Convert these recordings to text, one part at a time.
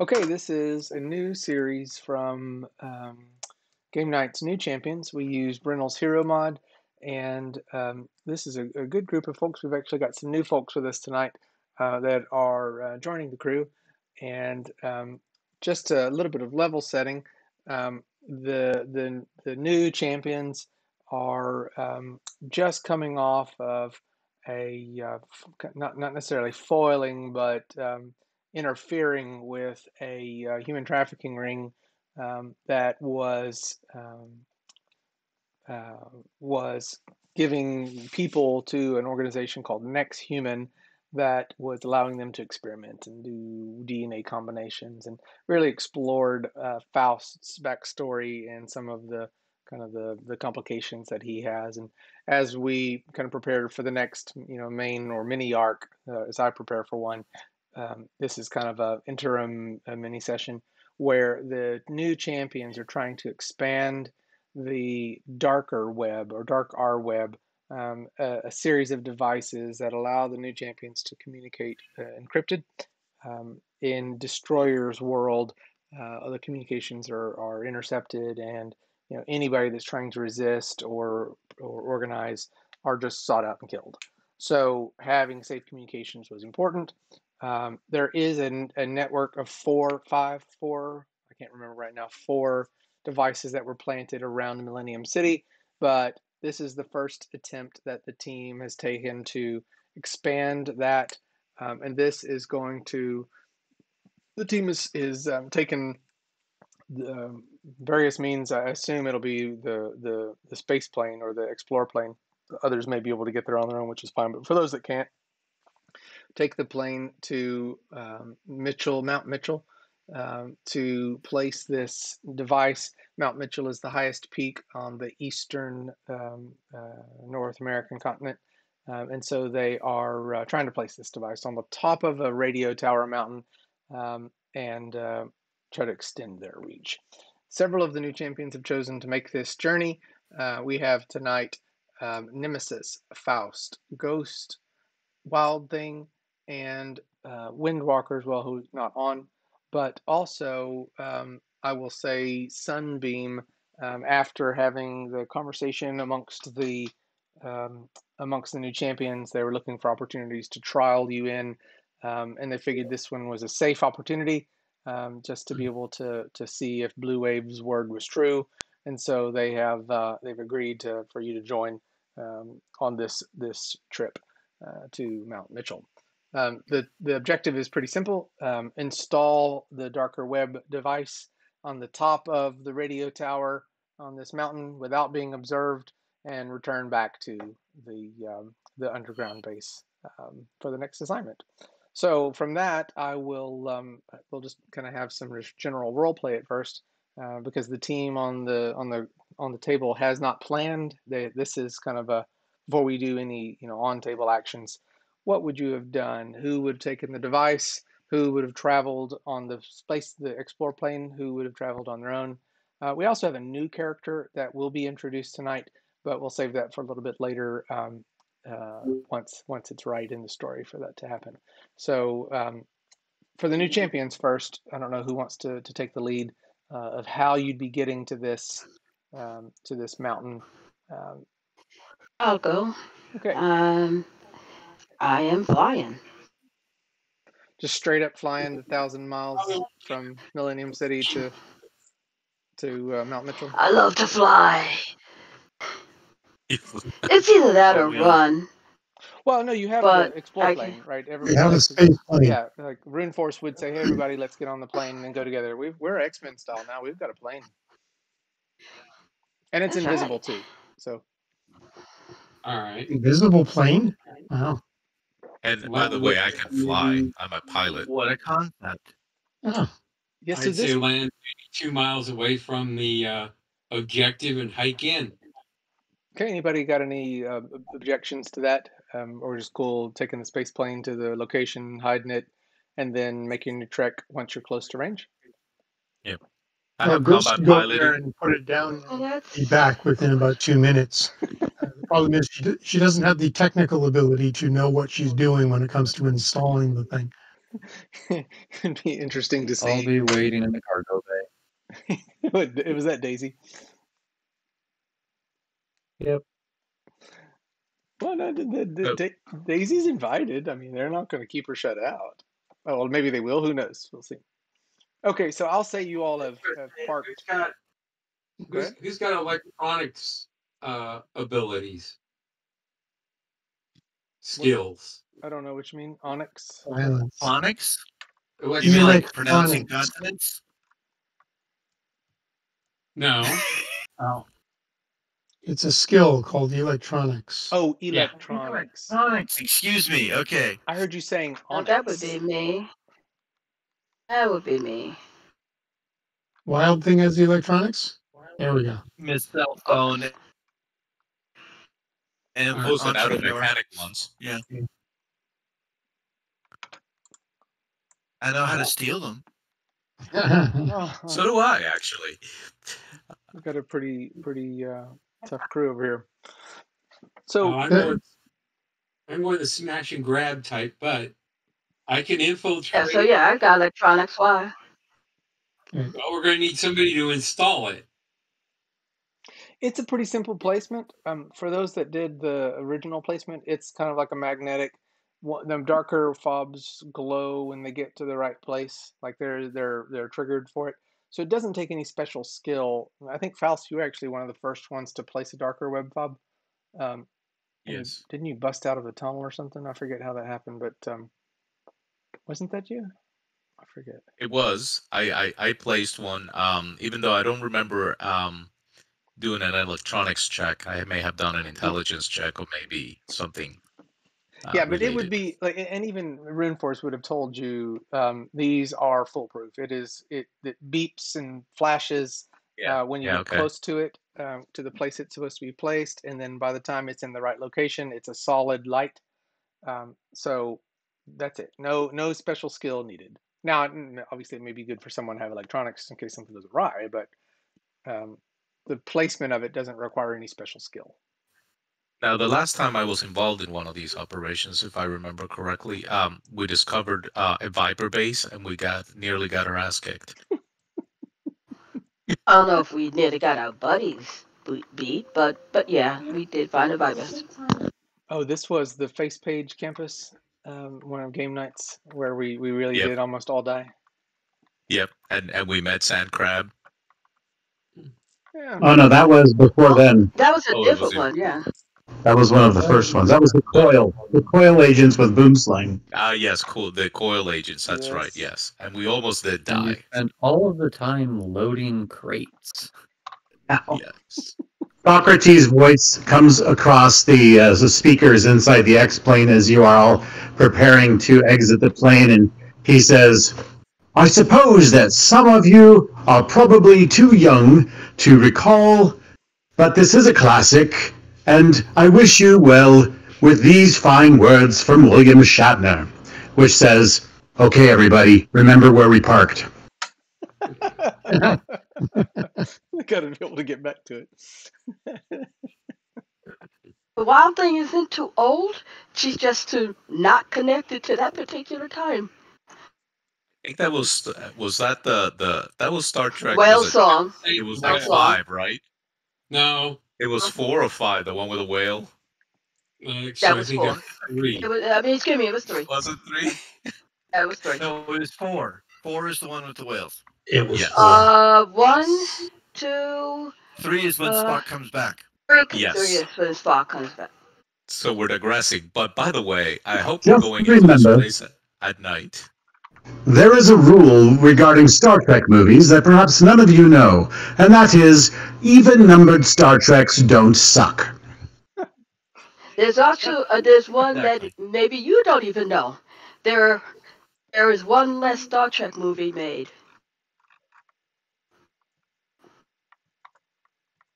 Okay, this is a new series from Game Night's New Champions. We use Brynol's Hero mod, and this is a good group of folks. We've actually got some new folks with us tonight that are joining the crew. And just a little bit of level setting. The new champions are just coming off of a not necessarily foiling, but interfering with a human trafficking ring that was giving people to an organization called Next Human that was allowing them to experiment and do DNA combinations, and really explored Faust's backstory and some of the kind of the complications that he has. And as we kind of prepare for the next main or mini arc, as I prepare for one, this is kind of a interim mini session where the new champions are trying to expand the DarkR Web or DarkR Web, a series of devices that allow the new champions to communicate encrypted. In Destroyer's world, the communications are intercepted, and anybody that's trying to resist or organize are just sought out and killed. So having safe communications was important. There is a network of four, I can't remember right now, 4 devices that were planted around Millennium City, but this is the first attempt that the team has taken to expand that, and this is going to, the team is taken various means. I assume it'll be the space plane or the explore plane. Others may be able to get there on their own, which is fine, but for those that can't, take the plane to Mount Mitchell, to place this device. Mount Mitchell is the highest peak on the eastern North American continent. And so they are trying to place this device on the top of a radio tower mountain, and try to extend their reach. Several of the new champions have chosen to make this journey. We have tonight Nemesis, Faust, Ghost, Wild Thing, and Windwalker as well, who's not on. But also, I will say Sunbeam, after having the conversation amongst the new champions, they were looking for opportunities to trial you in, and they figured this one was a safe opportunity, just to be able to see if Blue Wave's word was true. And so they've agreed for you to join on this trip to Mount Mitchell. The objective is pretty simple. Install the DarkR Web device on the top of the radio tower on this mountain without being observed, and return back to the underground base for the next assignment. So from that, we'll just kind of have some general role play at first, because the team on the table has not planned. This is kind of a, before we do any on table actions, what would you have done? Who would have taken the device? Who would have traveled on the explore plane? Who would have traveled on their own? We also have a new character that will be introduced tonight, but we'll save that for a little bit later, once it's right in the story for that to happen. So for the new champions first, I don't know who wants to take the lead of how you'd be getting to this mountain. I'll go. Okay. I am flying. Just straight up flying the 1,000 miles from Millennium City to Mount Mitchell. I love to fly. It's either that or run. Well, no, you have the But explore plane, right? We Everybody, have a like, space plane. yeah, like Runeforce would say, "Hey, everybody, let's get on the plane and go together." We're X-Men style now. We've got a plane, and it's that's invisible right. too. So All right. Invisible plane? Wow. And by the way, I can fly. I'm a pilot. What a concept. Oh, yes, so I'd say this. land 2 miles away from the objective and hike in. Okay, anybody got any objections to that, or just cool taking the space plane to the location, hiding it, and then making your trek once you're close to range? Yep. I well, have Ghost combat can go up there piloting. and put it down Well, and that's be back within about 2 minutes. The problem is she doesn't have the technical ability to know what she's doing when it comes to installing the thing. It'd be interesting to I'll see. be waiting in the cargo bay. It was that Daisy. Yep. Well, no, Daisy's invited. I mean, they're not going to keep her shut out. Oh, well, maybe they will. Who knows? We'll see. Okay, so I'll say you all have parked. Who's got electronics abilities? Skills. I don't know what you mean. Onyx. Violence. Phonics? You You mean mean like like pronouncing phonics? consonants? No. Oh. It's a skill called electronics. Oh, Yeah. electronics. Phonics. Excuse me. Okay. I heard you saying Oh, onyx. that would be me. That would be me. Wild Thing has the electronics? There we go. Miss cell phone. And Uh, those those are are mechanic ones. Yeah. I know how to steal them. So do I, actually. We've got a pretty tough crew over here. So I'm more the smash and grab type, but I can infiltrate. Yeah, so yeah, I got electronics. Why? Well, we're going to need somebody to install it. it's a pretty simple placement. For those that did the original placement, it's kind of like a magnetic. Them darker fobs glow when they get to the right place, like they're triggered for it. So it doesn't take any special skill. I think Faust, you were actually one of the first ones to place a darker web fob. Yes. Didn't you bust out of the tunnel or something? I forget how that happened, but wasn't that you? I forget. It was. I placed one. Even though I don't remember doing an electronics check, I may have done an intelligence check or maybe something. Yeah, but it would related. be like, and even Runeforce would have told you these are foolproof. It beeps and flashes when you get close to it, to the place it's supposed to be placed, and then by the time it's in the right location, it's a solid light. So that's it. No special skill needed. Now, obviously, it may be good for someone to have electronics in case something goes awry, but the placement of it doesn't require any special skill. Now, the last time I was involved in one of these operations, if I remember correctly, we discovered a Viper base and we nearly got our ass kicked. I don't know if we nearly got our buddies beat, but yeah, we did find a virus. Oh, this was the Face Page campus, one of game nights where we really did almost all die. Yep, and we met Sand Crab. Yeah. Oh no, that was before then. That was a different one, yeah. That was one of the first ones. That was the coil agents with boomslang. Yes, cool. The coil agents. That's right. Yes, and we almost did die. And all of the time loading crates. Yes. Socrates' voice comes across the speakers inside the X-plane as you are all preparing to exit the plane, and he says, "I suppose that some of you are probably too young to recall, but this is a classic, and I wish you well with these fine words from William Shatner, which says, okay, everybody, remember where we parked." We gotta be able to get back to it. The Wild Thing isn't too old. She's just not connected to that particular time. I think that was that that was Star Trek. Whale song. It was Whale like song. 5, right? No. It was 4 or 5, the one with the whale. That was 4. 3. Excuse me, it was 3. Was it 3? Yeah, it was 3. No, it was 4. 4 is the one with the whales. It was 1, 2. 3 is when Spock comes back. 3 Yes. is when Spock comes back. So we're digressing. But by the way, I hope Just we're going into this remember- place at night. There is a rule regarding Star Trek movies that perhaps none of you know, and that is even-numbered Star Treks don't suck. There's also there's one that maybe you don't even know. There is one less Star Trek movie made.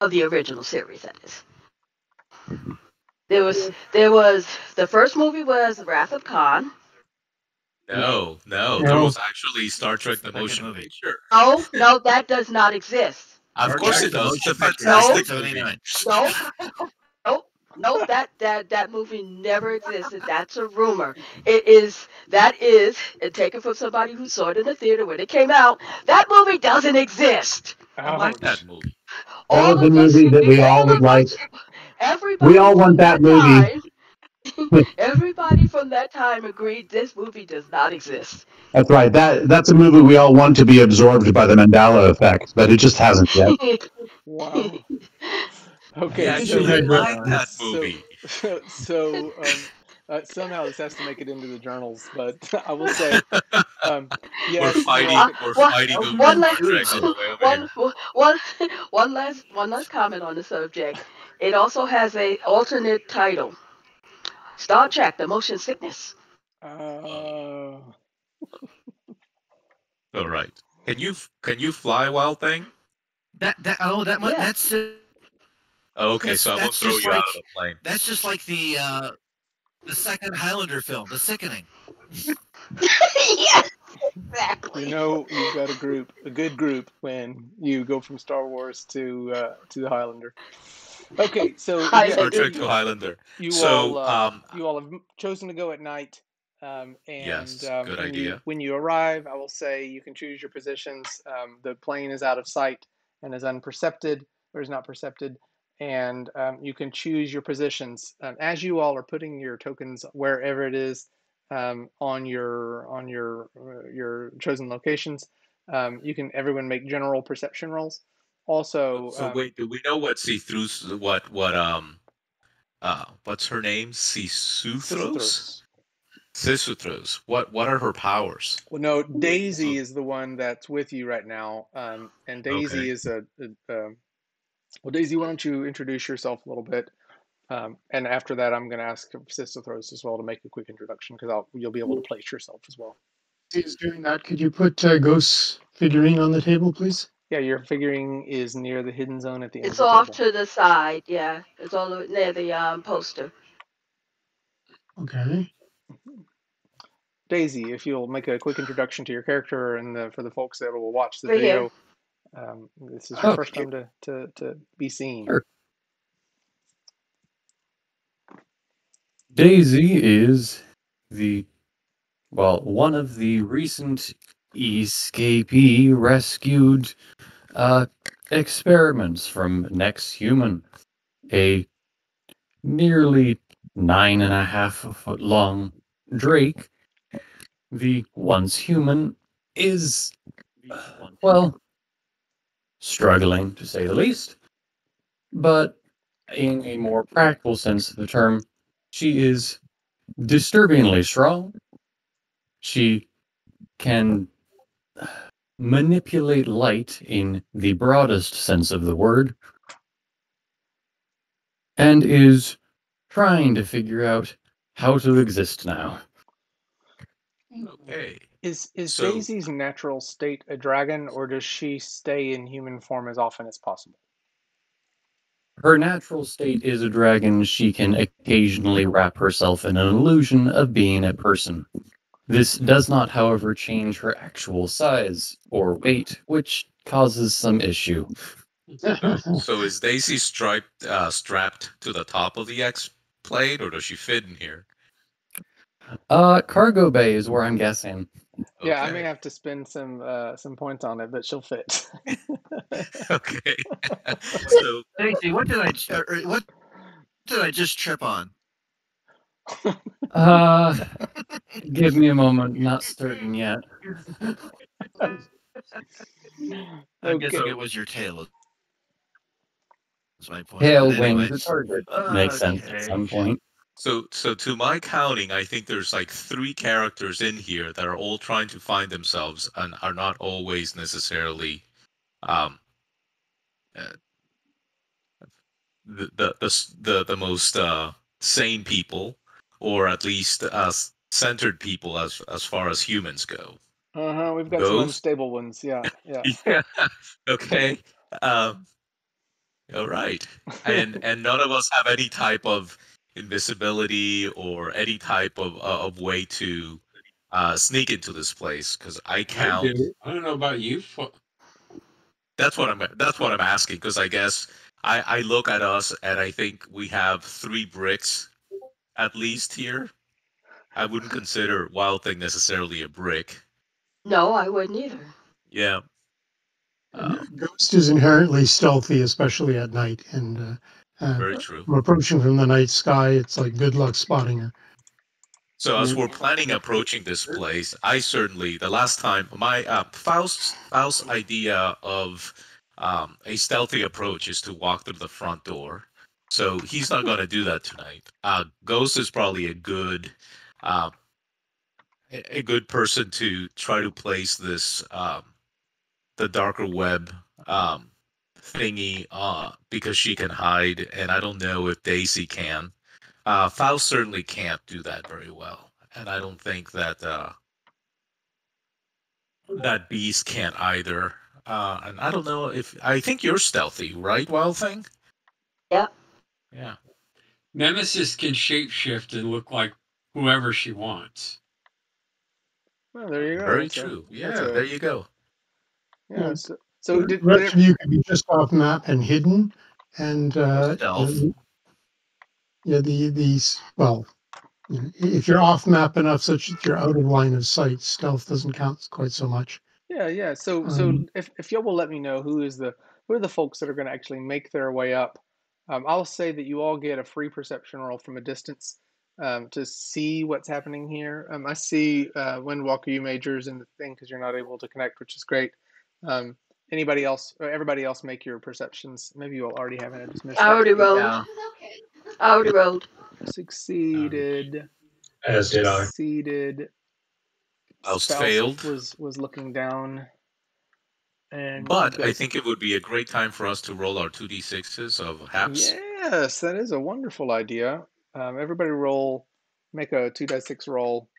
Of the original series, that is. There was the first movie was Wrath of Khan. No, there was actually Star Trek the Motion Picture. No, that does not exist. Of course it does. The No. Fantastic movie. No. Nope, that movie never existed. That's a rumor. And taken from somebody who saw it in the theater when it came out. That movie doesn't exist. I like that Ouch. movie. That All was a of us, movie that we all would like. We everybody all want from that that movie. time, everybody from that time agreed this movie does not exist. That's right. That's a movie we all want to be absorbed by the Mandela effect, but it just hasn't yet. Wow. I Okay, actually so like Interesting. that so movie. somehow this has to make it into the journals, but I will say, um, We're yes, you're fighting. all. uh, We're one, fighting over one, Star la- Trek all the way over one, here. one, one last comment on the subject. It also has a alternate title: Star Trek: The Motion Sickness. Uh, All right. Can you fly, Wild Thing? Yeah. That's Okay, so I won't that's throw just you like out of the plane. that's just like the second Highlander film, The Sickening. Yes, exactly. you've got a good group when you go from Star Wars to the Highlander. Okay, so yeah, Star Highlander. Trek to Highlander. you all So, you all have chosen to go at night, and yes, good idea. when you arrive, I will say you can choose your positions. The plane is out of sight and is unpercepted or is not percepted, and you can choose your positions as you all are putting your tokens wherever it is on your chosen locations. You can everyone make general perception rolls. Also, So wait, do we know what see-throughs? What's her name? Sisuthros? Sisythros. Sisuthros. What are her powers? Well, no, So Daisy is the one that's with you right now, and Daisy okay. is well, Daisy, why don't you introduce yourself a little bit, and after that, I'm going to ask Sisythros as well to make a quick introduction because you'll be able to place yourself as well. He's doing that. Could you put Ghost's figurine on the table, please? Yeah, your figuring is near the hidden zone at the end of It's the off table. to the side. Yeah, it's all near the poster. Okay. Daisy, if you'll make a quick introduction to your character and for the folks that will watch the Right here. video, this is your first Okay, time to be seen. sure. Daisy is one of the recent escapee rescued experiments from Next Human, a nearly 9.5 foot long drake. The once human is, well, struggling to say the least, but in a more practical sense of the term, she is disturbingly strong. She can manipulate light in the broadest sense of the word, and is trying to figure out how to exist now. Okay. Is So Daisy's natural state a dragon, or does she stay in human form as often as possible? Her natural state is a dragon. She can occasionally wrap herself in an illusion of being a person. This does not, however, change her actual size or weight, which causes some issue. so is Daisy strapped to the top of the X plate, or does she fit in here? Cargo bay is where I'm guessing. Yeah, I may Okay. have to spend some points on it, but she'll fit. Okay. So Daisy, what did I just trip on? Give me a moment, not certain yet. I'm Okay. guessing it was your tail. That's my point. Tail But anyway, wings, it's hard to make sense at some point. So to my counting, I think there's like 3 characters in here that are all trying to find themselves and are not always necessarily um, uh, the most sane people, or at least centered people as far as humans go. We've got some Ghost. unstable ones. Yeah, yeah. Yeah. Okay. Um, all right. And none of us have any type of invisibility or any type of way to sneak into this place, because I I count. do. I don't know about you. That's what I'm asking, because I guess I look at us and I think we have 3 bricks at least here. I wouldn't consider Wild Thing necessarily a brick. No, I wouldn't either. Yeah. Ghost is inherently stealthy, especially at night, and Very true. from approaching from the night sky, it's like good luck spotting her. So as we're planning approaching this place, I certainly, the last time, my Faust's idea of a stealthy approach is to walk through the front door. So he's not going to do that tonight. Ghost is probably a good person to try to place this the DarkR Web thingy because she can hide, and I don't know if Daisy can. Faust certainly can't do that very well, and I don't think that that Beast can't either. And I don't know if I think you're stealthy, right, Wild Thing? Yep. Yeah. Nemesis can shapeshift and look like whoever she wants. Well, there you go. Very true. There you go. Yeah. Yeah. So The rest of you could be just off map and hidden, and Stealth. well, if you're off map enough such that you're out of line of sight, stealth doesn't count quite so much. Yeah. So if y'all will let me know who are the folks that are going to actually make their way up, I'll say that you all get a free perception roll from a distance to see what's happening here. I see Windwalker, you majors in the thing because you're not able to connect, which is great. Anybody else? Everybody else, make your perceptions. Maybe you all already have it. I just missed I already it. rolled. Yeah. I already rolled. Succeeded. As did I. Succeeded. Faust Faust failed. was looking down. But I think it would be a great time for us to roll our 2d6s of haps. Yes, that is a wonderful idea. Everybody make a 2d6 roll,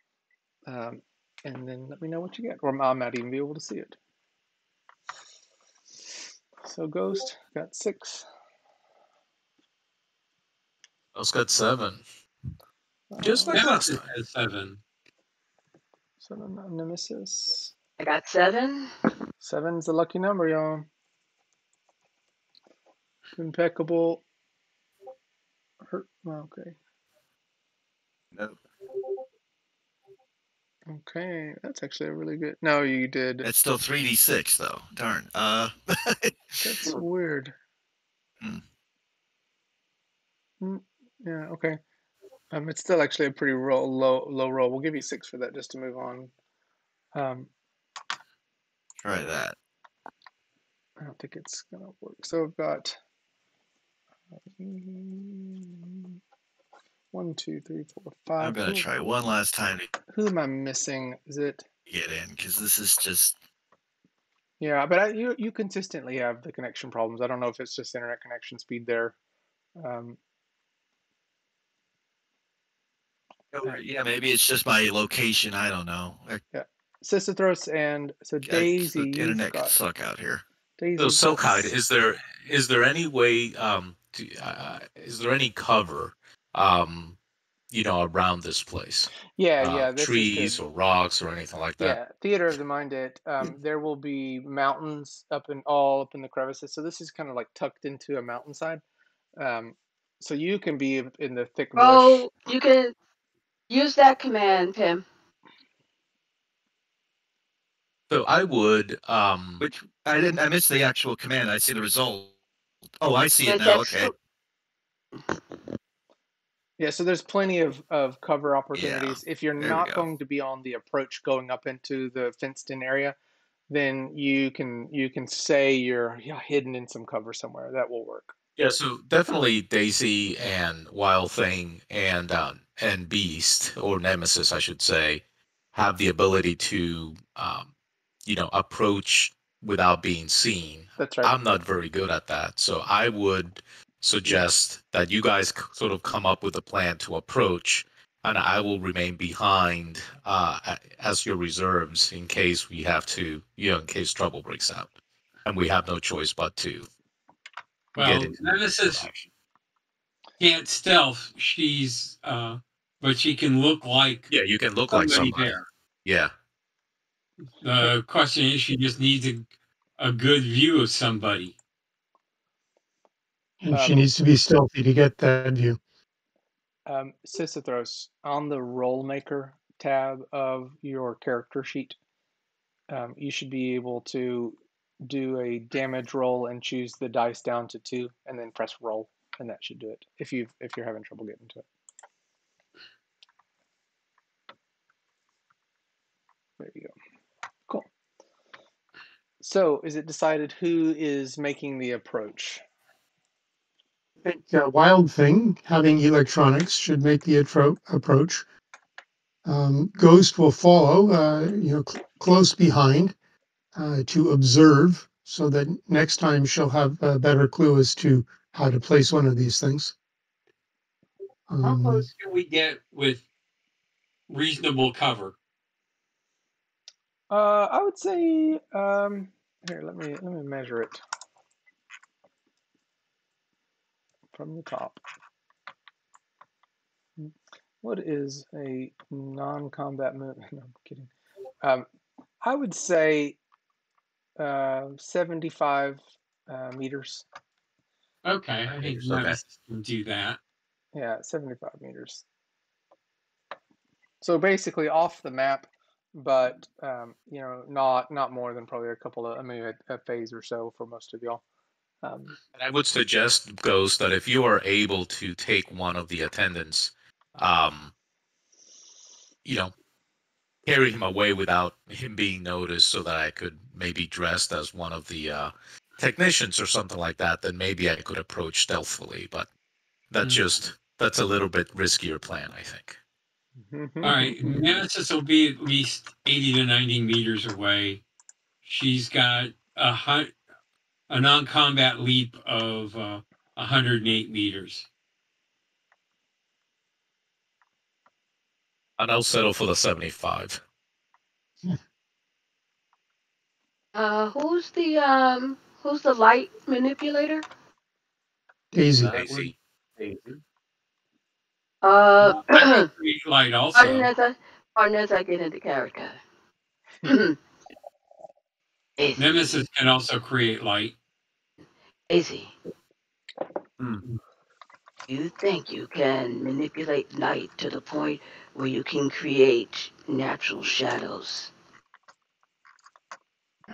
and then let me know what you get. Or I might even be able to see it. So Ghost got 6. Ghost got 7. Just like last Nemesis time. has 7. So Nemesis. I got 7. 7's the lucky number, y'all. Impeccable. Okay. Nope. Okay, that's actually a really good. No, you did. It's still 3d6 though. Darn. That's weird. Yeah. Okay. It's still actually a pretty low roll. We'll give you 6 for that just to move on. Try that. I don't think it's gonna work. So I've got 1, 2, 3, 4, 5. I'm gonna try one last time to Who am I missing? Is it? get in because this is just. Yeah, but you consistently have the connection problems. I don't know if it's just internet connection speed there. Yeah, maybe it's just my location. I don't know. Yeah, Sisythros and so Daisy. The internet can suck out here. Daisy. So Sokide, is there any way is there any cover around this place? Yeah, this trees or rocks or anything like that. Yeah, Theater of the Mind. There will be mountains up in the crevices. So this is kind of like tucked into a mountainside. So you can be in the thick bush. Oh, you can use that command, Pim. So I would Which I missed the actual command. I see the result. Oh, I see it now. Okay. Yeah, so there's plenty of cover opportunities. Yeah, If you're not going to be on the approach going up into the fenced-in area, then you can say you're hidden in some cover somewhere. That will work. Yeah, so definitely Daisy and Wild Thing and Beast or Nemesis, I should say, have the ability to approach without being seen. That's right. I'm not very good at that, so I would suggest that you guys sort of come up with a plan to approach, and I will remain behind as your reserves in case we have to, in case trouble breaks out, and we have no choice but to. Well, Nemesis can't stealth. She's, but she can look like. Yeah, you can look like somebody. There. Yeah. The question is, she just needs a good view of somebody. And she needs to be stealthy to get that view. Sisythros, on the roll maker tab of your character sheet, you should be able to do a damage roll and choose the dice down to 2, and then press roll, and that should do it. If you're having trouble getting to it. There you go. Cool. So, is it decided who is making the approach? I think Wild Thing, having electronics, should make the approach. Ghost will follow, close behind to observe, so that next time she'll have a better clue as to how to place one of these things. How close can we get with reasonable cover? I would say here. Let me measure it from the top. What is a non-combat move? No, I'm kidding. I would say 75 meters. Okay, I think Nemesis can do that. Yeah, 75 meters. So basically off the map, but not more than probably a couple of, a phase or so for most of y'all. And I would suggest, Ghost, that if you are able to take one of the attendants, carry him away without him being noticed, so that I could maybe dressed as one of the technicians or something like that, then maybe I could approach stealthily. But that's a little bit riskier plan, I think. All right, Nemesis will be at least 80 to 90 meters away. She's got a non-combat leap of 108 meters. And I'll settle for the 75. Who's the light manipulator? Daisy. Daisy. Create light also. Pardon as I get into character. Nemesis can also create light. Daisy. You think you can manipulate light to the point where you can create natural shadows?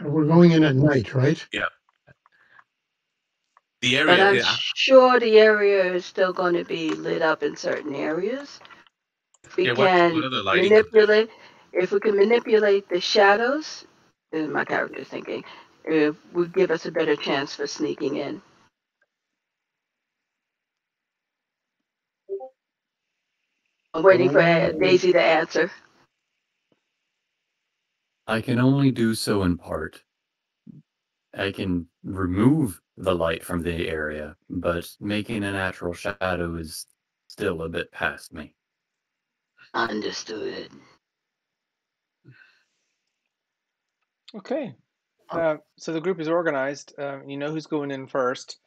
We're going in at night, right? Yeah. The But area. I'm sure the area is still going to be lit up in certain areas. If we can manipulate the shadows, is my character thinking, it would give us a better chance for sneaking in. I'm waiting for Daisy to answer. I can only do so in part. I can remove the light from the area, but making a natural shadow is still a bit past me. Understood. Okay. So the group is organized. You know who's going in first.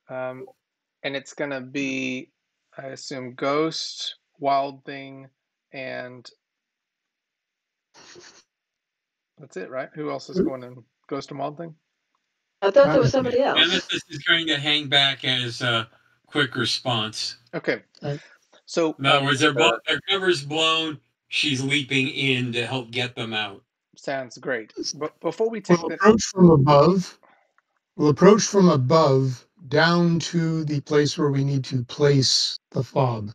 And it's going to be, I assume, Ghost, Wild Thing, and that's it, right? Who else is going in? Ghost and Wild Thing? I thought there was somebody else. Nemesis is going to hang back as a quick response. Okay. So in other words, their cover's blown. She's leaping in to help get them out. Sounds great. But before we take We'll approach from above down to the place where we need to place the fob.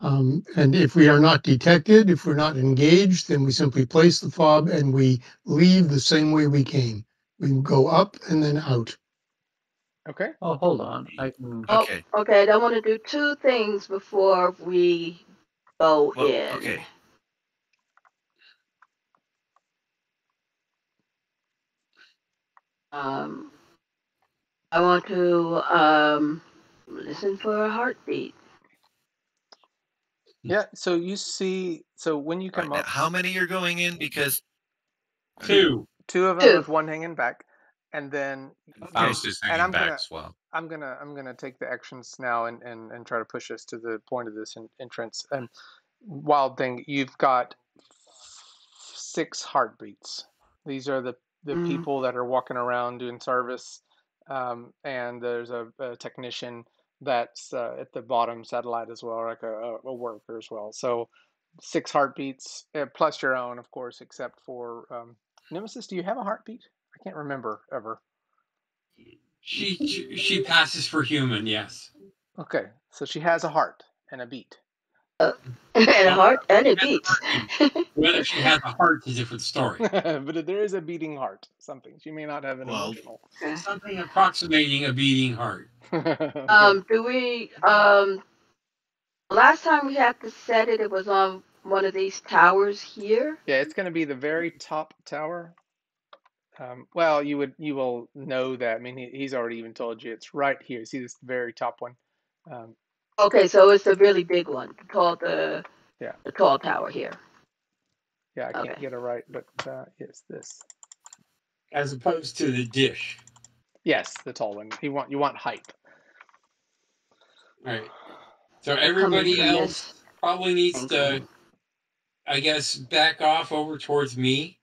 And if we are not detected, if we're not engaged, then we simply place the fob and we leave the same way we came. We go up and then out. Okay. Oh, hold on. Okay. I don't want to do two things before we go in. Okay. I want to listen for a heartbeat. Yeah, so you see, when you come up, how many are going in? Because two of them with one hanging back, and then Faust is hanging back as well. I'm gonna take the actions now and try to push us to the point of this entrance. And Wild Thing, you've got 6 heartbeats. These are the people that are walking around doing service. and there's a technician that's at the bottom satellite as well, like a worker as well. So 6 heartbeats plus your own, of course, except for Nemesis. Do you have a heartbeat? I can't remember ever. She passes for human, yes. Okay, so she has a heart and a beat. And a heart, and it beats. Whether she has a heart is a different story. But there is a beating heart. Something she may not have an emotional. Something approximating a beating heart. Do we? Last time we had to set it, it was on one of these towers here. Yeah, it's going to be the very top tower. Well, you will know that. I mean, he's already even told you it's right here. See this very top one. Okay, so it's the really big one, the tall tower here. Yeah, I can't get it right, but it's this. As opposed to the dish. Yes, the tall one. You want height. Right. So everybody else probably needs to, I guess, back off over towards me.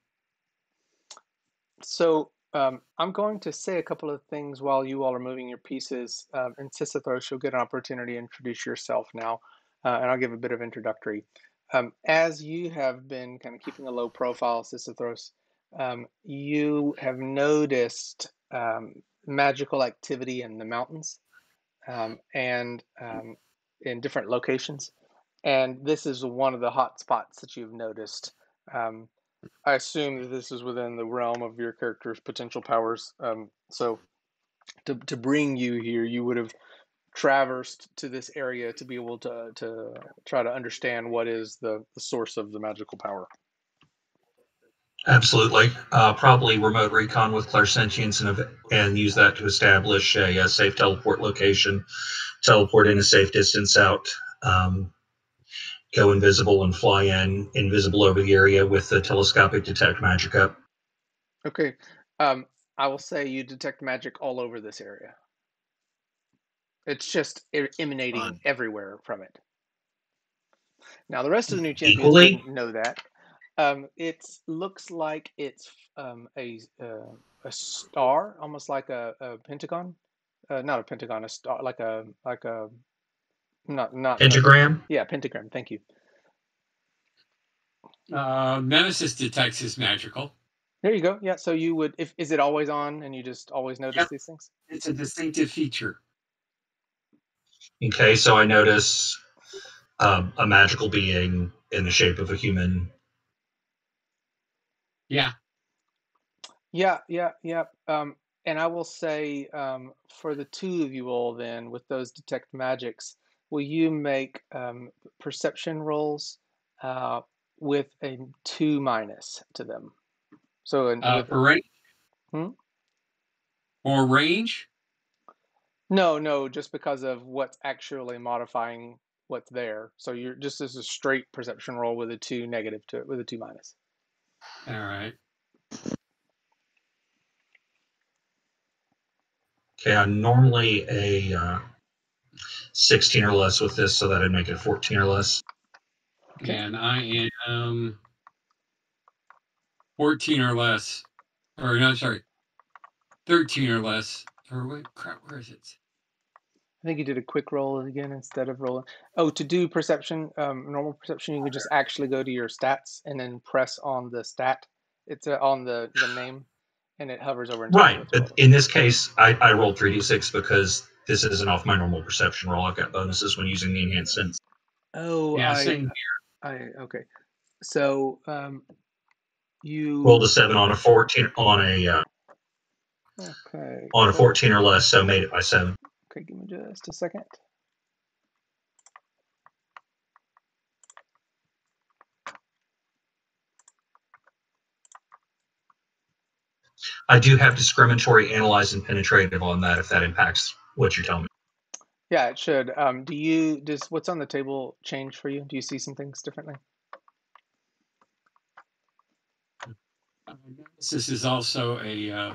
So I'm going to say a couple of things while you all are moving your pieces. And Sisythros, you'll get an opportunity to introduce yourself now, and I'll give a bit of introductory. As you have been kind of keeping a low profile, Sisythros, you have noticed magical activity in the mountains and in different locations. And this is one of the hot spots that you've noticed. I assume that this is within the realm of your character's potential powers. So to bring you here, you would have traversed to this area to be able to try to understand what is the source of the magical power. Absolutely. Probably remote recon with clairsentience and use that to establish a safe teleport location, teleport in a safe distance out, go invisible and fly invisible over the area with the telescopic detect magic up. Okay. I will say you detect magic all over this area. It's just emanating everywhere from it. Now, the rest of the new champions didn't know that. It looks like it's a star, almost like a pentagon. Not a pentagon, a star, like a not pentagram. Yeah, pentagram. Thank you. Nemesis detects is magical. There you go. Yeah. So you would, is it always on, and you just always notice these things? It's a distinctive feature. Okay, so I notice a magical being in the shape of a human. Yeah. Yeah. And I will say, for the two of you all, then, with those detect magics, will you make perception rolls with a 2- to them? So for range? Hmm? Or range? No, just because of what's actually modifying what's there. So you're just as a straight perception roll with a 2- to it, with a 2-. All right. Okay, I'm normally a 16 or less with this, so that'd make it 14 or less. Okay. And I am 14 or less. Or no, sorry, 13 or less. Or wait, crap, where is it? I think you did a quick roll again instead of rolling. Oh, to do perception, normal perception, you can just actually go to your stats and then press on the stat. It's on the name, and it hovers over and tells you Right, what to roll. but in this case, I rolled 3d6 because this isn't off my normal perception roll. I've got bonuses when using the enhanced sense. Oh, yeah, same here. Okay. So you rolled a 7 on a 14 on a okay on a 14 or less, so made it by 7. Okay, give me just a second. I do have discriminatory, analyze, and penetrative on that if that impacts what you're telling me. Yeah, it should. Does what's on the table change for you? Do you see some things differently? This is also a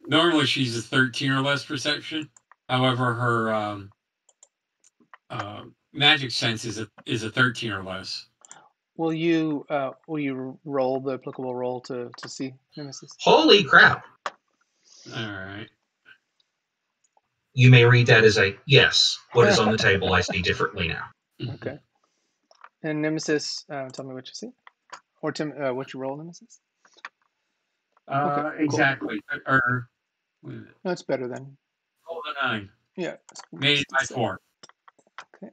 normally she's a 13 or less perception. However, her magic sense is a 13 or less. Will you roll the applicable roll to see Nemesis? Holy crap! All right. You may read that as a yes. What is on the table I see differently now. Okay. And Nemesis, tell me what you see. Or Tim, what you roll, Nemesis? Okay, exactly. cool. Or No, it's better then. roll the 9. Yeah. Made by 4. Okay.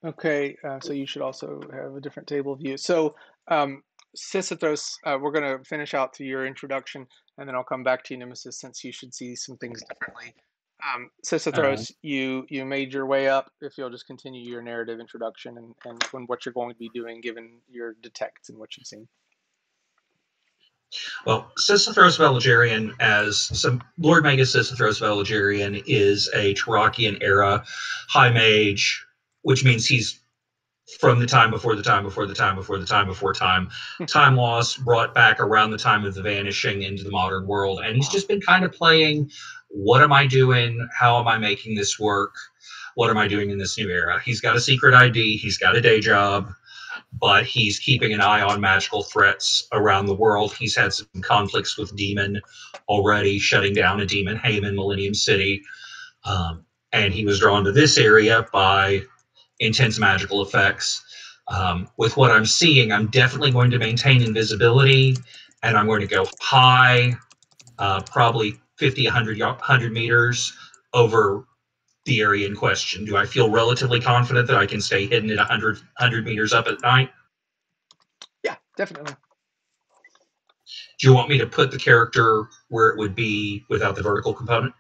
Okay, so you should also have a different table view. So, Sisythros, we're going to finish out to your introduction, and then I'll come back to you, Nemesis, since you should see some things differently. Sisythros, you made your way up. If you'll just continue your narrative introduction and what you're going to be doing, given your detects and what you've seen. Well, Sisythros Belgerian, as some Lord Magus Sisythros Belgerian, is a Tarakian era high mage, which means he's from the time before the time before the time before the time before time. Time lost, brought back around the time of the vanishing into the modern world. And he's just been kind of playing, what am I doing? How am I making this work? What am I doing in this new era? He's got a secret ID. He's got a day job. But he's keeping an eye on magical threats around the world. He's had some conflicts with Demon already, shutting down a Demon Hame in Millennium City. And he was drawn to this area by intense magical effects. With what I'm seeing, I'm definitely going to maintain invisibility, and I'm going to go high, probably 50, 100 meters over the area in question. Do I feel relatively confident that I can stay hidden at 100 meters up at night? Yeah, definitely. Do you want me to put the character where it would be without the vertical component?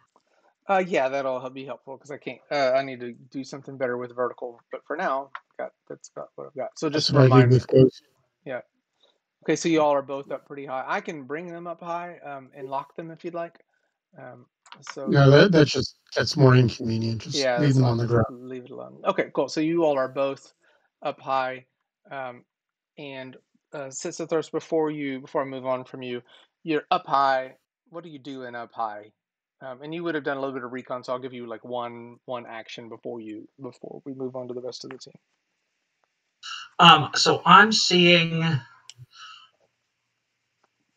Yeah, that'll be helpful because I can't. I need to do something better with vertical, but for now, that's about what I've got. So just That's what I did with Ghost. Yeah. Okay, so you all are both up pretty high. I can bring them up high and lock them if you'd like. So No, that's more inconvenient. Just yeah, leave that's them fine. on the Just ground. leave it alone. Okay, cool. So you all are both up high, and Sisythros, before I move on from you, you're up high. What do you do in up high? And you would have done a little bit of recon, so I'll give you like one action before we move on to the rest of the team. So I'm seeing.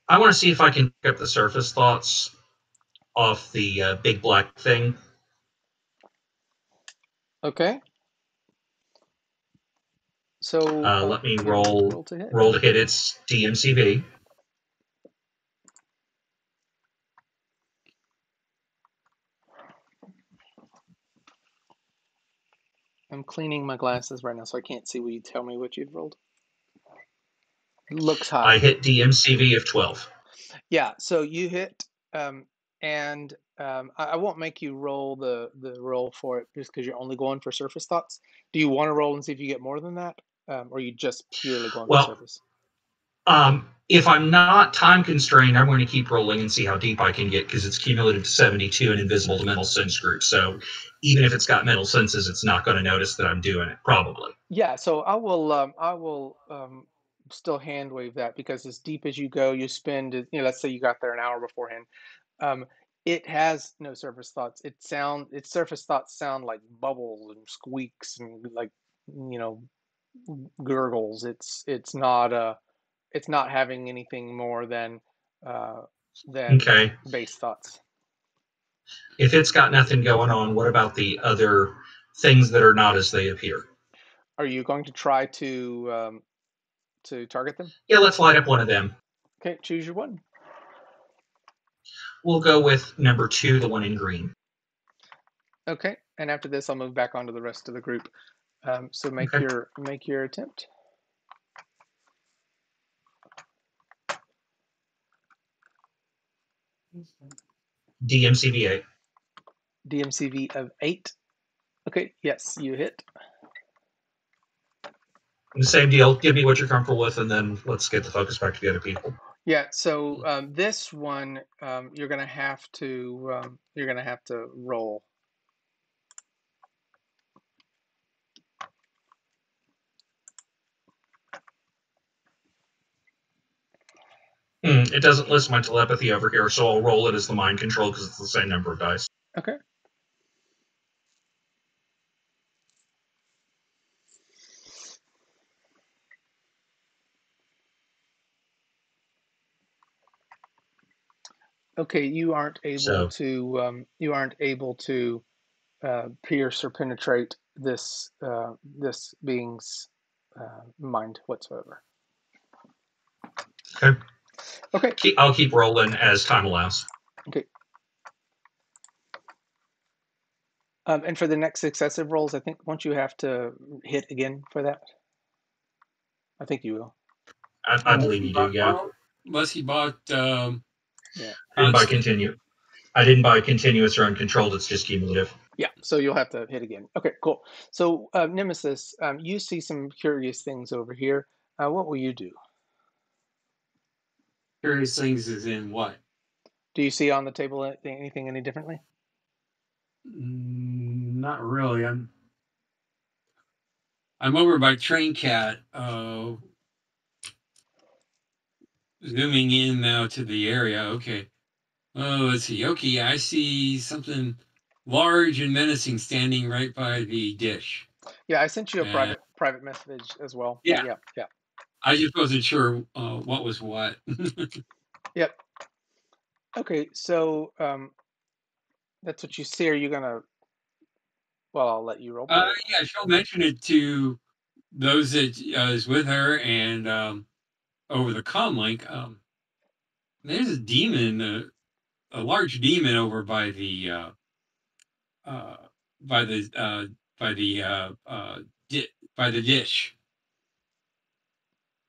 I want to see if I can pick up the surface thoughts off the big black thing. Okay. So let me roll to hit. Roll to hit its DMCV. I'm cleaning my glasses right now, so I can't see. Will you tell me what you've rolled? It looks high. I hit DMCV of 12. Yeah, so you hit, and I won't make you roll the roll for it just because you're only going for surface thoughts. Do you want to roll and see if you get more than that, or are you just purely going for surface? If I'm not time constrained, I'm going to keep rolling and see how deep I can get because it's cumulative to 72 and invisible to mental sense group. So even if it's got mental senses, it's not going to notice that I'm doing it, probably. Yeah, so I will still hand wave that because as deep as you go, you spend, let's say you got there an hour beforehand. It has no surface thoughts. Its surface thoughts sound like bubbles and squeaks and like, gurgles. It's not having anything more than Okay. base thoughts. If it's got nothing going on, what about the other things that are not as they appear? Are you going to try to target them? Yeah, let's light up one of them. Okay, choose your one. We'll go with number 2, the one in green. Okay, and after this, I'll move back onto the rest of the group. So make your attempt. DMCV 8. DMCV of 8. Okay, yes, you hit. The same deal. Give me what you're comfortable with, and then let's get the focus back to the other people. Yeah. So this one, you're gonna have to roll. It doesn't list my telepathy over here, so I'll roll it as the mind control because it's the same number of dice. Okay. Okay, you aren't able So to pierce or penetrate this this being's mind whatsoever. okay. Okay. I'll keep rolling as time allows. Okay. And for the next successive rolls, I think won't you have to hit again for that? I think you will. I believe you do, yeah. Unless he bought. Yeah. I didn't buy continue. I didn't buy continuous or uncontrolled. It's just cumulative. Yeah, so you'll have to hit again. Okay, cool. So, Nemesis, you see some curious things over here. What will you do? Curious things is in what? Do you see on the table anything any differently? Not really. I'm over by Train Cat, zooming in now to the area. Okay. Oh, let's see. Okay, I see something large and menacing standing right by the dish. Yeah, I sent you a private message as well. Yeah. Yeah. I just wasn't sure what was what. Yep. Okay, so that's what you see. Are you gonna? Well, I'll let you roll. Yeah, she'll mention it to those that is with her and over the comm link. There's a demon, a large demon over by the by the by the by the dish.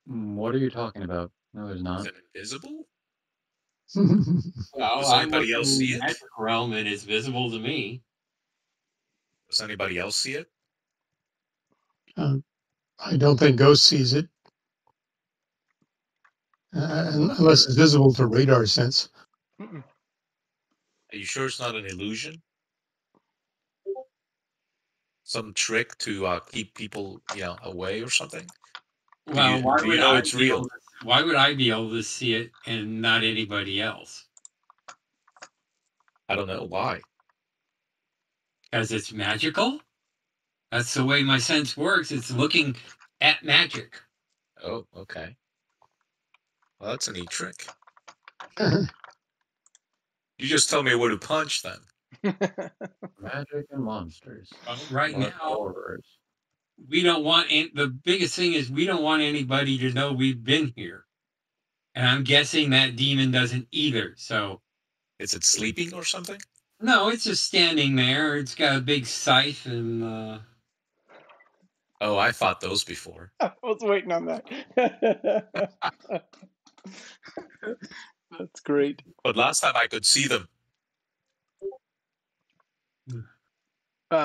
What are you talking about? No, there's Is not. it invisible? Well, Does anybody else see it? Magic realm and it's visible to me. Does anybody else see it? I don't think Ghost sees it, unless it's visible to radar sense. Mm-mm. Are you sure it's not an illusion? Some trick to keep people, away or something? Well, do you know it's real? Why would I be able to see it and not anybody else? I don't know why. Because it's magical? That's the way my sense works. It's looking at magic. Oh, okay. Well, that's a neat trick. You just tell me where to punch then. Magic and monsters. Right What now, horrors. we don't want the biggest thing is we don't want anybody to know we've been here. And I'm guessing that demon doesn't either. So Is it sleeping or something? no, it's just standing there. It's got a big scythe and Oh, I fought those before. I was waiting on that. That's great. But last time I could see them.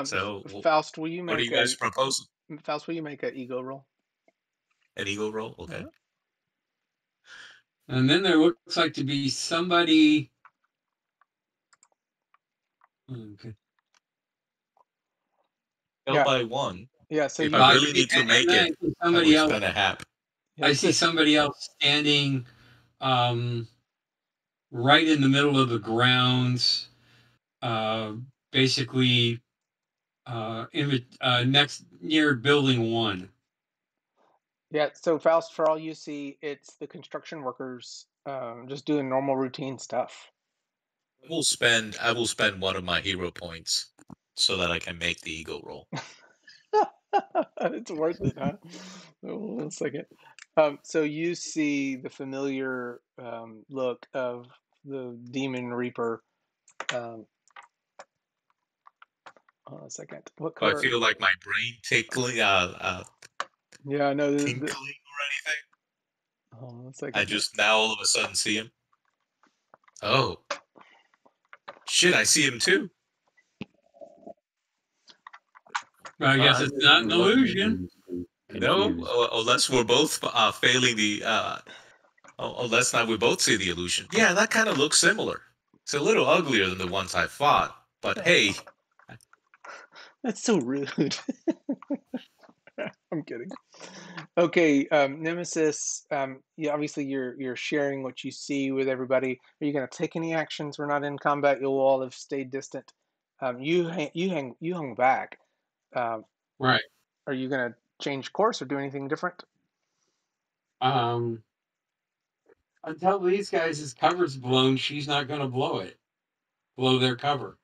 So, Faust, will you make what are you guys proposing? Faust, will you make an ego roll? An ego roll? Okay. and then there looks like to be somebody. Okay. Go by one. Yeah, so if you I really need to make it, somebody else. spend a half. I see somebody else standing right in the middle of the grounds, basically next near building 1. Yeah, so Faust, for all you see, it's the construction workers just doing normal routine stuff. I will spend one of my hero points so that I can make the ego roll. It's worth it, huh? Hold on a second. So you see the familiar look of the Demon Reaper. Hold on a second. What color? I feel like my brain tickling, yeah, I know. tinkling or anything. Hold on a second. I just now all of a sudden see him. Oh. Shit, I see him too. I guess it's not an illusion. No, unless we're both failing the. Unless not we both see the illusion. Yeah, that kind of looks similar. It's a little uglier than the ones I fought, but hey. That's so rude. I'm kidding. Okay, Nemesis. Yeah, obviously you're sharing what you see with everybody. Are you going to take any actions? We're not in combat. You'll all have stayed distant. You hung back. Right. Are you going to change course or do anything different? Until these guys' cover's blown, she's not going to blow their cover.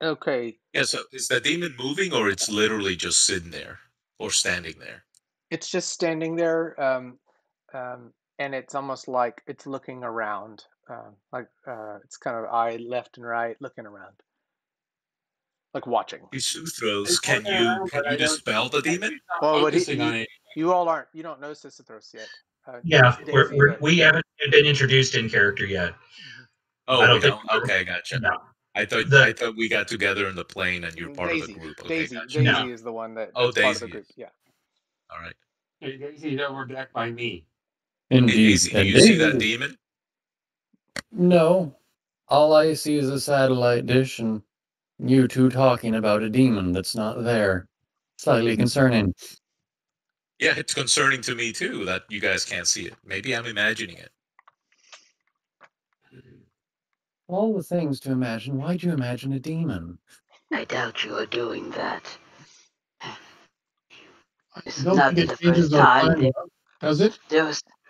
Okay. Yeah, so is the demon moving or it's literally just sitting there or standing there? It's just standing there, and it's almost like it's looking around, it's kind of eye left and right, looking around, like watching. Suthros, It's can looking you around, can but you I don't. dispel the demon? She's not Well, focusing on it. you all aren't. You don't know Sisyphus yet. Yeah, Daisy, but we haven't been introduced in character yet. Oh, I we don't think. don't? Okay, gotcha. No. I The thought we got together in the plane and you're part of the Daisy, group. Okay, Daisy, gotcha. Daisy No. is the one that's Oh, part of the Daisy group. is. Yeah. All right. Hey, Daisy's over back by me. Hey, Indeed. Daisy, do And you see Daisy, that demon? no. All I see is a satellite dish and you two talking about a demon that's not there. Slightly concerning. Yeah, it's concerning to me too that you guys can't see it. Maybe I'm imagining it. All the things to imagine. Why'd you imagine a demon? I doubt you are doing that. I This don't would not think be it the changes first our time. plan, does it?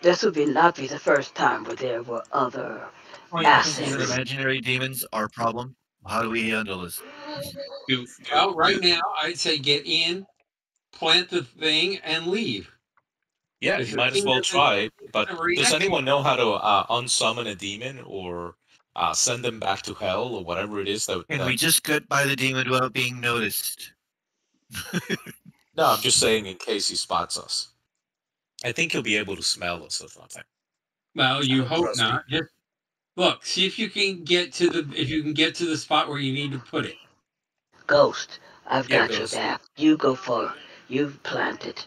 This would not be the first time where there were other Well, you think these are assets. imaginary demons? Our problem? How do we handle this? Well, right now, I'd say get in, plant the thing, and leave. Yeah, If you the might as thing well doesn't try. But does react, anyone know how to unsummon a demon or send them back to hell or whatever it is that? Can we just get by the demon without being noticed? No, I'm just saying in case he spots us. I think he'll be able to smell us or something. well, you I don't hope trust not. Just look, see if you can get to the spot where you need to put it. Ghost, I've Yeah, got your Ghost. back. You go for. You plant it.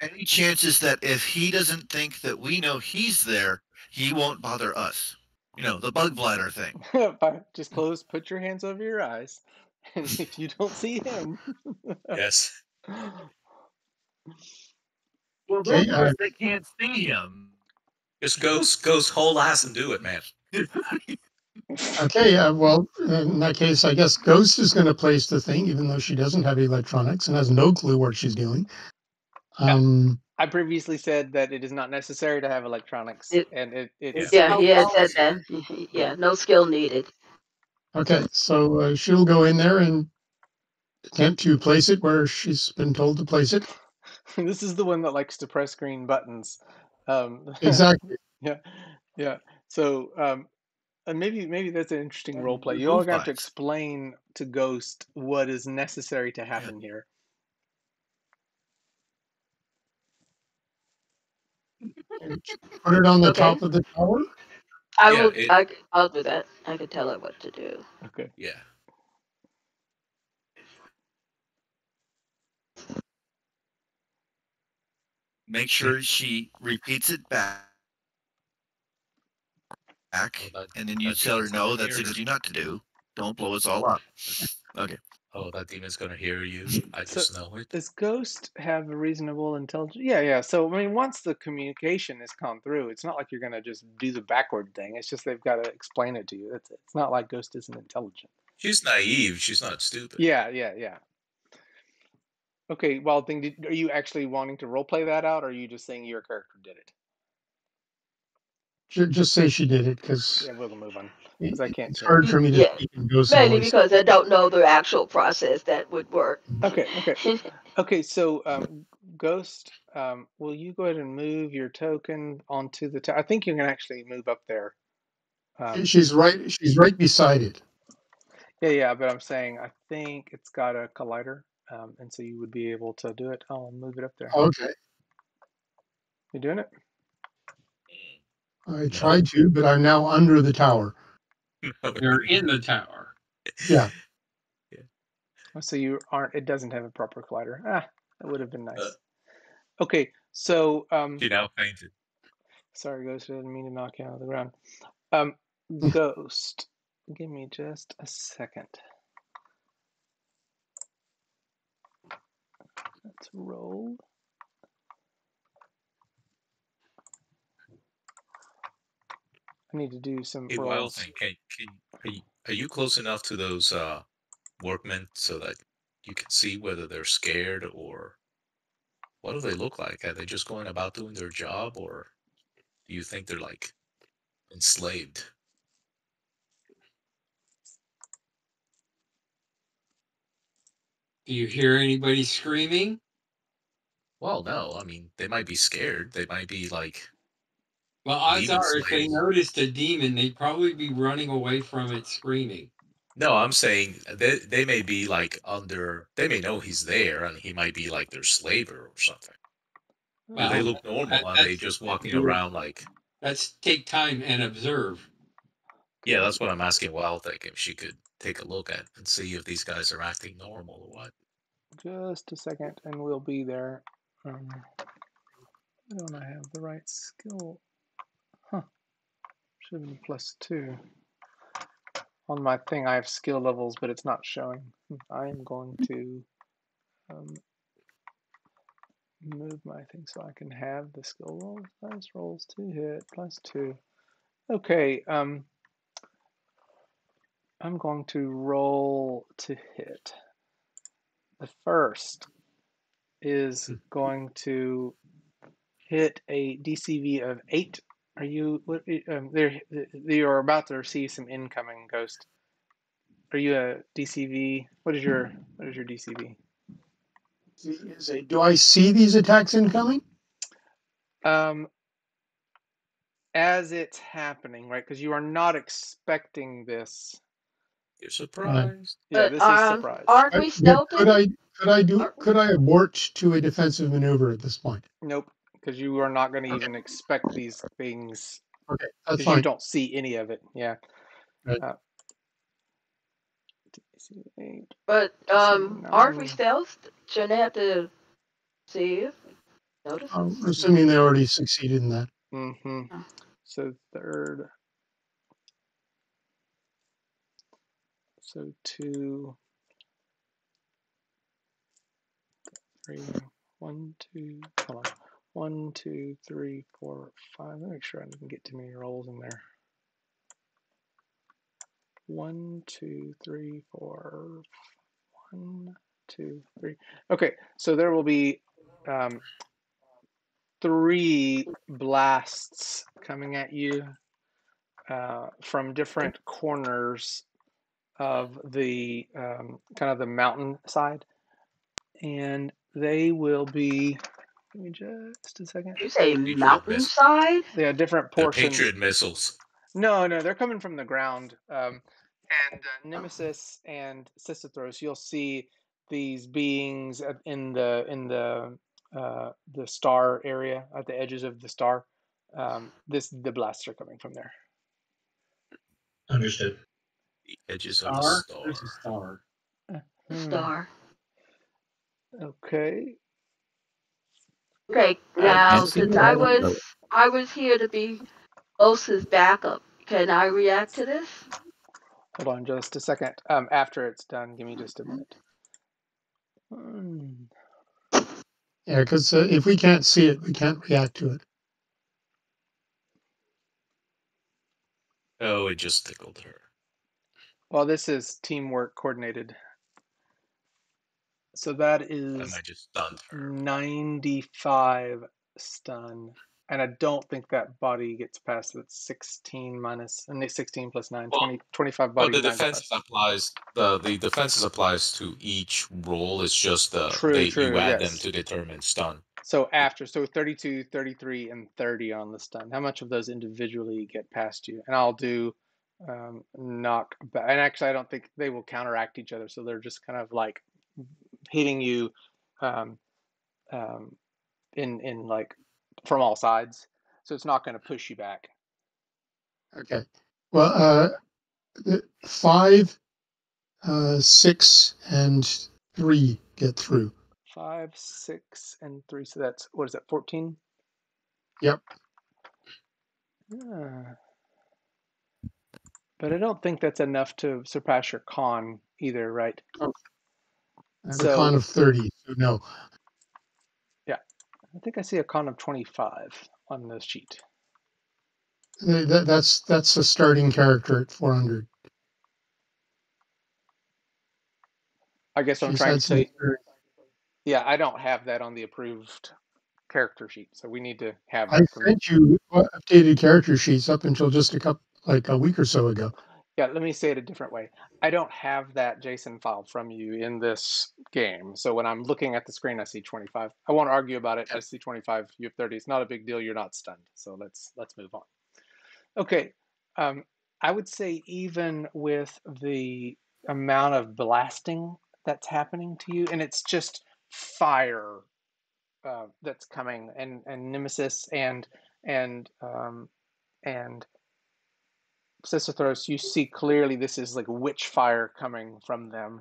Any chances that if he doesn't think that we know he's there, he won't bother us? You know, the bug bladder thing. Just put your hands over your eyes, and if you don't see him, Yes. Well, Okay, those of us that can't see him. Just Ghost whole ass and do it, man. Okay, well, in that case, I guess Ghost is going to place the thing, even though she doesn't have electronics and has no clue what she's doing. I previously said that it is not necessary to have electronics, and it's Yeah, he had said that. Yeah, no skill needed. Okay, so she'll go in there and attempt to place it where she's been told to place it. This is the one that likes to press green buttons. Exactly. Yeah. So and maybe that's an interesting role play. You all got to explain to Ghost what is necessary to happen here. Put it on the top of the tower. I will. I'll do that. I can tell her what to do. Okay. Yeah. Make sure she repeats it back, and then you tell her, no, that's exactly not to do. Don't blow us all up. Okay. Oh, that demon's gonna hear you. I just know it. Does Ghost have a reasonable intelligence? Yeah. So I mean, once the communication has come through, it's not like you're gonna just do the backward thing. It's just they've got to explain it to you. That's it. It's not like Ghost isn't intelligent. She's naive. She's not stupid. Yeah. Okay, Wild Thing, are you actually wanting to roleplay that out, or are you just saying your character did it? Just say she did it, because yeah, we'll move on. Because I can't. It's hard for me to speak in Ghost's Mainly voice. because I don't know the actual process that would work. Okay. So, Ghost, will you go ahead and move your token onto the tower? I think you can actually move up there. She's right. She's right beside it. Yeah. But I'm saying I think it's got a collider, and so you would be able to do it. I'll move it up there. Okay. You doing it? I tried to, but I'm now under the tower. You're in the tower. Yeah. So you aren't. It doesn't have a proper collider. That would have been nice. Okay, so she now fainted. Sorry, Ghost. I didn't mean to knock you out of the ground. Ghost, give me just a second. Let's roll. I need to do some Hey, rolls. Wild Thing, are you close enough to those workmen so that you can see whether they're scared or what do they look like? Are they just going about doing their job or? Do you think they're like enslaved? Do you hear anybody screaming? Well, no. I mean, they might be scared. They might be like Well, odds demon are if they slaves. noticed a demon, they'd probably be running away from it screaming. No, I'm saying they may be like under. They may know he's there, and he might be like their slaver or something. Well, They look normal, and they just walking around like. Let's take time and observe. Yeah, that's what I'm asking Wildtech if she could take a look at and see if these guys are acting normal or what. Just a second, and we'll be there. Why don't I have the right skill? Huh. Should have been +2. On my thing, I have skill levels, but it's not showing. I am going to move my thing so I can have the skill rolls. Dice rolls to hit +2. Okay, I'm going to roll to hit. The first is going to hit a DCV of 8. Are you? You're about to receive some incoming, Ghost. Are you a DCV? What is your DCV? Do I see these attacks incoming? As it's happening, right? Because you are not expecting this. You're surprised. Yeah, this is surprise. Aren't we stealthing? Could I abort to a defensive maneuver at this point? Nope, because you are not going to even expect these things. Okay, that's because fine. you don't see any of it. Yeah. Right. But aren't we stealthed? Shouldn't I have to see if notice? I'm assuming they already succeeded in that. Mm-hmm. So third. So 2, 3, 1, 2. Hold on. 1, 2, 3, 4, 5. Let me make sure I didn't get too many rolls in there. 1, 2, 3, 4. 1, 2, 3. Okay, so there will be 3 blasts coming at you from different corners of the kind of the mountain side, and they will be. Give me just a second. You say mountainside? They have different portions. Patriot missiles. No, they're coming from the ground. And Nemesis and Sisythros, you'll see these beings in the star area at the edges of the star. The blasts are coming from there. Understood. The edges of the star. There's a star. Star. Okay. Okay, now since I was here to be Osa's backup, can I react to this? Hold on just a second. After it's done, give me just a minute. Yeah, because if we can't see it, we can't react to it. Oh, it just tickled her. Well, this is teamwork coordinated. So that is I just stunned her. 95 stun. And I don't think that body gets past that 16 plus 9, 25 body. Well, the defense applies. The defenses applies to each roll. It's just you add them to determine stun. So 32, 33, and 30 on the stun. How much of those individually get past you? And I'll do knock back. And actually, I don't think they will counteract each other. So they're just kind of like hitting you in like from all sides. So it's not going to push you back. Okay. Well, 5, 6, and 3 get through. 5, 6, and 3. So that's, what is that, 14? Yep. But I don't think that's enough to surpass your con either, right? Oh. I have a con of 30, so no. Yeah. I think I see a con of 25 on the sheet. That's a starting character at 400. I guess I'm trying to say. Yeah, I don't have that on the approved character sheet. So we need to have I that from you. sent you updated character sheets up until just a week or so ago. Yeah, let me say it a different way. I don't have that JSON file from you in this game. So when I'm looking at the screen, I see 25. I won't argue about it. I see 25. You have 30. It's not a big deal. You're not stunned. So let's move on. Okay. I would say even with the amount of blasting that's happening to you, and it's just fire that's coming, and Nemesis and Sisyphos, you see clearly this is like witch fire coming from them,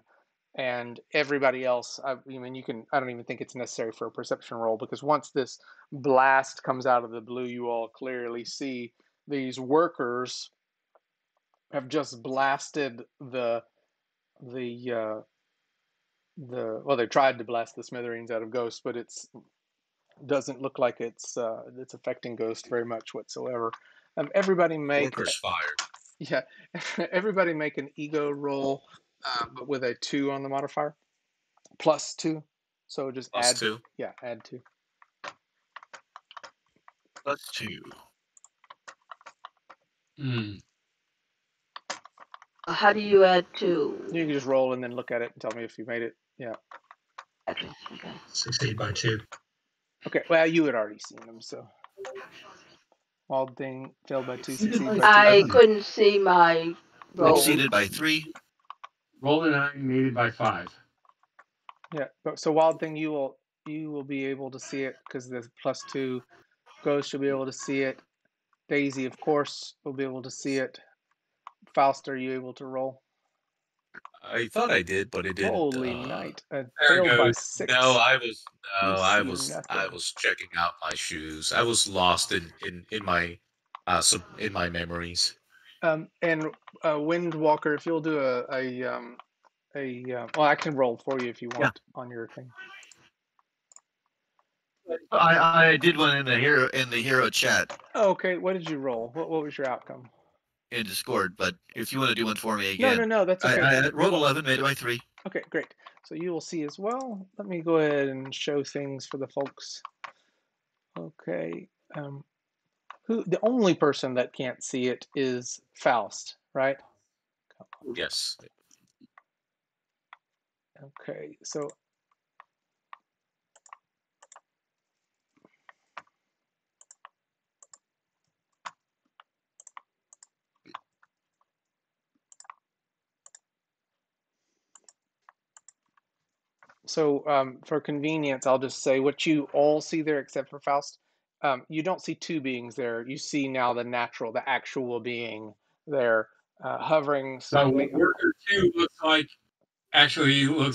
and everybody else. I mean, you can. I don't even think it's necessary for a perception roll, because once this blast comes out of the blue, you all clearly see these workers have just blasted the well, they tried to blast the smithereens out of Ghost, but it's doesn't look like it's affecting Ghost very much whatsoever. Everybody make Workers fired. yeah, everybody make an ego roll, but with a 2 on the modifier, +2. So just Plus add 2. Yeah, add 2. +2. How do you add 2? You can just roll and then look at it and tell me if you made it. Yeah. Okay. Succeed by 2. Okay. Well, you had already seen them, so. Walding failed by 2, succeed by 2. I couldn't see my roll. Exceeded by 3. Rolled a 9, made it by 5. Yeah. So Wild Thing, you will be able to see it because there's +2. Ghost should be able to see it. Daisy, of course, will be able to see it. Faust, are you able to roll? I thought I did, but it didn't. Holy night! There Failed it by goes. 6. No, I see nothing. was checking out my shoes. I was lost in my memories. And Windwalker, if you'll do well, I can roll for you if you want on your thing. I did one in the hero chat Okay, what did you roll? What was your outcome? in Discord, but if you want to do one for me again. No, that's okay. I rolled 11, made it by 3. Okay, great. So you will see as well. Let me go ahead and show things for the folks. Okay. The only person that can't see it is Faust, right? Yes. Okay, so for convenience, I'll just say what you all see there except for Faust. You don't see two beings there. You see now the actual being there, hovering slightly. So Worker 2 looks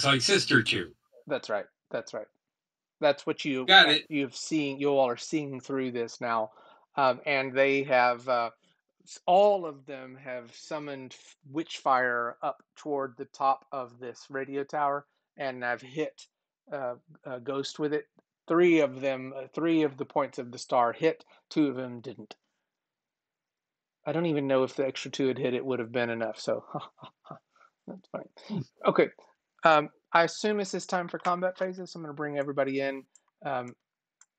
like Sister 2. That's right. That's what you got it. You've seen. You all are seeing through this now, and they have all of them have summoned witchfire up toward the top of this radio tower, and have hit Ghost with it. 3 of them, 3 of the points of the star hit. 2 of them didn't. I don't even know if the extra 2 had hit. It would have been enough. So that's funny. Okay. I assume this is time for combat phases. So I'm going to bring everybody in.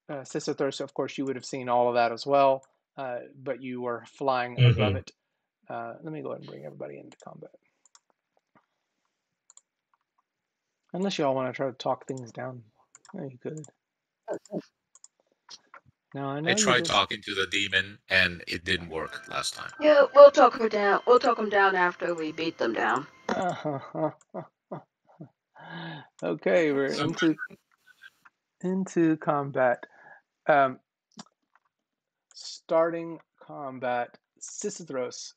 Sisyphos, of course, you would have seen all of that as well, but you were flying above it. Let me go ahead and bring everybody into combat. Unless y'all want to try to talk things down. No, you could. No, I know. I tried talking to the demon, and it didn't work last time. Yeah, we'll talk her down. We'll talk them down after we beat them down. Okay, we're into combat. Starting combat, Sisyphos,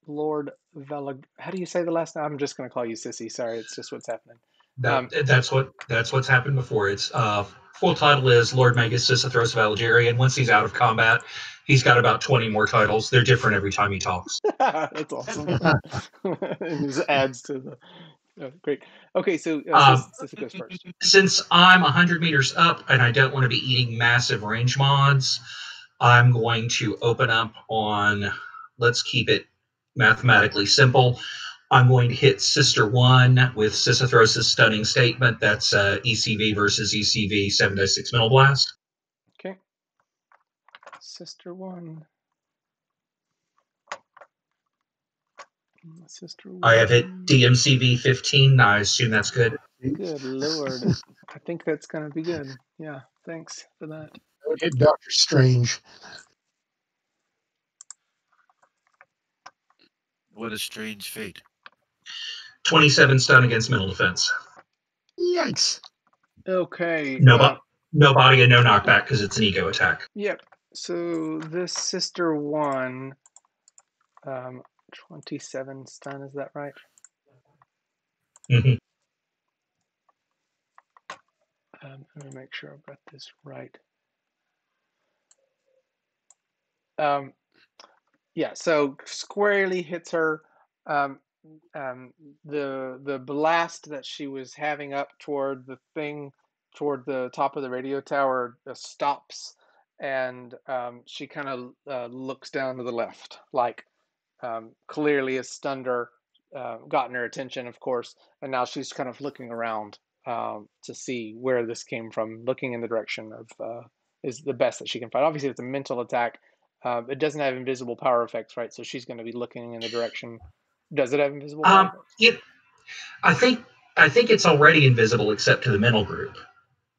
Lord Velag. How do you say the last name? I'm just going to call you Sissy. Sorry, it's just what's happening. That's what's happened before. It's full title is Lord Magus Sisyphos of Algeria, and once he's out of combat, he's got about 20 more titles. They're different every time he talks. That's awesome. And this adds to the. Oh, great. Okay, so Sisyphos first. Since I'm 100 meters up and I don't want to be eating massive range mods, I'm going to open up on. Let's keep it mathematically simple. I'm going to hit Sister 1 with Sisythros' Stunning Statement. That's ECV versus ECV 7-6 Mental Blast. Okay. Sister 1. Sister 1. I have hit DMCV 15. I assume that's good. Good Lord. I think that's going to be good. Yeah, thanks for that. I would hit Doctor Strange. What a strange fate. 27 stun against mental defense. Yikes. Okay. No body and no knockback because it's an ego attack. Yep. So this Sister 1, 27 stun, is that right? Mm-hmm. Let me make sure I've got this right. Yeah, so squarely hits her. The blast that she was having up toward the top of the radio tower stops, and she kind of looks down to the left, like clearly has stunned her, gotten her attention, of course, and now she's kind of looking around to see where this came from, looking in the direction of is the best that she can find. Obviously, it's a mental attack. It doesn't have invisible power effects, right? So she's going to be looking in the direction. Does it have invisible power effects? I think it's already invisible except to the mental group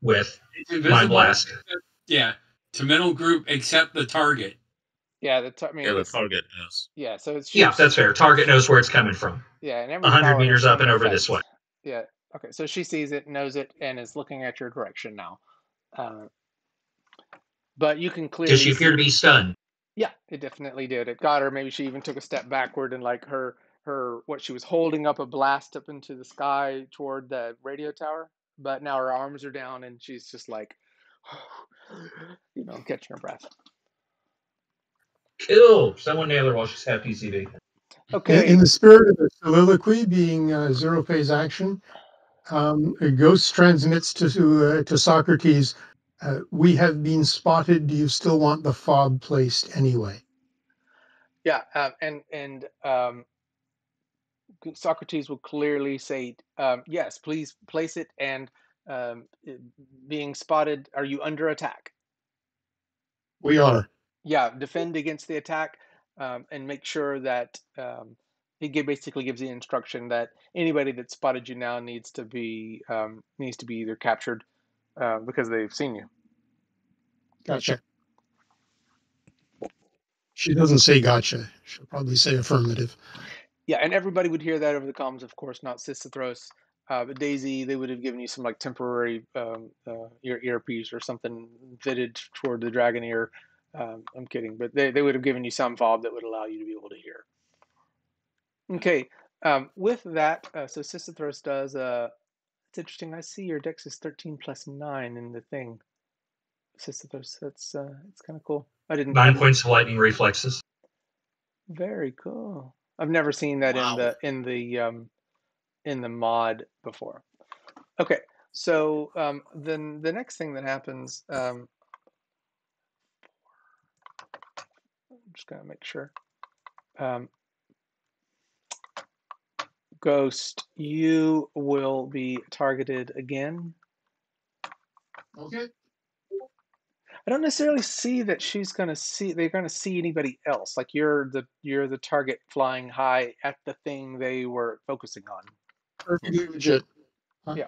with Mind Blast. Yeah, to mental group except the target. Yeah, the target knows. Yeah, so it's that's fair. Target knows where it's coming from. Yeah, and every 100 meters up and over effect. this way. Yeah. Okay, so she sees it, knows it, and is looking at your direction now. But you can clearly. Does she appear to be stunned? Yeah, it definitely did. It got her. Maybe she even took a step backward, and like her what she was holding up a blast up into the sky toward the radio tower. But now her arms are down, and she's just like, catching her breath. Cool. Someone nail her while she's half PCV. Okay. In the spirit of the soliloquy being zero phase action, a ghost transmits to Socrates, "We have been spotted. Do you still want the fob placed anyway?" Yeah, and Socrates will clearly say, "Yes, please place it." And being spotted, are you under attack? We are. Yeah, defend against the attack, and make sure that he basically gives the instruction that anybody that spotted you now needs to be either captured because they've seen you. Gotcha. She doesn't say gotcha. She'll probably say affirmative. Yeah, and everybody would hear that over the comms, of course, not Sisythros. But Daisy, they would have given you some like temporary earpiece or something fitted toward the dragon ear. I'm kidding, but they would have given you some fob that would allow you to be able to hear. Okay, with that, so Sisythros does, it's interesting, I see your dex is 13 plus 9 in the thing. Sisythros, it's kind of cool. I didn't. 9 points of lightning reflexes. Very cool. I've never seen that in the mod before. Okay, so then the next thing that happens, I'm just gonna make sure. Ghost, you will be targeted again. Okay. I don't necessarily see that they're gonna see anybody else. Like you're the target flying high at the thing they were focusing on. Perfectly legit. Huh? Yeah.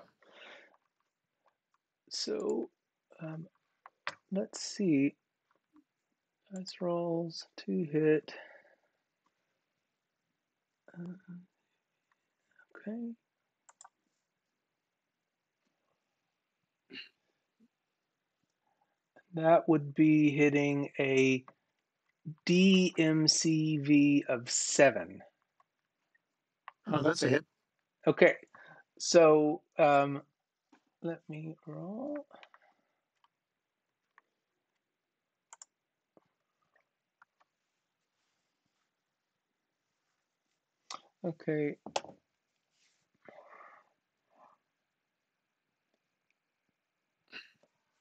So let's see. Dice rolls, 2 hit. Okay. That would be hitting a DMCV of 7. Oh, that's a hit. Okay, so let me roll. Okay.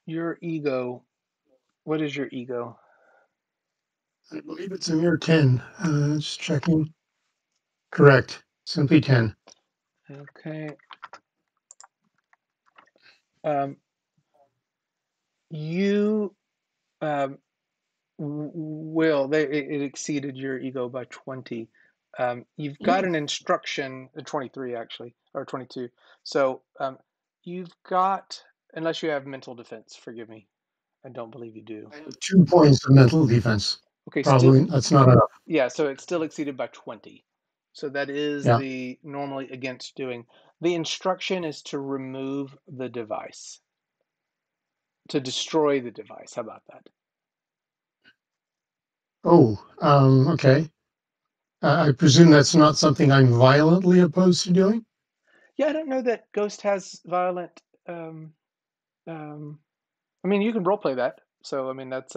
Your ego. What is your ego? I believe it's a mere 10. Just checking. Correct. Simply 10. Okay. You it exceeded your ego by 20. You've got an instruction, 23 actually, or 22. So you've got, unless you have mental defense, forgive me, I don't believe you do. I have 2 points of mental defense. Okay, Probably that's not enough. yeah, so it's still exceeded by 20. So that is Yeah. the normally against doing. The instruction is to remove the device, to destroy the device. How about that? Oh, okay. I presume that's not something I'm violently opposed to doing? Yeah, I don't know that Ghost has violent. I mean, you can roleplay that. So I mean, that's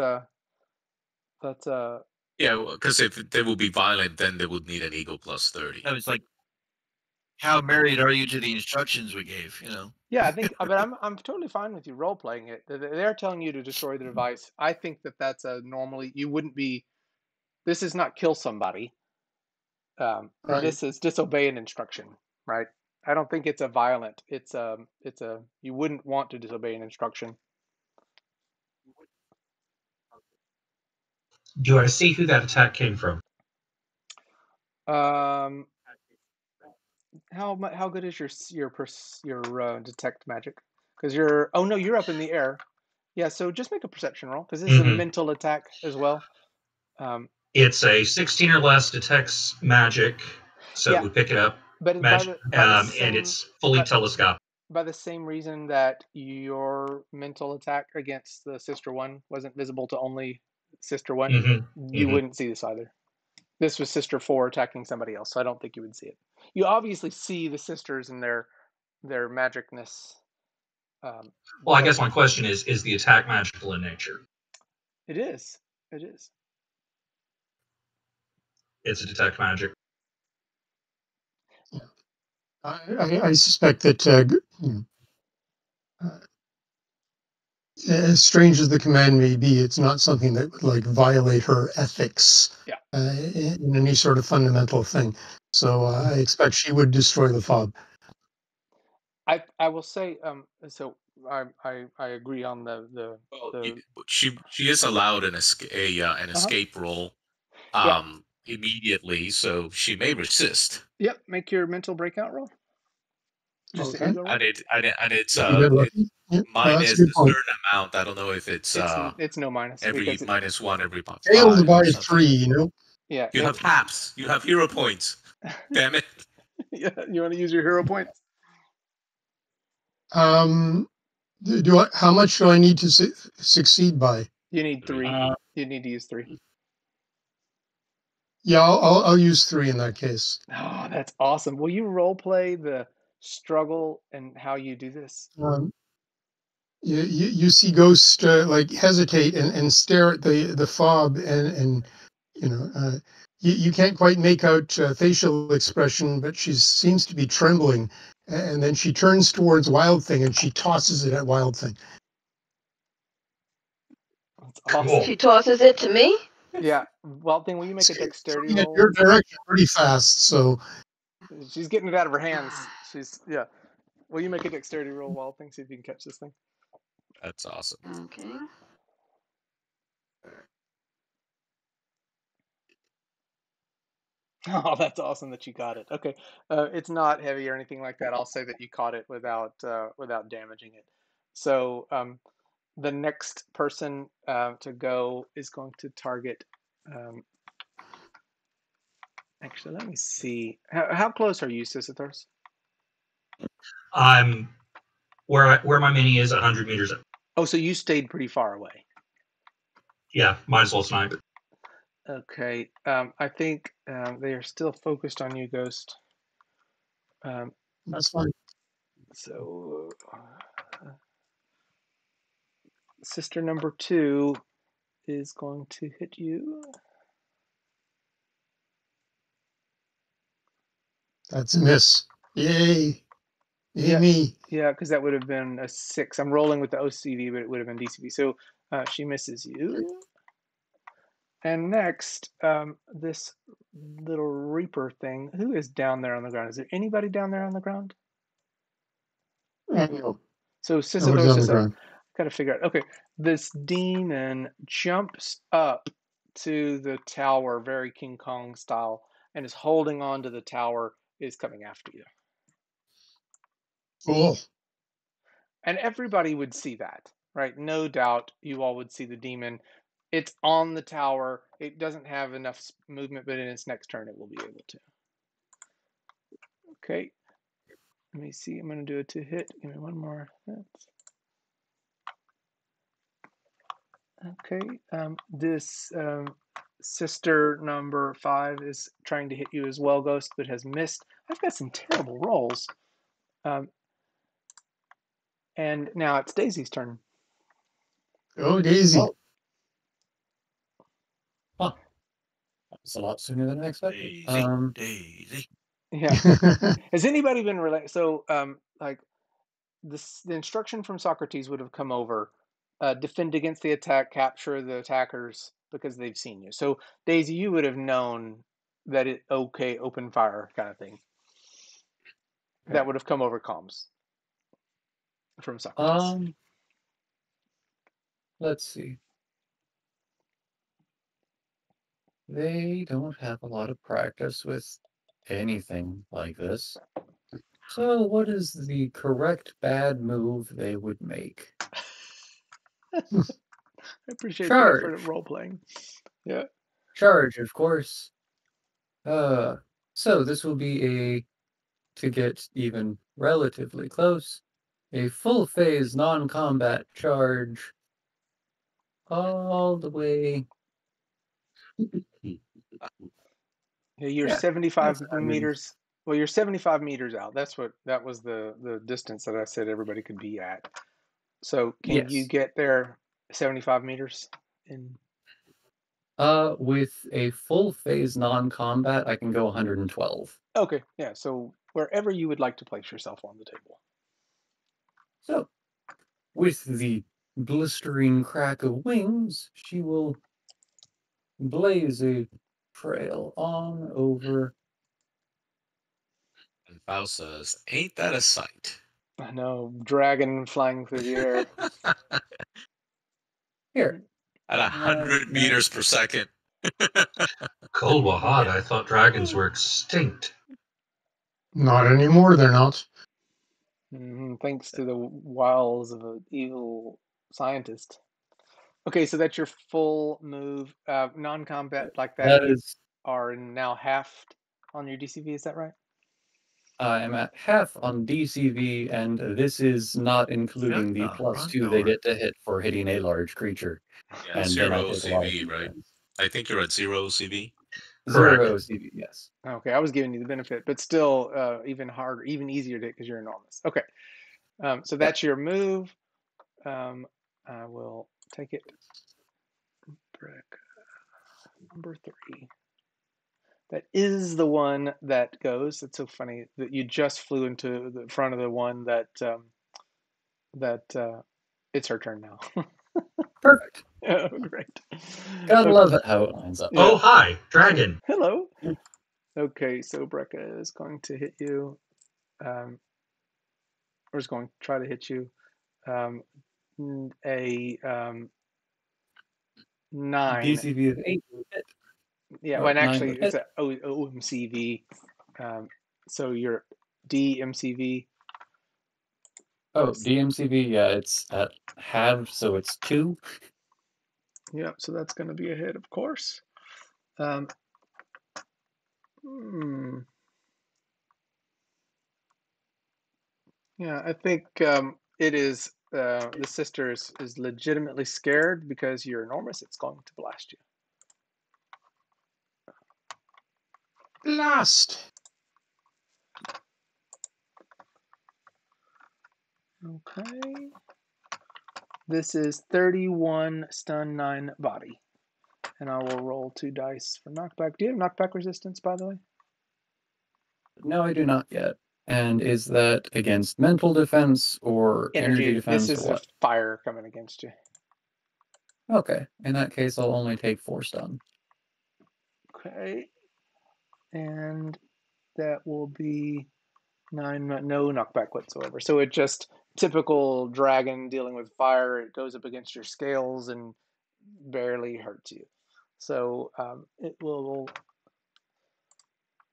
Yeah, because if they will be violent, then they would need an ego plus 30. I was like, how married are you to the instructions we gave? Yeah, I think, but I'm totally fine with you role playing it. They're telling you to destroy the device. I think that that's a normally you wouldn't be. This is not kill somebody. Right. This is disobey an instruction, right? I don't think it's a violent. It's a you wouldn't want to disobey an instruction. Do I see who that attack came from? How good is your detect magic? Because you're you're up in the air. Yeah, so just make a perception roll because this is a mental attack as well. It's a 16 or less, detects magic, so it would pick it up. But Magic, and it's fully telescopic. By the same reason that your mental attack against the Sister One wasn't visible to only Sister One, you wouldn't see this either. This was Sister 4 attacking somebody else, so I don't think you would see it. You obviously see the sisters and their magicness. Well, I guess my question is the attack magical in nature? It is. It is. It's a detect magic. I suspect that as strange as the command may be, it's not something that would like violate her ethics in any sort of fundamental thing. So I expect she would destroy the fob. I will say so I agree on the She is allowed an escape roll immediately, so she may resist. Yep, make your mental breakout roll. Just Okay. roll. And it's minus a certain amount. I don't know if it's no minus. Every minus one every 5. Failed by 3, you know. Yeah. You have haps. You have hero points. Damn it. Yeah, you want to use your hero points? How much do I need to succeed by? You need 3. You need to use 3. Yeah, I'll use 3 in that case. Oh, that's awesome. Will you role play the struggle and how you do this? You see Ghost like hesitate and stare at the fob and you know you can't quite make out facial expression, but she seems to be trembling, and then she turns towards Wild Thing and she tosses it at Wild Thing. That's awesome. She tosses it to me? Yeah. Wild Thing, will you make a dexterity roll? Your direction pretty fast, so she's getting it out of her hands. Will you make a dexterity roll, Wild Thing, see if you can catch this thing? That's awesome. Okay. Oh, that's awesome that you got it. Okay, it's not heavy or anything like that. I'll say that you caught it without damaging it. So the next person to go is going to target. Actually, let me see. How close are you, Sisythos? I'm where my mini is 100 meters up. Oh, so you stayed pretty far away. Yeah, might as well snipe it. Okay. I think they are still focused on you, Ghost. that's fine. So, sister number 2 is going to hit you. That's a miss. Yay. Me. Yeah, because that would have been a 6. I'm rolling with the OCV, but it would have been DCV. So she misses you. And next, this little Reaper thing. Who is down there on the ground? Is there anybody down there on the ground? No. So Nobody's on the ground. Got to figure out. Okay, this demon jumps up to the tower, very King Kong style, and is holding on to the tower. Is coming after you, Cool. and everybody would see that, right? No doubt, you all would see the demon. It's on the tower. It doesn't have enough movement, but in its next turn, it will be able to. Okay. Let me see. I'm going to do it to hit. Give me one more. Okay. This sister number 5 is trying to hit you as well, Ghost, but has missed. I've got some terrible rolls. And now it's Daisy's turn. Oh, Daisy. Oh. Huh. That's a lot sooner than I expected. Daisy. Yeah. Has anybody been related? So, like, the instruction from Socrates would have come over, defend against the attack, capture the attackers because they've seen you. So, Daisy, you would have known that open fire kind of thing. Okay. That would have come over comms from Socrates. Let's see. They don't have a lot of practice with anything like this. So what is the correct bad move they would make? I appreciate Charge. the effort of role playing. Yeah. Charge, of course. So this will be to get even relatively close, a full phase non-combat charge all the way. Yeah, you're 75 meters. Well, you're 75 meters out. That was the distance that I said everybody could be at. So can you get there 75 meters in? With a full phase non-combat, I can go 112. Okay, yeah. So wherever you would like to place yourself on the table. So, with the blistering crack of wings, she will blaze a trail on over. And Val says, "Ain't that a sight?" I know, dragon flying through the air. Here. At 100 meters per second. Cold while hot. I thought dragons were extinct. Not anymore, they're not. Thanks to the wiles of an evil scientist. Okay, so that's your full move. Non-combat like that, you are now halved on your DCV, is that right? I'm at half on DCV, and this is not including the +2 they get to hit for hitting a large creature. Yeah, and 0 CV, right? I think you're at 0 CV. 0 CV, yes. Okay, I was giving you the benefit, but still even harder, even easier to hit because you're enormous. Okay, so that's your move. I will take it. Number 3. That is the one that goes. It's so funny that you just flew into the front of the one that it's her turn now. Perfect. Oh, great. Gotta love it how it lines up. Oh, hi, dragon. Hello. Okay, so Brekka is going to hit you. Or is going to try to hit you. A 9. DCV of 8. Yeah, well, and actually it's an OMCV. So your DMCV. Oh, DMCV, yeah, it's at halved, so it's 2. Yeah, so that's going to be a hit, of course. Yeah, I think it is. The sister is legitimately scared because you're enormous. It's going to blast you. Blast. Okay. This is 31 stun, 9 body. And I will roll 2 dice for knockback. Do you have knockback resistance, by the way? No, I do not yet. And is that against mental defense or energy defense? This is or what? a fire coming against you. Okay. In that case, I'll only take 4 stun. Okay. and that will be 9, no knockback whatsoever. So it just, typical dragon dealing with fire, it goes up against your scales and barely hurts you. So it will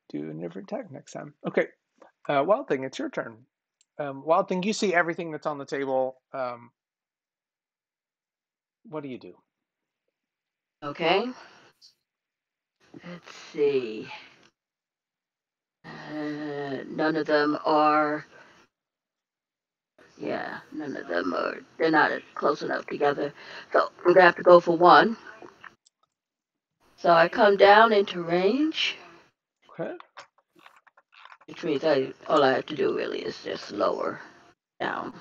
do a different attack next time. Okay, Wild Thing, it's your turn. Wild Thing, you see everything that's on the table. What do you do? Okay. Let's see. None of them are. Yeah, none of them are. They're not close enough together. So I'm gonna have to go for one. So I come down into range, Okay. which means all I have to do really is just lower down.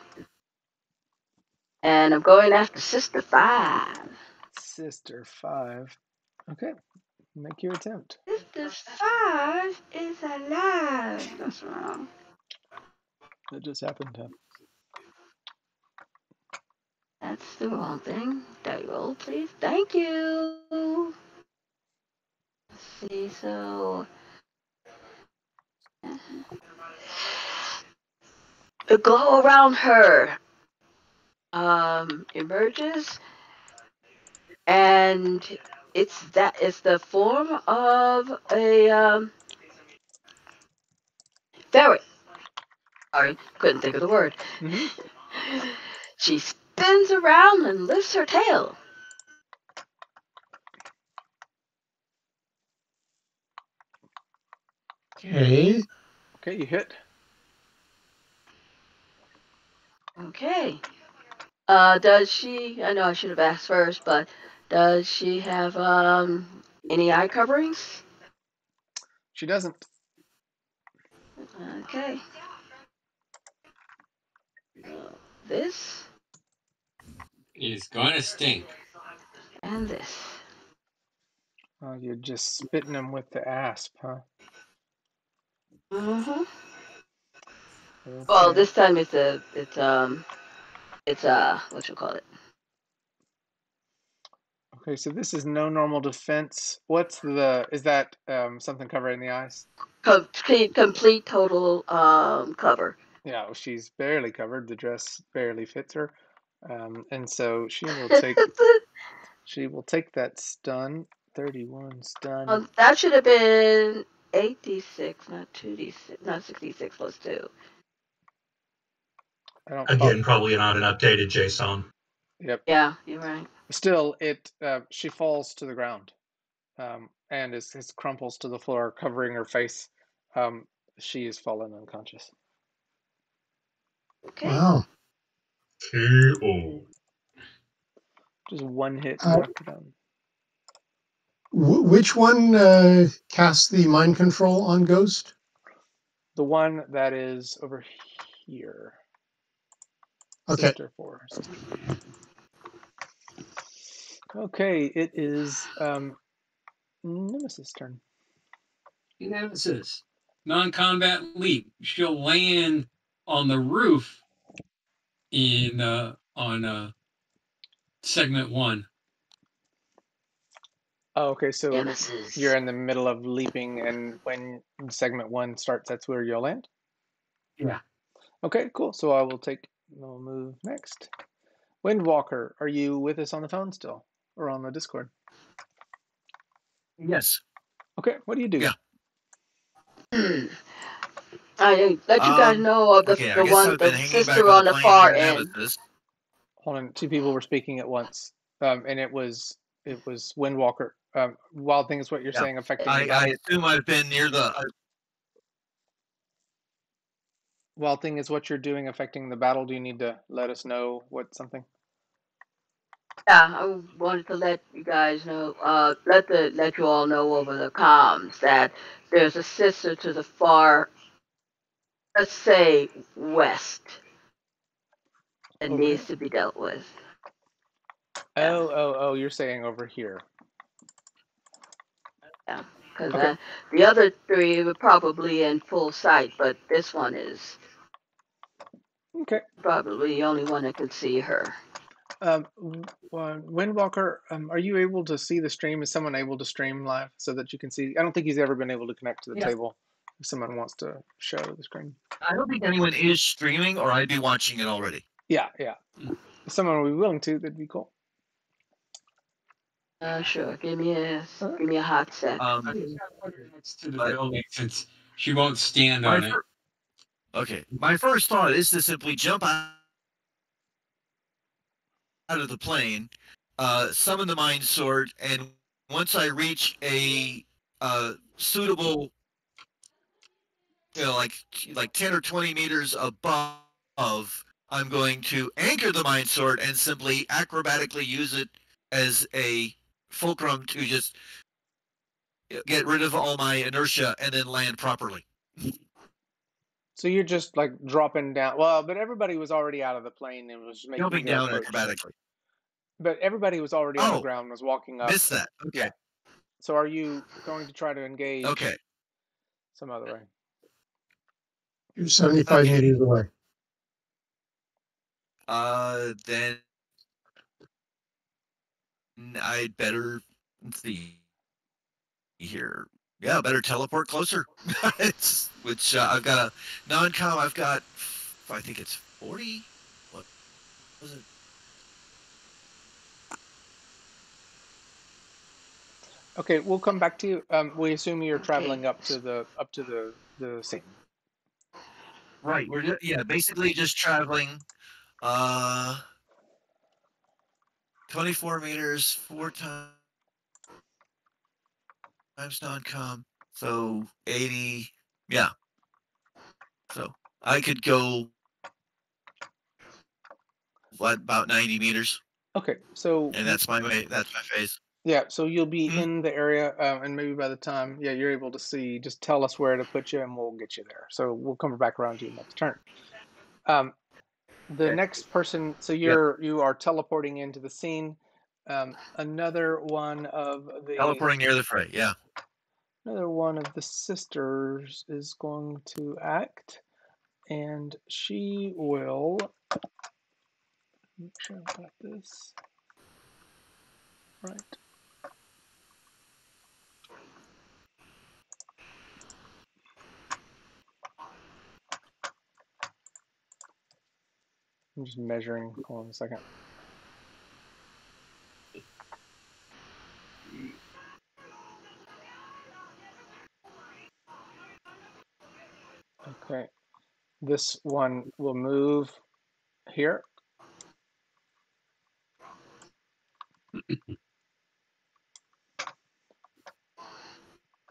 And I'm going after Sister 5. Sister 5. Okay, make your attempt. Sister 5 is alive. That's wrong. That just happened to. That's the wrong thing. Die roll, please. Thank you. Let's see, so the glow around her emerges, and it's the form of a ferret. Sorry, couldn't think of the word. Mm-hmm. She spins around and lifts her tail. Okay. Okay, you hit. Okay. Does she? I know I should have asked first, but does she have any eye coverings? She doesn't. Okay. This It's gonna stink. and this. Oh, you're just spitting them with the asp, huh? Mm-hmm. Okay. Well, this time it's what you call it? Okay, so this is no normal defense. What's the, is that something covering the eyes? Complete total cover. Yeah, well, she's barely covered. The dress barely fits her. And so she will take that stun. 31 stun. That should have been 8d6, not 2d6, not 66 plus 2. I don't. Again, probably not an updated JSON. Yep. Yeah, you're right. Still, she falls to the ground, and it crumples to the floor, covering her face. She is fallen unconscious. Okay. Wow. KO. Just one hit knocked her down. Which one casts the mind control on Ghost? The one that is over here. Okay. Sister 4. Okay, it is Nemesis' turn. Nemesis. Non-combat leap. She'll land on the roof on segment 1. Oh, okay, so Nemesis. you're in the middle of leaping, and when segment 1 starts, that's where you'll land? Yeah. Okay, cool. So we'll move next. Windwalker, are you with us on the phone still? Or on the Discord? Yes. Okay, what do you do? Yeah. I let you guys know of Okay, I guess I've been hanging back sister on on the the plane far near end. Nemesis. Hold on, 2 people were speaking at once. And it was Windwalker. Wild Thing is what you're saying affecting the I battle? assume I've been near the. Wild Thing is what you're doing affecting the battle. Do you need to let us know what something? Yeah, I wanted to let you guys know, let you all know over the comms that there's a sister to the far, let's say, west that Over needs here? to be dealt with. Yeah. Oh, you're saying over here. Yeah, because Okay. the other 3 were probably in full sight, but this one is Okay. probably the only one that could see her. Windwalker, are you able to see the stream? Is someone able to stream live so that you can see? I don't think he's ever been able to connect to the table. If someone wants to show the screen. I don't think anyone is streaming, or I'd be watching it already. Yeah. If someone would be willing to, that'd be cool. Sure. Give me a hot sec. I just gotta put her next to the building since she won't stand on it. Okay. My first thought is to simply jump out of the plane, summon the mind sword, and once I reach a suitable, like 10 or 20 meters above, I'm going to anchor the mind sword and simply acrobatically use it as a fulcrum to just get rid of all my inertia and then land properly. So you're just like dropping down. Well, but everybody was already out of the plane and was making Jumping down acrobatically. But everybody was already on the ground and was walking up. Missed that. Okay. Yeah. So are you going to try to engage some other way? You're 75 meters away. Then I'd better, let's see here. Yeah, better teleport closer. Which I've got a non-com. I've got, I think it's 40. What was it? Okay, we'll come back to you. We assume you're traveling up to the scene. Right. We're basically just traveling 24 meters 4 times non-com, so 80. Yeah. So I could go about 90 meters. Okay, so and that's my phase. Yeah, so you'll be in the area, and maybe by the time you're able to see, just tell us where to put you, and we'll get you there. So we'll come back around to you next turn. The next person, so you are teleporting into the scene. Another one of the teleporting near the fray. Yeah. Another one of the sisters is going to act, and she will. Make sure I've got this right. I'm just measuring. Hold on a second. Okay. This one will move here.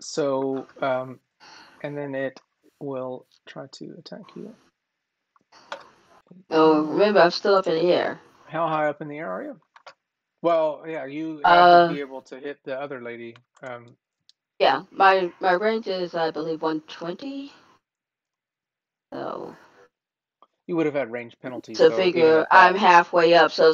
So, and then it will try to attack you. Oh, remember, I'm still up in the air. How high up in the air are you? Well, yeah, you have to be able to hit the other lady. Yeah, my range is, I believe, 120. So you would have had range penalties. So figure I'm halfway up. So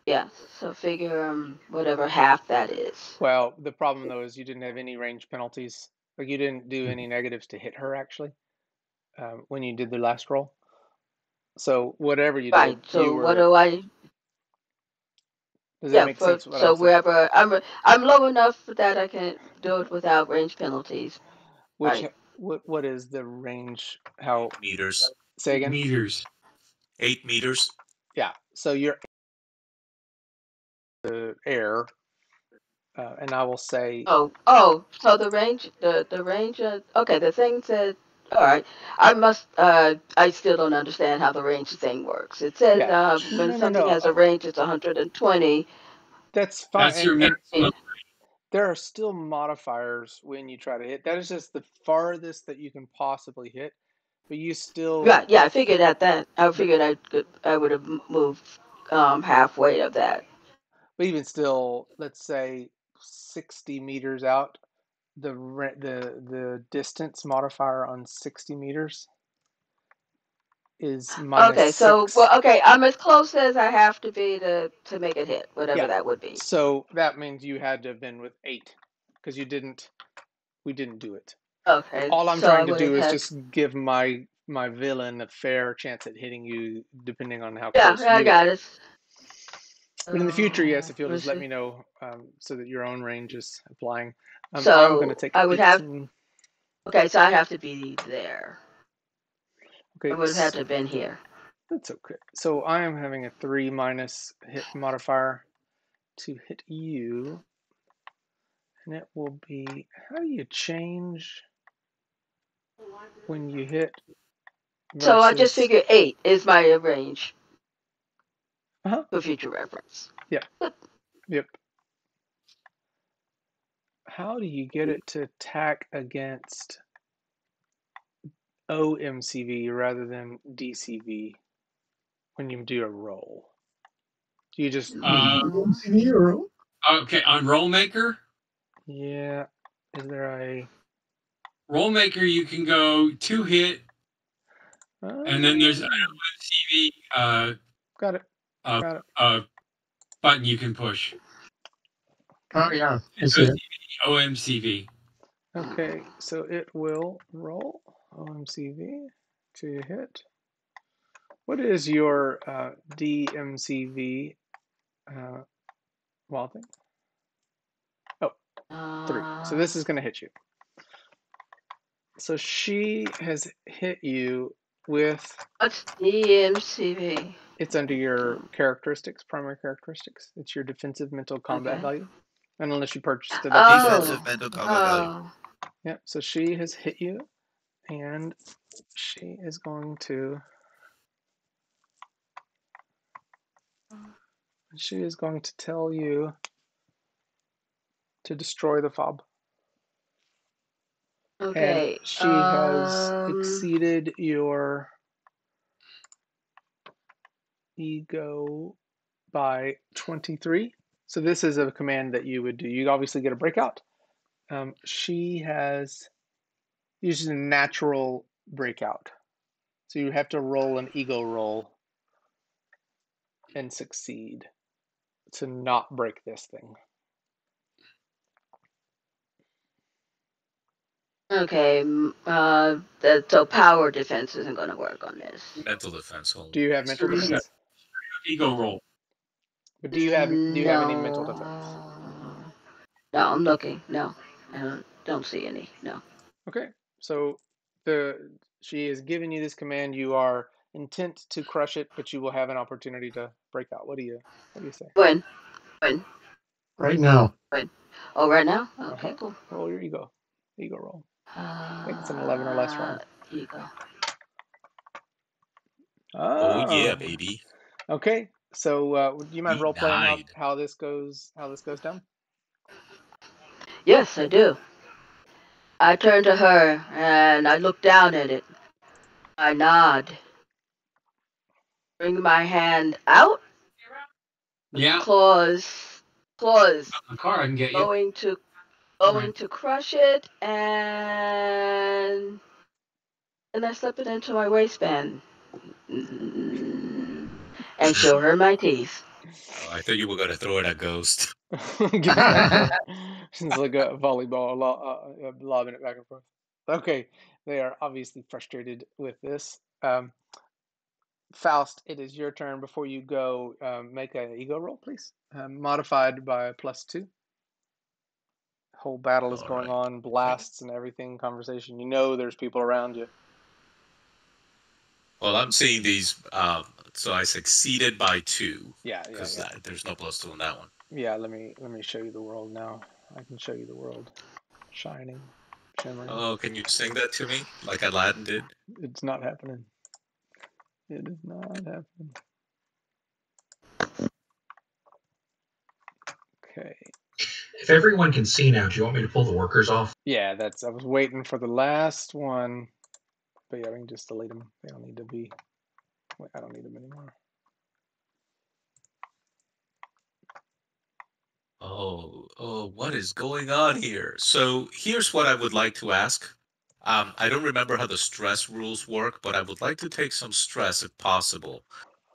yeah, so figure whatever half that is. Well, the problem though is you didn't have any range penalties. Like you didn't do any negatives to hit her actually when you did the last roll. So whatever you did, right. So what do I? Does that make sense? So wherever I'm low enough that I can do it without range penalties. Which what is the range? How meters? Say again. Meters. 8 meters. Yeah. So you're the air, and I will say. Oh. So the range, the range. Okay. The thing said. All right. I must. I still don't understand how the range thing works. It says when something has a range, it's 120. That's fine. That's your maximum. There are still modifiers when you try to hit. That is just the farthest that you can possibly hit. But you still. Yeah. I figured that. I figured I would have moved halfway of that. But even still, let's say 60 meters out, the distance modifier on 60 meters is -6. So I'm as close as I have to be to make it hit, whatever that would be. So that means you had to have been with 8, because we didn't do it. Okay. All I'm trying to do is just give my villain a fair chance at hitting you, depending on how close. Yeah, I got it. But in the future, yes, if you'll let's just let see. me know so that your own range is applying. I'm going to So take I would have. 18. Okay, so I'd have to be there. I Okay, would have had to have been here. that's okay. So I am having a 3 minus hit modifier to hit you. And it will be, how do you change when you hit versus... So I just figured 8 is my range Uh-huh. for future reference. Yeah. Yep. How do you get it to attack against OMCV rather than DCV when you do a roll? Do you just... MCV or Okay, on Rollmaker, Yeah. Is there a... Rollmaker, you can go 2 hit, and then there's an OMCV Got it. Got it. button you can push. oh yeah, I see it. OMCV. Okay, so it will roll OMCV to hit. What is your DMCV wild thing? Oh, 3. So this is going to hit you. So she has hit you with... What's DMCV? It's under your characteristics, primary characteristics. It's your defensive mental combat value. And unless you purchased it up Oh. Defensive mental combat value. Yeah, so she has hit you, and she is going to... She is going to tell you to destroy the fob. Okay. And she has exceeded your ego by 23. So this is a command that you would do. You obviously get a breakout. She has used a natural breakout. So you have to roll an ego roll and succeed to not break this thing. Okay. So power defense isn't going to work on this. Mental defense only. Do you have mental defense? Ego roll. But do you have any mental defense? No, I'm looking. No, I don't see any. No. Okay, so she has given you this command. You are intent to crush it, but you will have an opportunity to break out. What do you say? When? Right now. Oh, right now? Okay, cool. Roll your ego. Ego roll. I think it's an 11 or less round. Ego. Oh yeah, baby. Okay, so do you mind role playing out how this goes down? Yes, I do. I turn to her and I look down at it. I nod. Bring my hand out. Yeah. Claws. The car I can get you. Going to crush it and I slip it into my waistband and show her my teeth. Oh, I thought you were gonna throw it at Ghost. Give it back to her. It's like a volleyball, lobbing it back and forth. Okay, they are obviously frustrated with this. Faust, it is your turn. Before you go, make an ego roll, please. Modified by +2. Whole battle is going on, blasts and everything, conversation. You know there's people around you. Well, I'm seeing these. So I succeeded by 2. Yeah. Because there's no +2 on that one. Yeah, let me show you the world now. I can show you the world, shining, shimmering. Oh, can you sing that to me like Aladdin did? It's not happening. It is not happening. Okay. If everyone can see now, do you want me to pull the workers off? Yeah, I was waiting for the last one. But yeah, we can just delete them. They don't need to be. I don't need them anymore. Oh, what is going on here? So here's what I would like to ask. I don't remember how the stress rules work, but I would like to take some stress, if possible,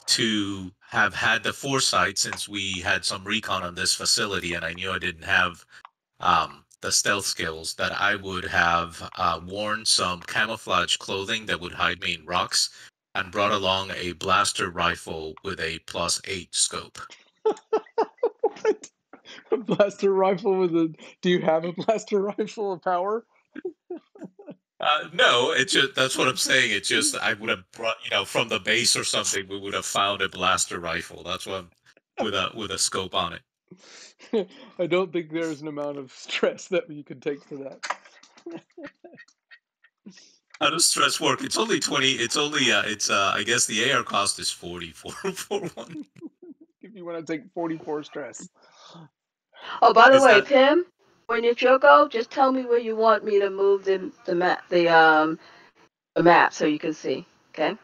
to have had the foresight, since we had some recon on this facility and I knew I didn't have the stealth skills, that I would have worn some camouflage clothing that would hide me in rocks and brought along a blaster rifle with a +8 scope. A blaster rifle with a. Do you have a blaster rifle of power? No, it's just that's what I'm saying. It's just I would have brought, from the base or something. We would have found a blaster rifle. That's what with a scope on it. I don't think there's an amount of stress that you could take for that. How does stress work? It's only 20. It's only I guess the AR cost is 40 for one. If you want to take 44 stress. Oh, by the Is way, that Tim, when it's your go, just tell me where you want me to move the map so you can see. Okay.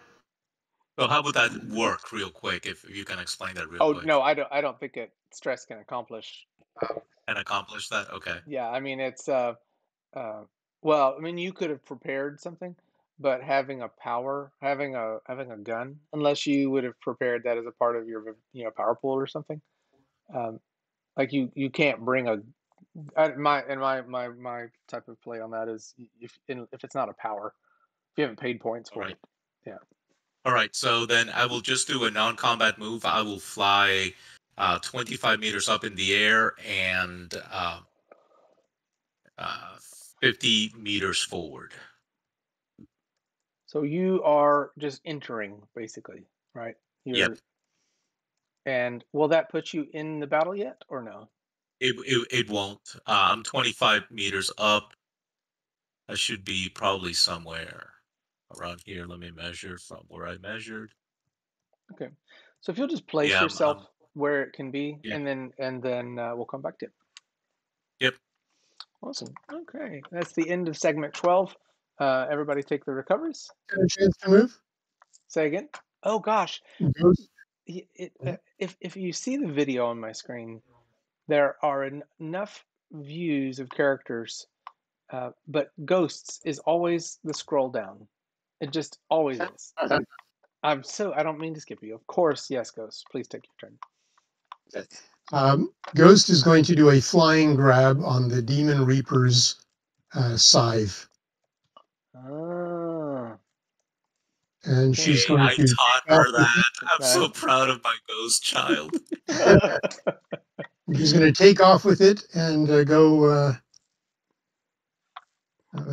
so? How would that work, real quick? If you can explain that real Oh quick no, I don't think stress can accomplish. and accomplish that. Okay. Yeah, I mean it's well, I mean you could have prepared something, but having a gun, unless you would have prepared that as a part of your power pool or something. Um, like you can't bring a my type of play on that is if it's not a power, if you haven't paid points All for right. it. Yeah. All right. So then I will just do a non-combat move. I will fly 25 meters up in the air and uh, 50 meters forward. So you are just entering basically, right? Yep. And will that put you in the battle yet or no? It won't. I'm 25 meters up. I should be probably somewhere around here. Let me measure from where I measured. Okay. So if you'll just place Yeah. yourself where it can be, Yeah. and then we'll come back to it. Yep. Awesome. Okay, that's the end of segment 12. Everybody take the recoveries. Got a chance to move? Say again. Oh gosh, Ghost. if you see the video on my screen, there are enough views of characters, but ghosts is always the scroll down. It just always is. I don't mean to skip you. Of course, yes, ghosts. Please take your turn. Ghost is going to do a flying grab on the Demon Reaper's scythe. Ah. And she's going I to taught her that. I'm so proud of my ghost child. She's going to take off with it and go.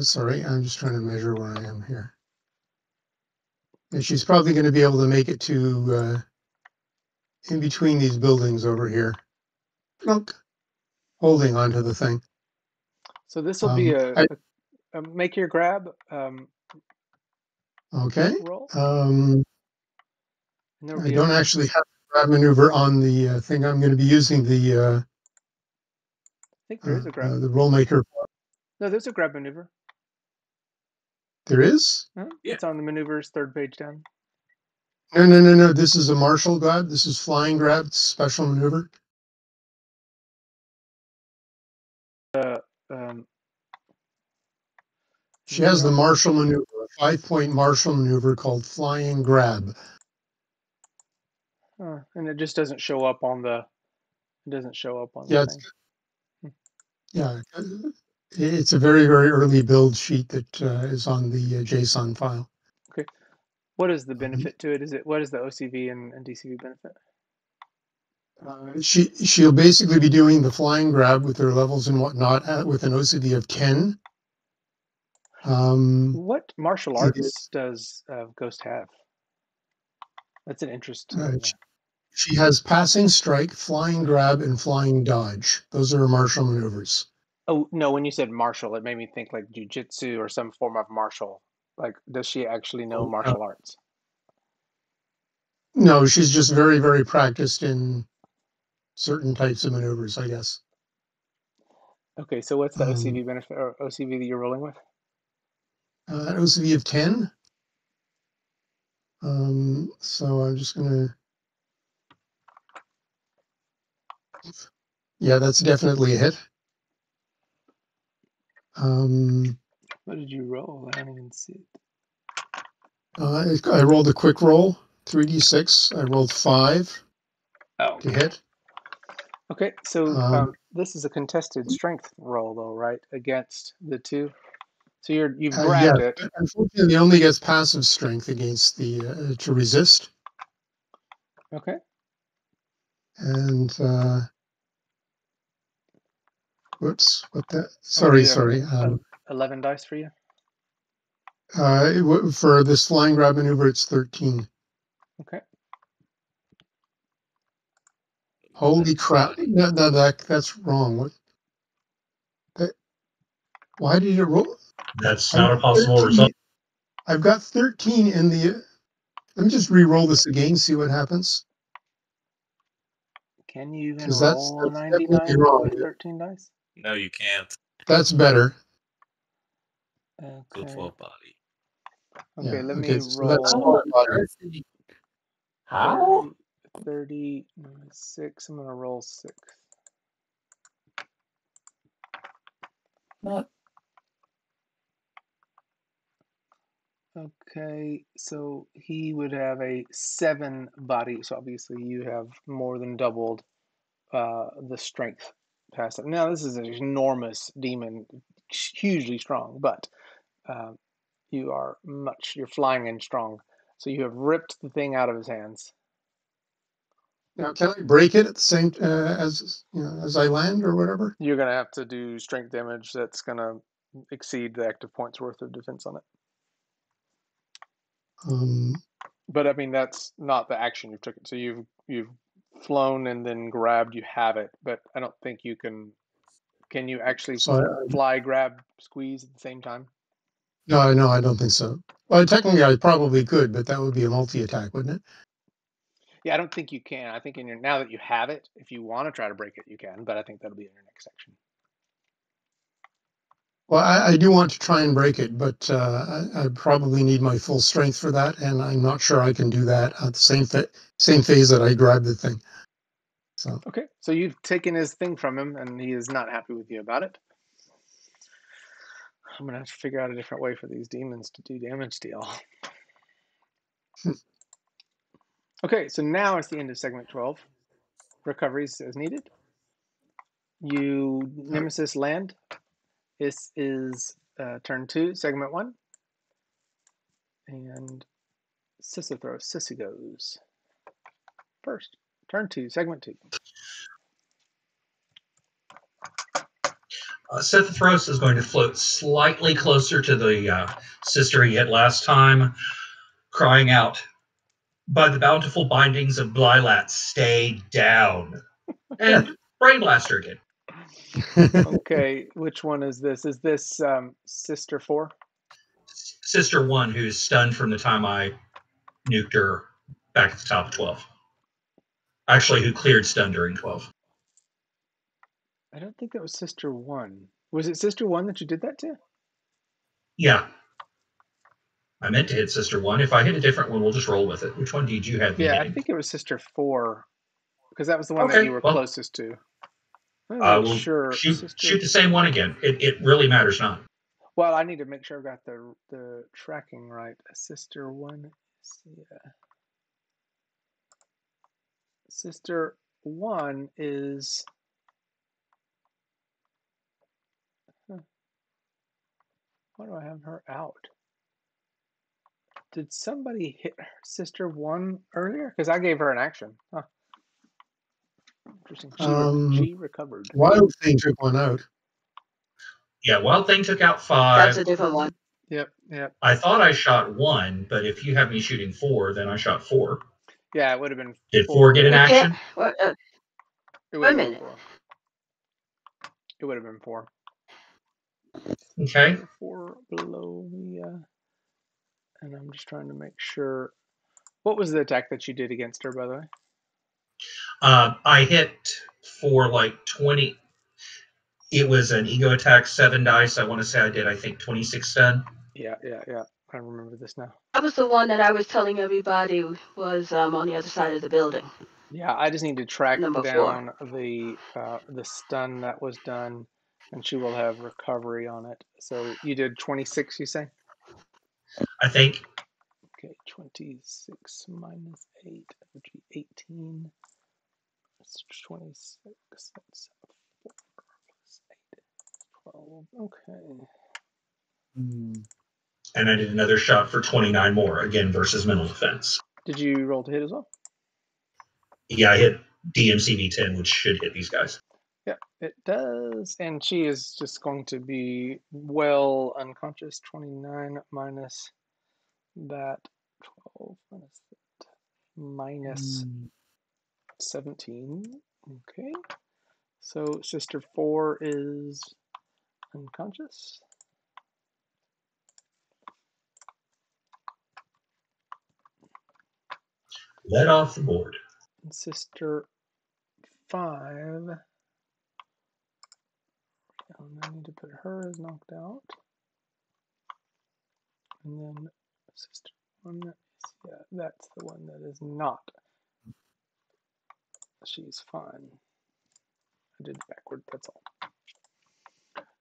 Sorry, I'm just trying to measure where I am here. And she's probably going to be able to make it to in between these buildings over here. Plunk, holding onto the thing. So this will be a make your grab. Okay. Roll. I don't actually have a grab maneuver on the thing. I'm going to be using the. I think there is a grab. The roll maker. No, there's a grab maneuver. There is? Yeah. It's on the maneuvers, third page down. No. This is a martial grab. This is flying grab. It's a special maneuver. She has the martial maneuver, a 5-point martial maneuver called flying grab. And it just doesn't show up on the. It doesn't show up on the thing. Yeah, it's a very, very early build sheet that is on the JSON file. Okay. What is the benefit to it? What is the OCV and DCV benefit? She'll basically be doing the flying grab with her levels and whatnot with an OCV of 10. What martial arts does Ghost have? That's an interest. She has passing strike, flying grab, and flying dodge. Those are her martial maneuvers. Oh no! When you said martial, it made me think like jujitsu or some form of martial. Like, does she actually know martial arts? No, she's just very, very practiced in certain types of maneuvers, I guess. Okay, so what's the OCV benefit or OCV that you're rolling with? OCV of 10. So I'm just gonna. Yeah, that's definitely a hit. What did you roll? I don't even see it. I rolled a quick roll, 3d6. I rolled 5 to hit. Okay, so this is a contested strength roll, though, right? Against the two. So you've grabbed it. Unfortunately, it only gets passive strength against the to resist. Okay. And Whoops. What that? What do Sorry. you have? 11 dice for you? For this flying grab maneuver, it's 13. Okay. Holy crap! That's wrong. What? Why did it roll? That's not a possible 13, result. I've got 13 in the. Let me just re-roll this again, see what happens. Can you even 'Cause roll a that's definitely 99 wrong. with 13 dice? No, you can't. That's better. Go Okay. for a body. Okay, Yeah, let okay, me so that's roll How? 36. I'm going to roll 6. Not Okay, so he would have a 7 body, so obviously you have more than doubled the strength past it. Now, this is an enormous demon, hugely strong, but you're flying and strong. So you have ripped the thing out of his hands. Now, can I break it at the same as I land or whatever? You're going to have to do strength damage that's going to exceed the active points worth of defense on it. But I mean, that's not the action you took it. So you've flown and then grabbed. You have it, but I don't think you can. Can you actually fly, grab, squeeze at the same time? No, I don't think so. Well, technically, I probably could, but that would be a multi-attack, wouldn't it? Yeah, I don't think you can. I think now that you have it, if you want to try to break it, you can. But I think that'll be in your next section. Well, I do want to try and break it, but I probably need my full strength for that, and I'm not sure I can do that at the same phase that I grab the thing. So okay, so you've taken his thing from him, and he is not happy with you about it. I'm gonna have to figure out a different way for these demons to do damage to y'all. Okay, so now it's the end of segment 12. Recoveries as needed. You Nemesis land. This is turn 2, segment 1. And Sissy goes first. Turn 2, segment 2. Sithithros is going to float slightly closer to the sister he hit last time, crying out, "By the bountiful bindings of Blylat, stay down!" And Brain Blaster again. Okay, which one is this? Is this Sister 4? Sister 1, who's stunned from the time I nuked her back at the top of 12. Actually, who cleared stun during 12. I don't think that was Sister 1. Was it Sister 1 that you did that to? Yeah. I meant to hit Sister 1. If I hit a different one, we'll just roll with it. Which one did you have me hitting? I think it was Sister 4, because that was the one that you were closest to. We'll sure. Shoot the same one again. It really matters not. Well, I need to make sure I've got the tracking right. Sister 1. Sister 1 is... Why do I have her out? Did somebody hit her Sister 1 earlier? Because I gave her an action. Huh. Interesting. She recovered. Wild Thing took one out. Yeah, Wild Thing took out 5. That's a different one. Yep. I thought I shot 1, but if you have me shooting 4, then I shot 4. Yeah, it would have been 4. Did 4 get an action? Wait a minute. It would have been 4. Okay. 4 below the... and I'm just trying to make sure... What was the attack that you did against her, by the way? I hit for like 20... It was an ego attack, 7 dice. I want to say I think 26 stun. Yeah. I remember this now. That was the one that I was telling everybody was on the other side of the building. Yeah, I just need to track Number down the stun that was done, and she will have recovery on it. So you did 26, you say? I think. Okay, 26 minus 8 would be 18. That's 26. That's 4 plus 8. 12. Okay. And I did another shot for 29 more, again, versus mental defense. Did you roll to hit as well? Yeah, I hit DMCV 10, which should hit these guys. Yeah, it does. And she is just going to be well unconscious. 29 minus that 12 minus that minus 17. Okay. So Sister 4 is unconscious. Let off the board. And Sister 5. I need to put her as knocked out. And then Sister 1 is, yeah, that's the one that is not. She's fine. I did it backward, that's all.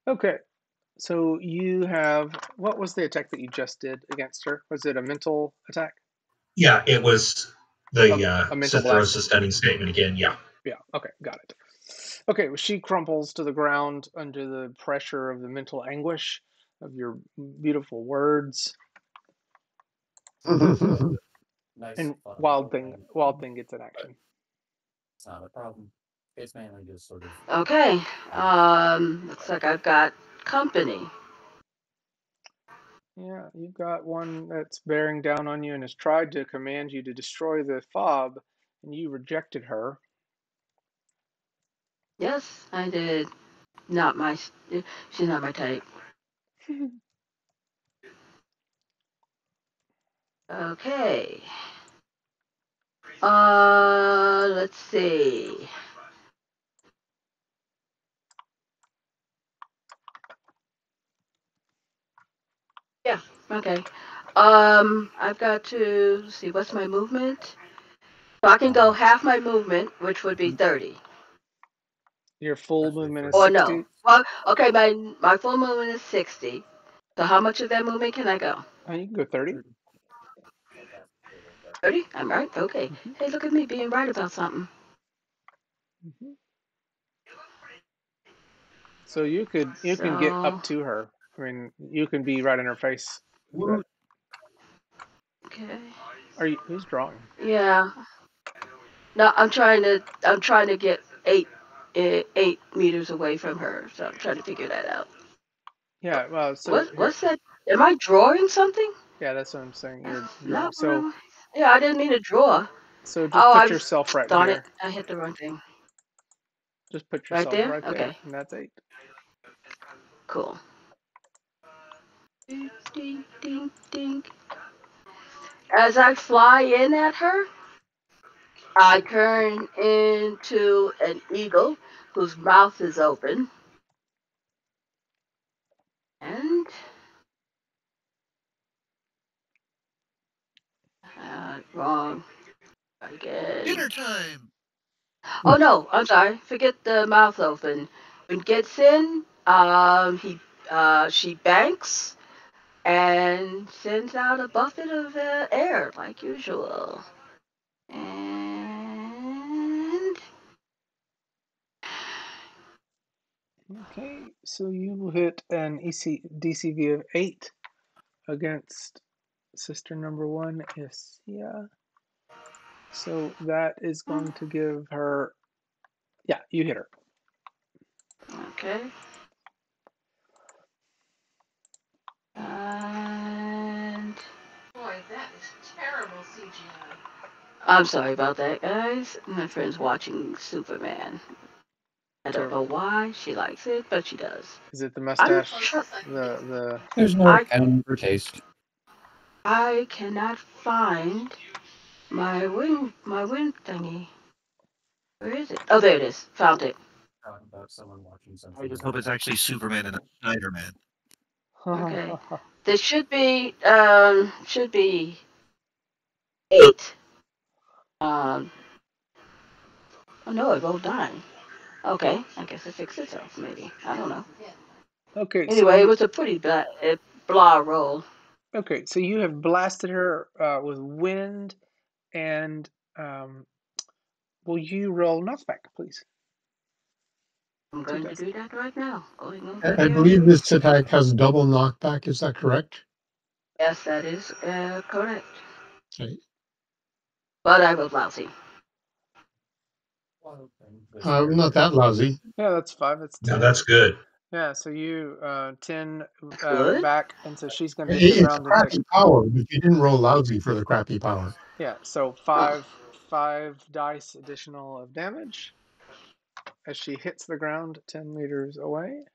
Okay, so you have, what was the attack that you just did against her? Was it a mental attack? Yeah, it was the a mental Sith throws blast. the stunning statement again. Yeah. Yeah, okay, got it. Okay, well, she crumples to the ground under the pressure of the mental anguish of your beautiful words. Nice. And fun Wild program. Thing gets an action. It's not a problem. It's mainly just sort of. Okay. Looks like I've got company. Yeah, you've got one that's bearing down on you and has tried to command you to destroy the fob, and you rejected her. Yes, I did. Not my. She's not my type. Okay. Let's see. Yeah. Okay. I've got to see what's my movement. So I can go half my movement, which would be 30. Your full movement is Or 60. no. Well, okay, my full movement is 60. So how much of that movement can I go? You can go 30. 30? I'm right. Okay. Mm-hmm. Hey, look at me being right about something. Mm-hmm. So you can get up to her. I mean, you can be right in her face. But Okay. who's drawing? Yeah. No, I'm trying to get 8 meters away from her. So I'm trying to figure that out. Yeah, well, so What's that? Am I drawing something? Yeah, that's what I'm saying. You're drawing. Not So really. Yeah, I didn't mean to draw. so just put yourself right darn here. it! I hit the wrong thing. Just put Right yourself there? right there, Okay. and that's 8. Cool. Ding, ding, ding, ding. As I fly in at her, I turn into an eagle whose mouth is open. And wrong again. Dinner time. Oh no, I'm sorry. Forget the mouth open. When it gets in, she banks and sends out a buffet of air like usual. And Okay, so you will hit an DCV of 8 against sister number 1, Isia. So that is going to give her. Yeah, you hit her. okay. And Boy, that is terrible CGI. I'm sorry about that, guys. My friend's watching Superman. I don't know why she likes it, but she does. Is it the mustache? There's no accounting for taste. I cannot find my wind thingy. Where is it? Oh, there it is. Found it. About someone watching something. I just hope it's actually Superman and not Spider-Man. Okay. There should be 8. Oh no, it rolled 9. Okay, I guess it fixed itself. Maybe I don't know. Okay. Anyway, So it was a pretty blah roll. Okay, so you have blasted her with wind, and will you roll knockback, please? I'm going to do that right now. Going over I here. believe this attack has double knockback. Is that correct? Yes, that is correct. Okay. But I was lousy. Not that lousy. Yeah, that's 5. That's 10. No, that's good. Yeah, so you 10 Good. back, and so she's going to hit the It's ground and take. crappy power, but you didn't roll lousy for the crappy power. Yeah, so 5 dice additional of damage as she hits the ground 10 meters away.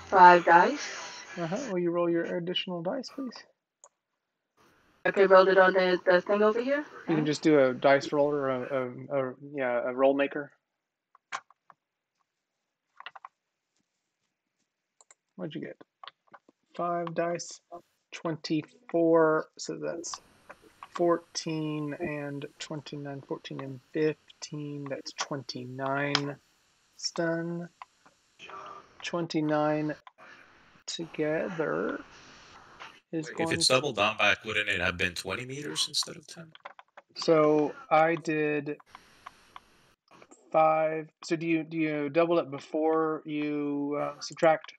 5 dice. Will you roll your additional dice, please? Okay, rolled it on the thing over here. You can just do a dice roll or a roll maker. What'd you get? 5 dice, 24. So that's 14 and 29. 14 and 15. That's 29 stun. 29 together is going. If it's double down back, wouldn't it have been 20 meters instead of 10? So I did 5. So do you double it before you subtract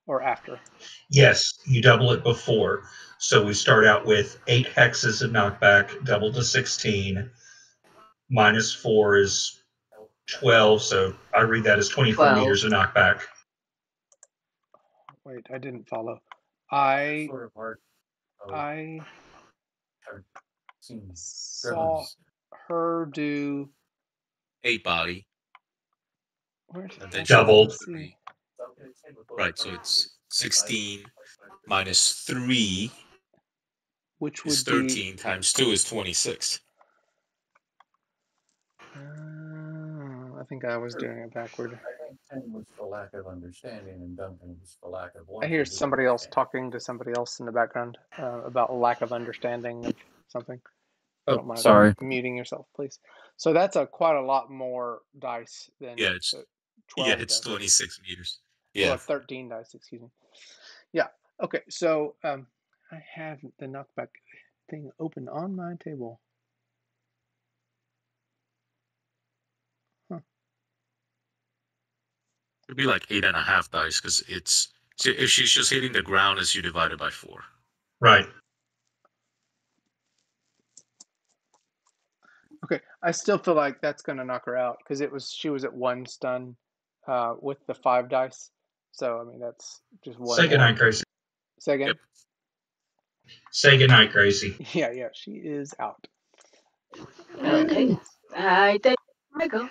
or after? Yes, you double it before. So we start out with 8 hexes of knockback, double to 16. Minus 4 is 12. So I read that as 24 12. meters of knockback. Wait, I didn't follow. I saw her do 8 body. Where's And then doubled. Right, so it's 16 minus 3, which is would 13 times 2 is 26. I think I was doing it backward. I think 10 was for lack of understanding and Duncan was for lack of I hear somebody else talking to somebody else in the background about lack of understanding of something. Oh, don't mind sorry. muting yourself, please. So that's quite a lot more dice than 12 it's dice. 26 meters. Yeah. Well, 13 dice, excuse me. Yeah. Okay. So I have the knockback thing open on my table. It'd be like 8.5 dice because if she's just hitting the ground, as you divide it by 4. Right. Okay, I still feel like that's gonna knock her out because she was at 1 stun with the 5 dice. So I mean that's just one. Say goodnight, Gracie. Say again. Yep. Say goodnight, Gracie. Yeah, she is out. Okay. I think I go.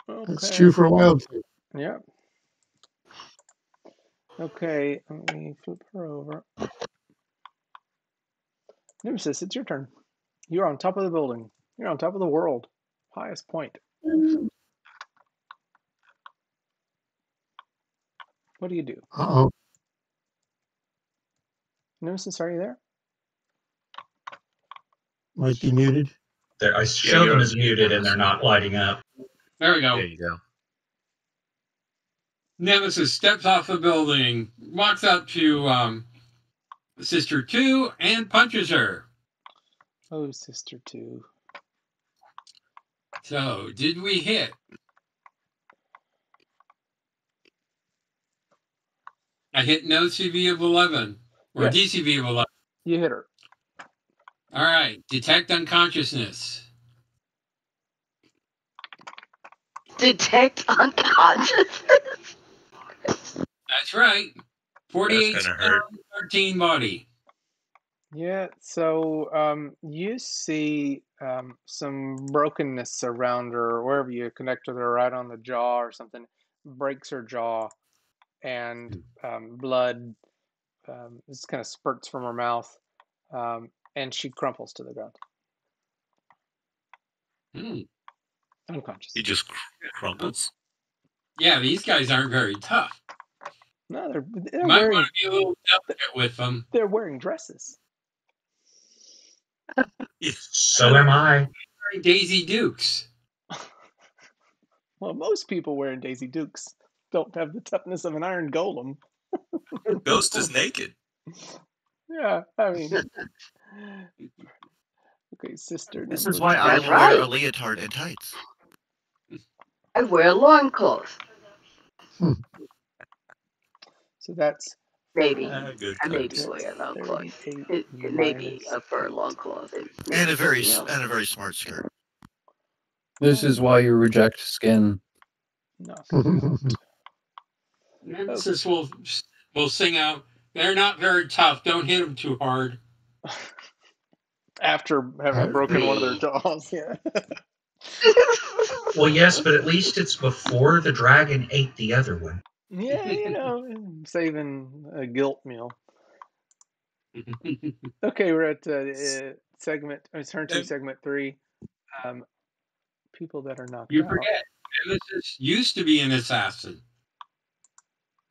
Okay. That's true for a wild thing. Yeah. Okay, let me flip her over. Nemesis, it's your turn. You're on top of the building. You're on top of the world. Highest point. What do you do? Uh-oh. Nemesis, are you there? Might be muted. I show them as muted and they're not lighting up. There we go. There you go. Nemesis steps off the building, walks up to Sister 2, and punches her. Oh, Sister 2. So, did we hit? I hit no CV of 11, or Yes. DCV of 11. You hit her. All right, detect unconsciousness. Detect unconsciousness. That's right. 48 That's gonna hurt. 13 body. Yeah, so you see some brokenness around her, wherever you connect with her, right on the jaw or something, breaks her jaw, and blood just kind of spurts from her mouth, and she crumples to the ground. Unconscious. He just crumples. Yeah, these guys aren't very tough. No, they're You might wearing, want to be a little delicate with them. they're wearing dresses. So am I. Wearing Daisy Dukes. Well, most people wearing Daisy Dukes don't have the toughness of an iron golem. Ghost is naked. Yeah, I mean. Okay, Sister. This is why I That's will wear a right. leotard and tights. I wear loincloth. So that's Maybe. Good Maybe times. wear a long cloth. 38 It may be minus a fur long cloth. And a very something else. and a very smart skirt. This is why you reject skin. knock it out. Nemesis will sing out, "They're not very tough. Don't hit them too hard." After having broken one of their jaws, yeah. Well, yes, but at least it's before the dragon ate the other one. Yeah, you know, saving a guilt meal. Okay, we're at turn 2, segment 3. People that are knocked You out. forget, Nemesis used to be an assassin.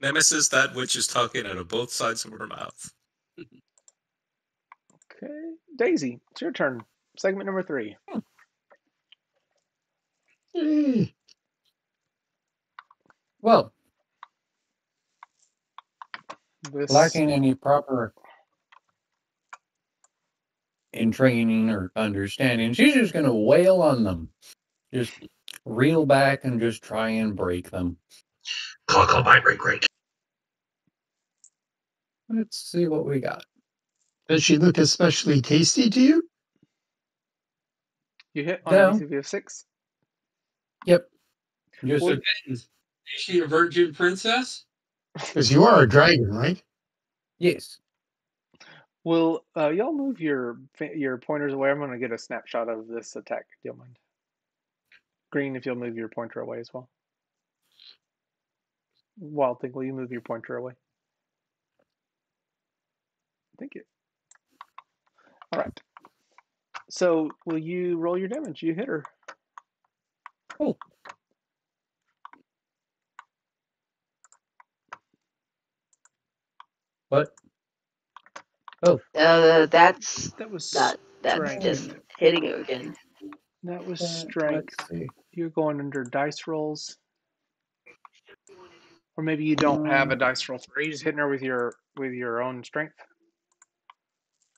Nemesis, that witch is talking out of both sides of her mouth. Okay, Daisy, it's your turn. Segment number 3. Well, This lacking any proper in training or understanding, she's just going to wail on them. Just reel back and just try and break them. Call, bite, break. Let's see what we got. Does she look especially tasty to you? you hit on No. an ECV of 6. Yep. Just Well, Is she a virgin princess? Because you are a dragon, right? yes. will y'all move your pointers away? I'm going to get a snapshot of this attack. Do you mind? Green, if you'll move your pointer away as well. Wild Thing, will you move your pointer away? Thank you. All right. So, will you roll your damage? You hit her. Cool. What? Oh. That's That was not. That's strength. just hitting her again. That was strength. Let's see. You're going under dice rolls. Or maybe you don't have a dice roll. Are you just hitting her with your own strength?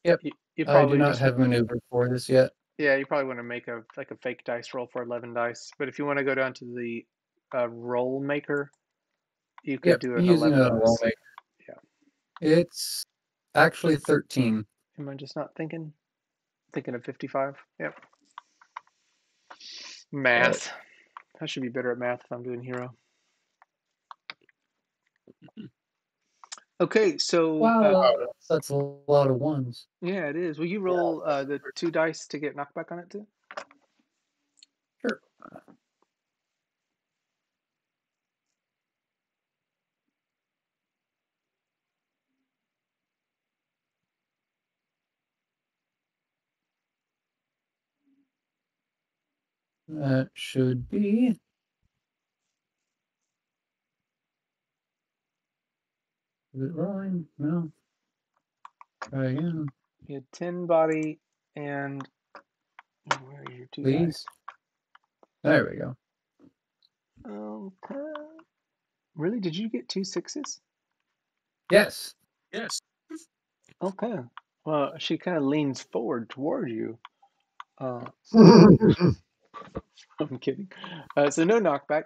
Yep. You I probably do not just have maneuver for this yet. Yeah, you probably want to make a fake dice roll for 11 dice. But if you want to go down to the roll maker, you could do an using 11 a dice. roll maker. Yeah. It's actually 13. Am I just not thinking? Thinking of 55? Yep. Math. I should be better at math if I'm doing hero. Okay, so Wow, that's a lot of ones. yeah, it is. Will you roll the 2 dice to get knockback on it too? Sure. That should be. Is it rolling? No. Try again. You had 10 body and where are your 2 Please. dice? There we go. Okay. Really? Did you get 2 6s? Yes. Yes. Okay. Well, she kind of leans forward toward you. I'm kidding. So no knockback.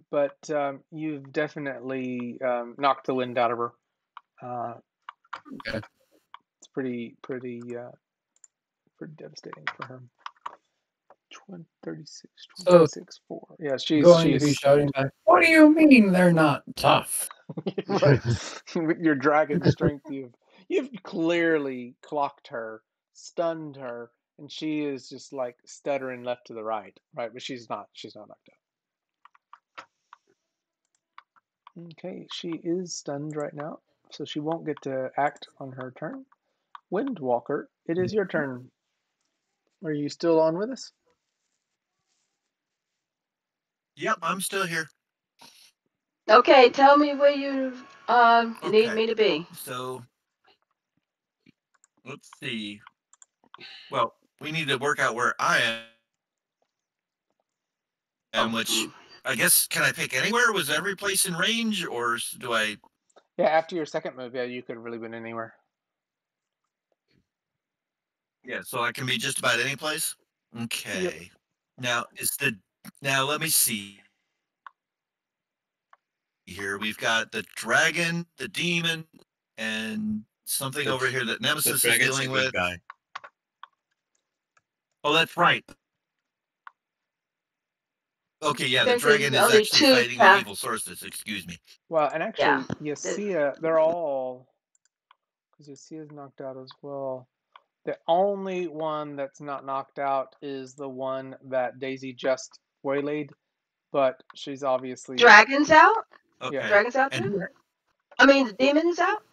But you've definitely knocked the wind out of her. Okay. It's pretty devastating for her. 36, 26, 4. Yeah, she's going to be shouting back. What do you mean they're not tough? Right. With your dragon strength, you've clearly clocked her, stunned her, and she is just like stuttering left to the right, but she's not knocked out. Okay, she is stunned right now, so she won't get to act on her turn. Windwalker, it is your turn. Are you still on with us? Yep, I'm still here. Okay, tell me where you need Okay. me to be. So let's see. Well, we need to work out where I am, which I guess, can I pick anywhere? Was every place in range, or do I? Yeah, after your second move, yeah, you could have really been anywhere. Yeah, so I can be just about any place? Okay. Yep. Now, let me see. here. We've got the dragon, the demon, and something over here that Nemesis is dealing with. Guy. Oh, that's right. Okay, yeah, the Think there's dragon is only actually two fighting the evil sorceress. Excuse me. Well, and actually, Yeah. Yasia, they're all, because Yasia's knocked out as well. The only one that's not knocked out is the one that Daisy just waylaid, but she's obviously Dragon's out? Okay. Yeah. Dragon's out And too? I mean, the demon's out?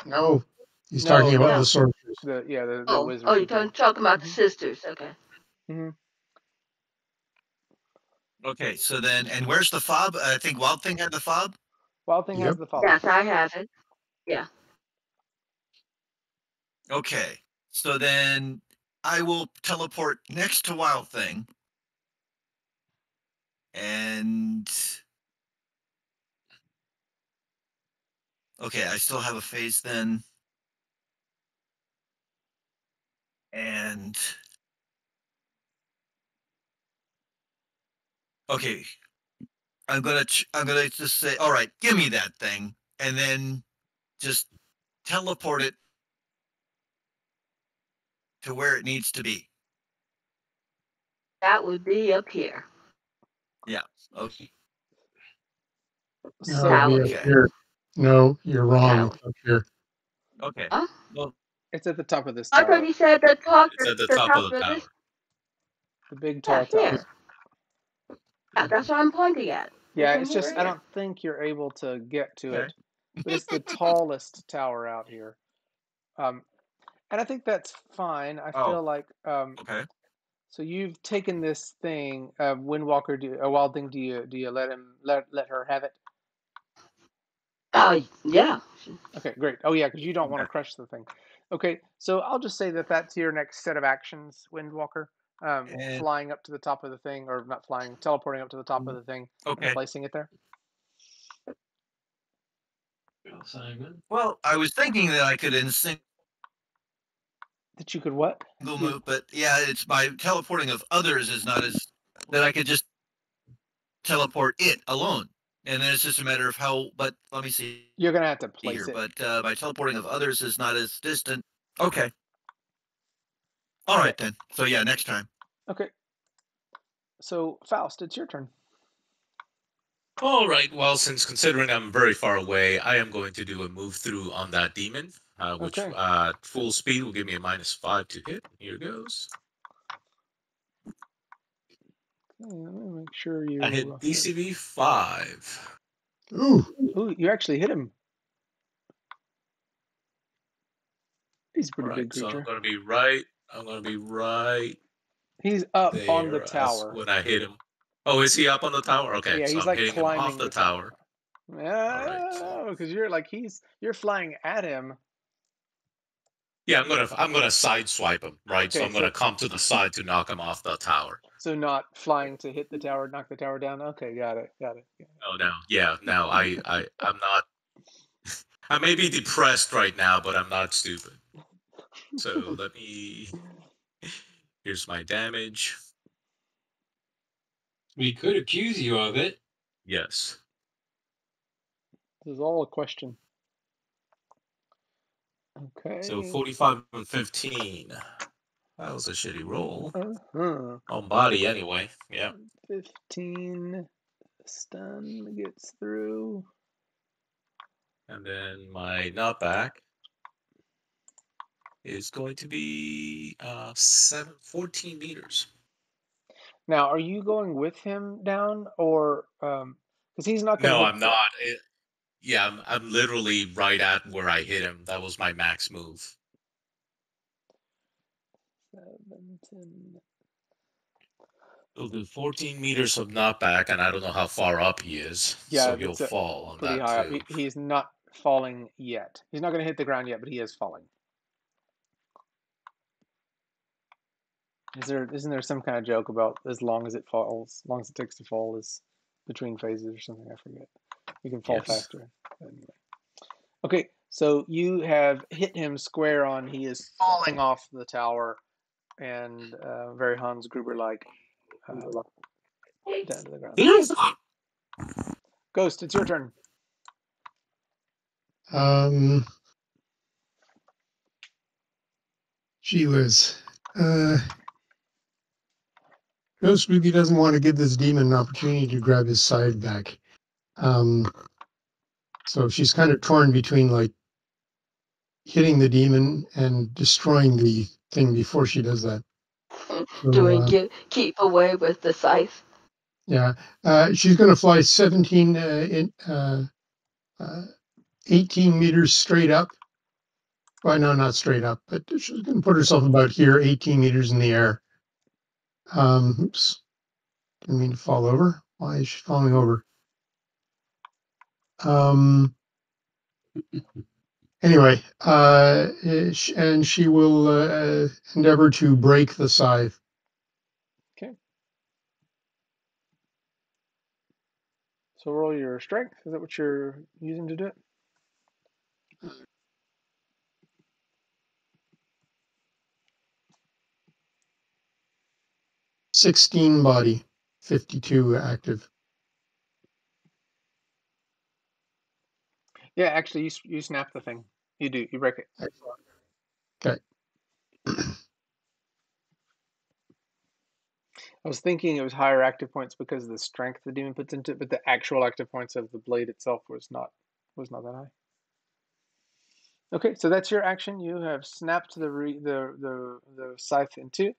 No, he's No, talking about no. the sorcerers. the wizards. Oh, you're and things. talking about the Mhm. sisters. Okay. okay, so then, and where's the fob? I think Wild Thing had the fob. Wild Thing has Yep. the fob. Yes, I have it. Yeah. Okay, so then I will teleport next to Wild Thing. And okay, I still have a phase then. And okay, I'm gonna just say, all right, give me that thing, and then just teleport it to where it needs to be. That would be up here. Yeah. Okay. No, So be up Okay. here. No, you're wrong. No. It's up here. Okay. Huh? Well, it's at the top of this I tower, thought you said the top. It's at the top of the tower. this. the big Yeah, tall tower. here. Yeah, that's what I'm pointing at. Yeah, Looking it's just here. I don't think you're able to get to Okay. it, but it's the tallest tower out here. And I think that's fine. I feel like okay. so you've taken this thing, Windwalker, a Wild Thing. Do you let her have it? Yeah. Okay, great. Oh yeah, because you don't want to crush the thing. Okay, so I'll just say that that's your next set of actions, Windwalker. And- Flying up to the top of the thing, or not flying, teleporting up to the top of the thing, Okay. and placing it there. Simon. Well, I was thinking that I could in single That you could what? move, but yeah, it's my teleporting of others is not as that I could just teleport it alone, and then it's just a matter of how. But let me see. You're gonna have to place here, it. but my teleporting of others is not as distant. Okay. All right then. So yeah, next time. Okay. So Faust, it's your turn. All right. Well, since considering I'm very far away, I am going to do a move through on that demon, which Okay. full speed will give me a -5 to hit. Here goes. Okay, let me make sure you. I hit DCV 5. Ooh, Ooh, you actually hit him. He's a All pretty big right. So creature. I'm going to be right. I'm going to be right He's up there on the tower. when I hit him. Oh, is he up on the tower? Okay. Yeah, so he's I'm like hitting him climbing off the tower. Yeah, right. because you're like you're flying at him. Yeah, I'm gonna sideswipe him, right? So Okay, I'm gonna so- come to the side to knock him off the tower. So not flying to hit the tower, knock the tower down. Okay, got it. Oh no, yeah, no, I'm not. I may be depressed right now, but I'm not stupid. So let me. Here's my damage. We could accuse you of it. Yes. This is all a question. Okay. So 45 and 15. That was a shitty roll. On body anyway. Yeah. 15. Stun gets through. And then my knockback is going to be 14 meters. Now, are you going with him down, or because he's not going to? No, I'm not. Yeah, I'm literally right at where I hit him. That was my max move. 7, 10. He'll do 14 meters of knockback, and I don't know how far up he is. Yeah, so he'll it's fall on pretty that high too. up. He's not falling yet. He's not going to hit the ground yet, but he is falling. Isn't there some kind of joke about as long as it falls, as long as it takes to fall is between phases or something? I forget. You can fall Yes. faster. Anyway. Okay, so you have hit him square on. He is falling off the tower, and very Hans Gruber-like down to the ground. Ghost, it's your turn. Gee whiz. Ghost really doesn't want to give this demon an opportunity to grab his side back. So she's kind of torn between like hitting the demon and destroying the thing before she does that. So, Keep away with the scythe. yeah, she's going to fly 18 meters straight up. Well, no, not straight up, but she's going to put herself about here, 18 meters in the air. Oops, didn't mean to fall over. Why is she falling over? Anyway, and she will endeavor to break the scythe. Okay. So roll your strength. Is that what you're using to do it? 16 body, 52 active. Yeah, actually, you snap the thing. You do. You break it. Okay. I was thinking it was higher active points because of the strength the demon puts into it, but the actual active points of the blade itself was not that high. Okay, so that's your action. You have snapped the scythe in two.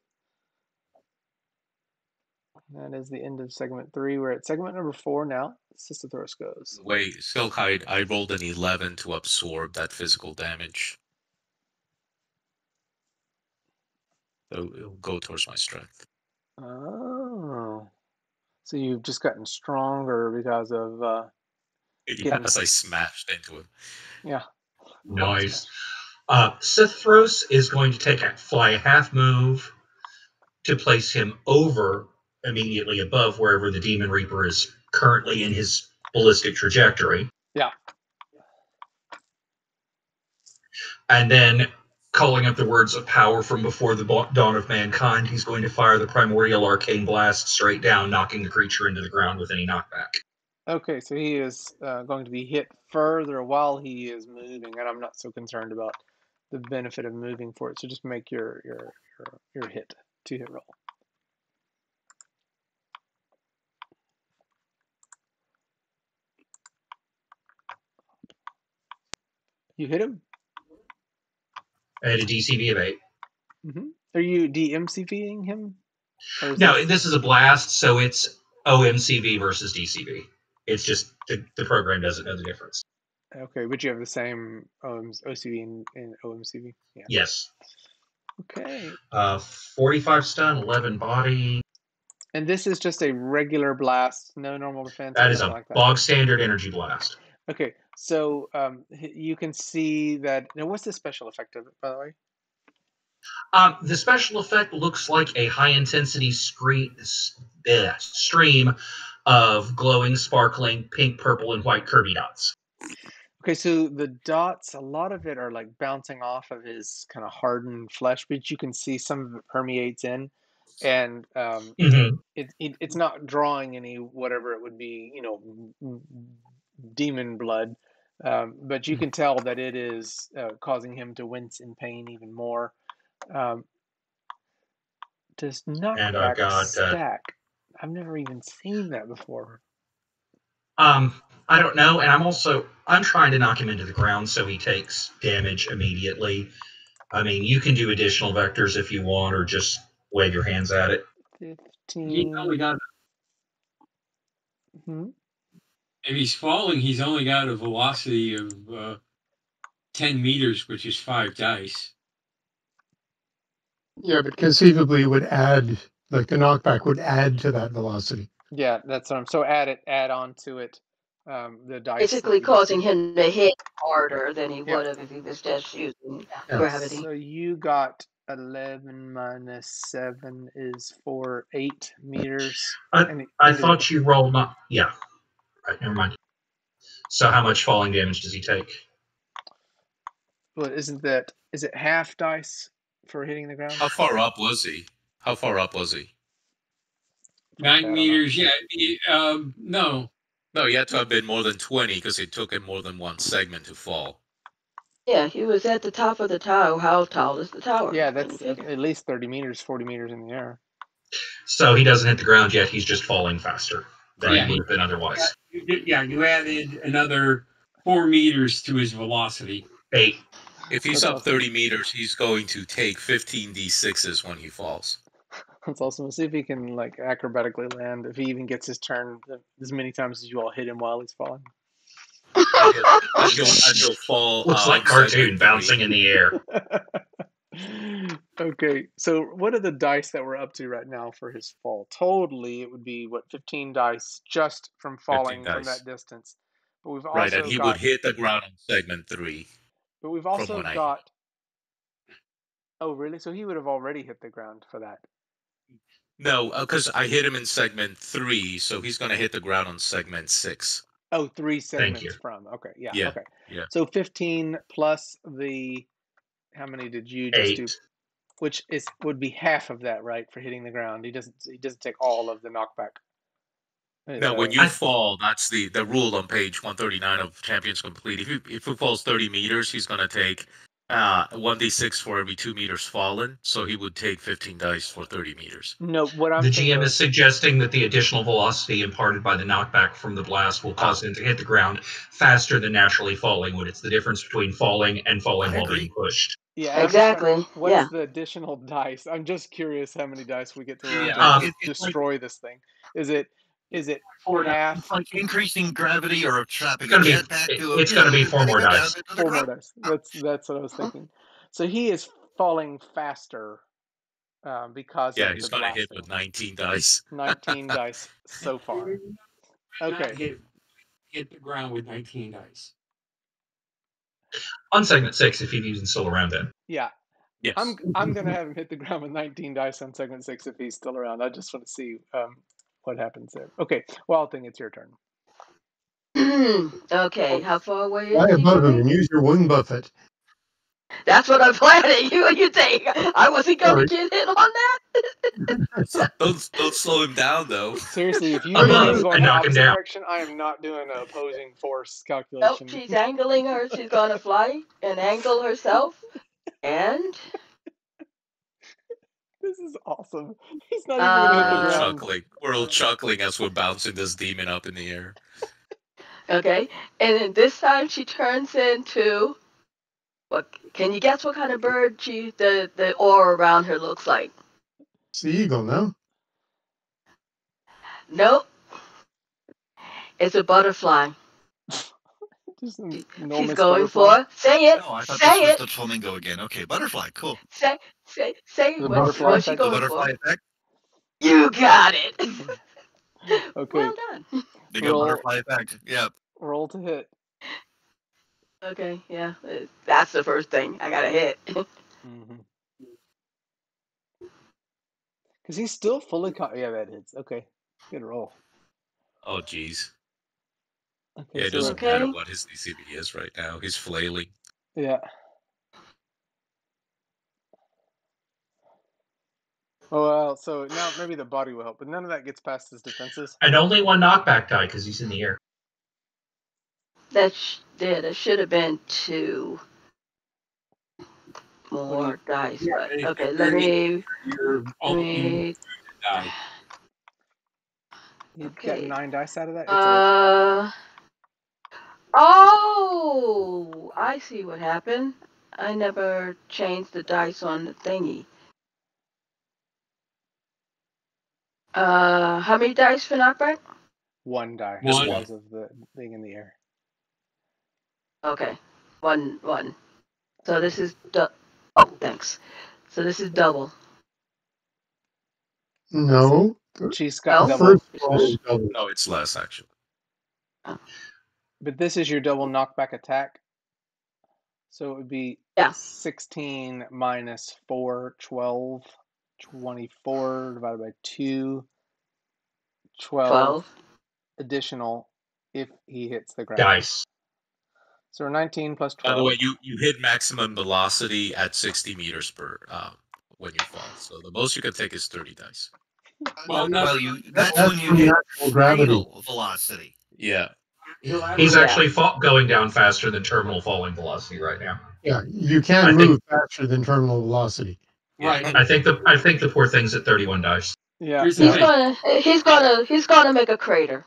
That is the end of segment 3. We're at segment number 4 now. Sisyphus goes. Wait, Silkhide, I rolled an 11 to absorb that physical damage. So it'll go towards my strength. Oh. So you've just gotten stronger because of Yes, I smashed into it. Yeah. Nice. Sithros is going to fly a half move to place him over, immediately above wherever the Demon Reaper is currently in his ballistic trajectory. Yeah. And then, calling up the words of power from before the dawn of mankind, he's going to fire the primordial arcane blast straight down, knocking the creature into the ground with any knockback. Okay, so he is going to be hit further while he is moving, and I'm not so concerned about the benefit of moving for it. So just make your hit, 2-hit roll. You hit him? I had a DCV of 8. Mm-hmm. Are you DMCVing him? No, this is a blast, so it's OMCV versus DCV. It's just the program doesn't know the difference. Okay, but you have the same OCV and OMCV? Yeah. Yes. Okay. 45 stun, 11 body. And this is just a regular blast, no normal defense? That is a like that. bog standard energy blast. Okay, so you can see that. Now, what's the special effect of it, by the way? The special effect looks like a high-intensity stream of glowing, sparkling pink, purple, and white Kirby dots. Okay, so the dots, a lot of it are like bouncing off of his kind of hardened flesh, but you can see some of it permeates in, and it's not drawing any whatever it would be, demon blood, but you can tell that it is causing him to wince in pain even more. Does knockback stack? I've never even seen that before. I don't know, and I'm trying to knock him into the ground so he takes damage immediately. I mean, you can do additional vectors if you want, or just wave your hands at it. 15. He's only got. Mm-hmm. If he's falling, he's only got a velocity of 10 meters, which is 5 dice. Yeah, but conceivably it would add, like the knockback would add to that velocity. Yeah, that's what I'm. So add on to it the dice. Basically causing him to hit harder than he would have if he was just using gravity. So you got 11 minus 7 is 8 meters. I thought you rolled not. Yeah. Right, never mind. So how much falling damage does he take? Well, is it half dice for hitting the ground? How far up was he? 9 meters, yeah. No. No, he had to have been more than 20 because it took him more than one segment to fall. Yeah, he was at the top of the tower. How tall is the tower? Yeah, that's at least 30 meters, 40 meters in the air. So he doesn't hit the ground yet. He's just falling faster than Right. he would have been otherwise. You added another 4 meters to his velocity. 8. If he's That's up 30 meters, he's going to take 15 d6s when he falls. That's awesome. We'll see if he can like acrobatically land. If he even gets his turn as many times as you all hit him while he's falling. And he'll fall. Looks like cartoon bouncing in the air. Okay, so what are the dice that we're up to right now for his fall? Totally, it would be, what, 15 dice just from falling from that distance. But we've also right, and he would hit the ground on segment 3. But we've also got... Oh, really? So he would have already hit the ground for that? No, because I hit him in segment 3, so he's going to hit the ground on segment 6. Oh, 3 segments from. Okay, yeah, okay. Yeah. So 15 plus the... How many did you just 8. do? Which would be half of that, right, for hitting the ground. He doesn't take all of the knockback. No, when you fall, that's the rule on page 139 of Champions Complete. If he falls 30 meters, he's going to take 1d6 for every 2 meters fallen. So he would take 15 dice for 30 meters. No, what I'm The GM is suggesting that the additional velocity imparted by the knockback from the blast will cause him to hit the ground faster than naturally falling would. It's the difference between falling and falling while being pushed. Yeah, exactly. What's the additional dice? I'm just curious how many dice we get to roll to destroy this thing. Is it half? It's like increasing gravity or trapping It's a jetpack to a... It's going to be 4 more dice. 4 more dice. That's what I was thinking. So he is falling faster because of he's the going to hit with 19 dice. 19 dice so far. Okay. Hit the ground with 19 dice. On segment 6, if he's still around then. Yeah. Yes. I'm going to have him hit the ground with 19 dice on segment 6 if he's still around. I just want to see what happens there. Okay. Wild Thing, it's your turn. Okay, how far away is Fly he? above him and use your wing buffet. That's what I'm planning. You think I wasn't going to get hit on that? Don't slow him down, though. Seriously, if you Above go in and the knock him opposite down. direction, I am not doing an opposing force calculation. Nope, she's angling her. She's going to fly and angle herself. And this is awesome. He's not even going to hit the ground. We're all chuckling as we're bouncing this demon up in the air. Okay, and then this time she turns into... What? Can you guess what kind of bird the aura around her looks like? It's the eagle, no? Nope. It's a butterfly. Just an She's enormous going butterfly. for... Say it. Oh, I thought Say this it. was the flamingo again. Okay, butterfly, cool. Say The what, butterfly what's she effect? The going butterfly for? effect? You got it. Okay. Well done. They got Roll. butterfly effect. Yeah. Roll to hit. Okay, yeah, that's the first thing I gotta hit. Because he's still fully caught. Yeah, that hits. Okay. Good roll. Oh, jeez. Okay, Yeah, it so doesn't matter what his DCB is right now. He's flailing. yeah. Oh, well, so now maybe the body will help, but none of that gets past his defenses. And only 1 knockback die because he's in the air. That should have been 2 more dice. But okay, let me. You got 9 dice out of that? Oh, I see what happened. I never changed the dice on the thingy. How many dice for knockback? 1 die. Just because of the thing in the air. Okay, one. So this is oh, thanks. So this is double. No. She's got No? double. First roll is double. No, it's less, actually. But this is your double knockback attack. So it would be 16 minus 4, 12, 24 divided by 2, 12 additional if he hits the ground. Dice. So 19 plus 12. By the way, you hit maximum velocity at 60 meters per when you fall. So the most you can take is 30 dice. That's That's when you hit natural gravity. fatal velocity. Yeah. He's actually going down faster than terminal falling velocity right now. Yeah, you can I move think faster than terminal velocity. Right. I think the poor thing's at 31 dice. Yeah. Here's the He's thing. gonna make a crater.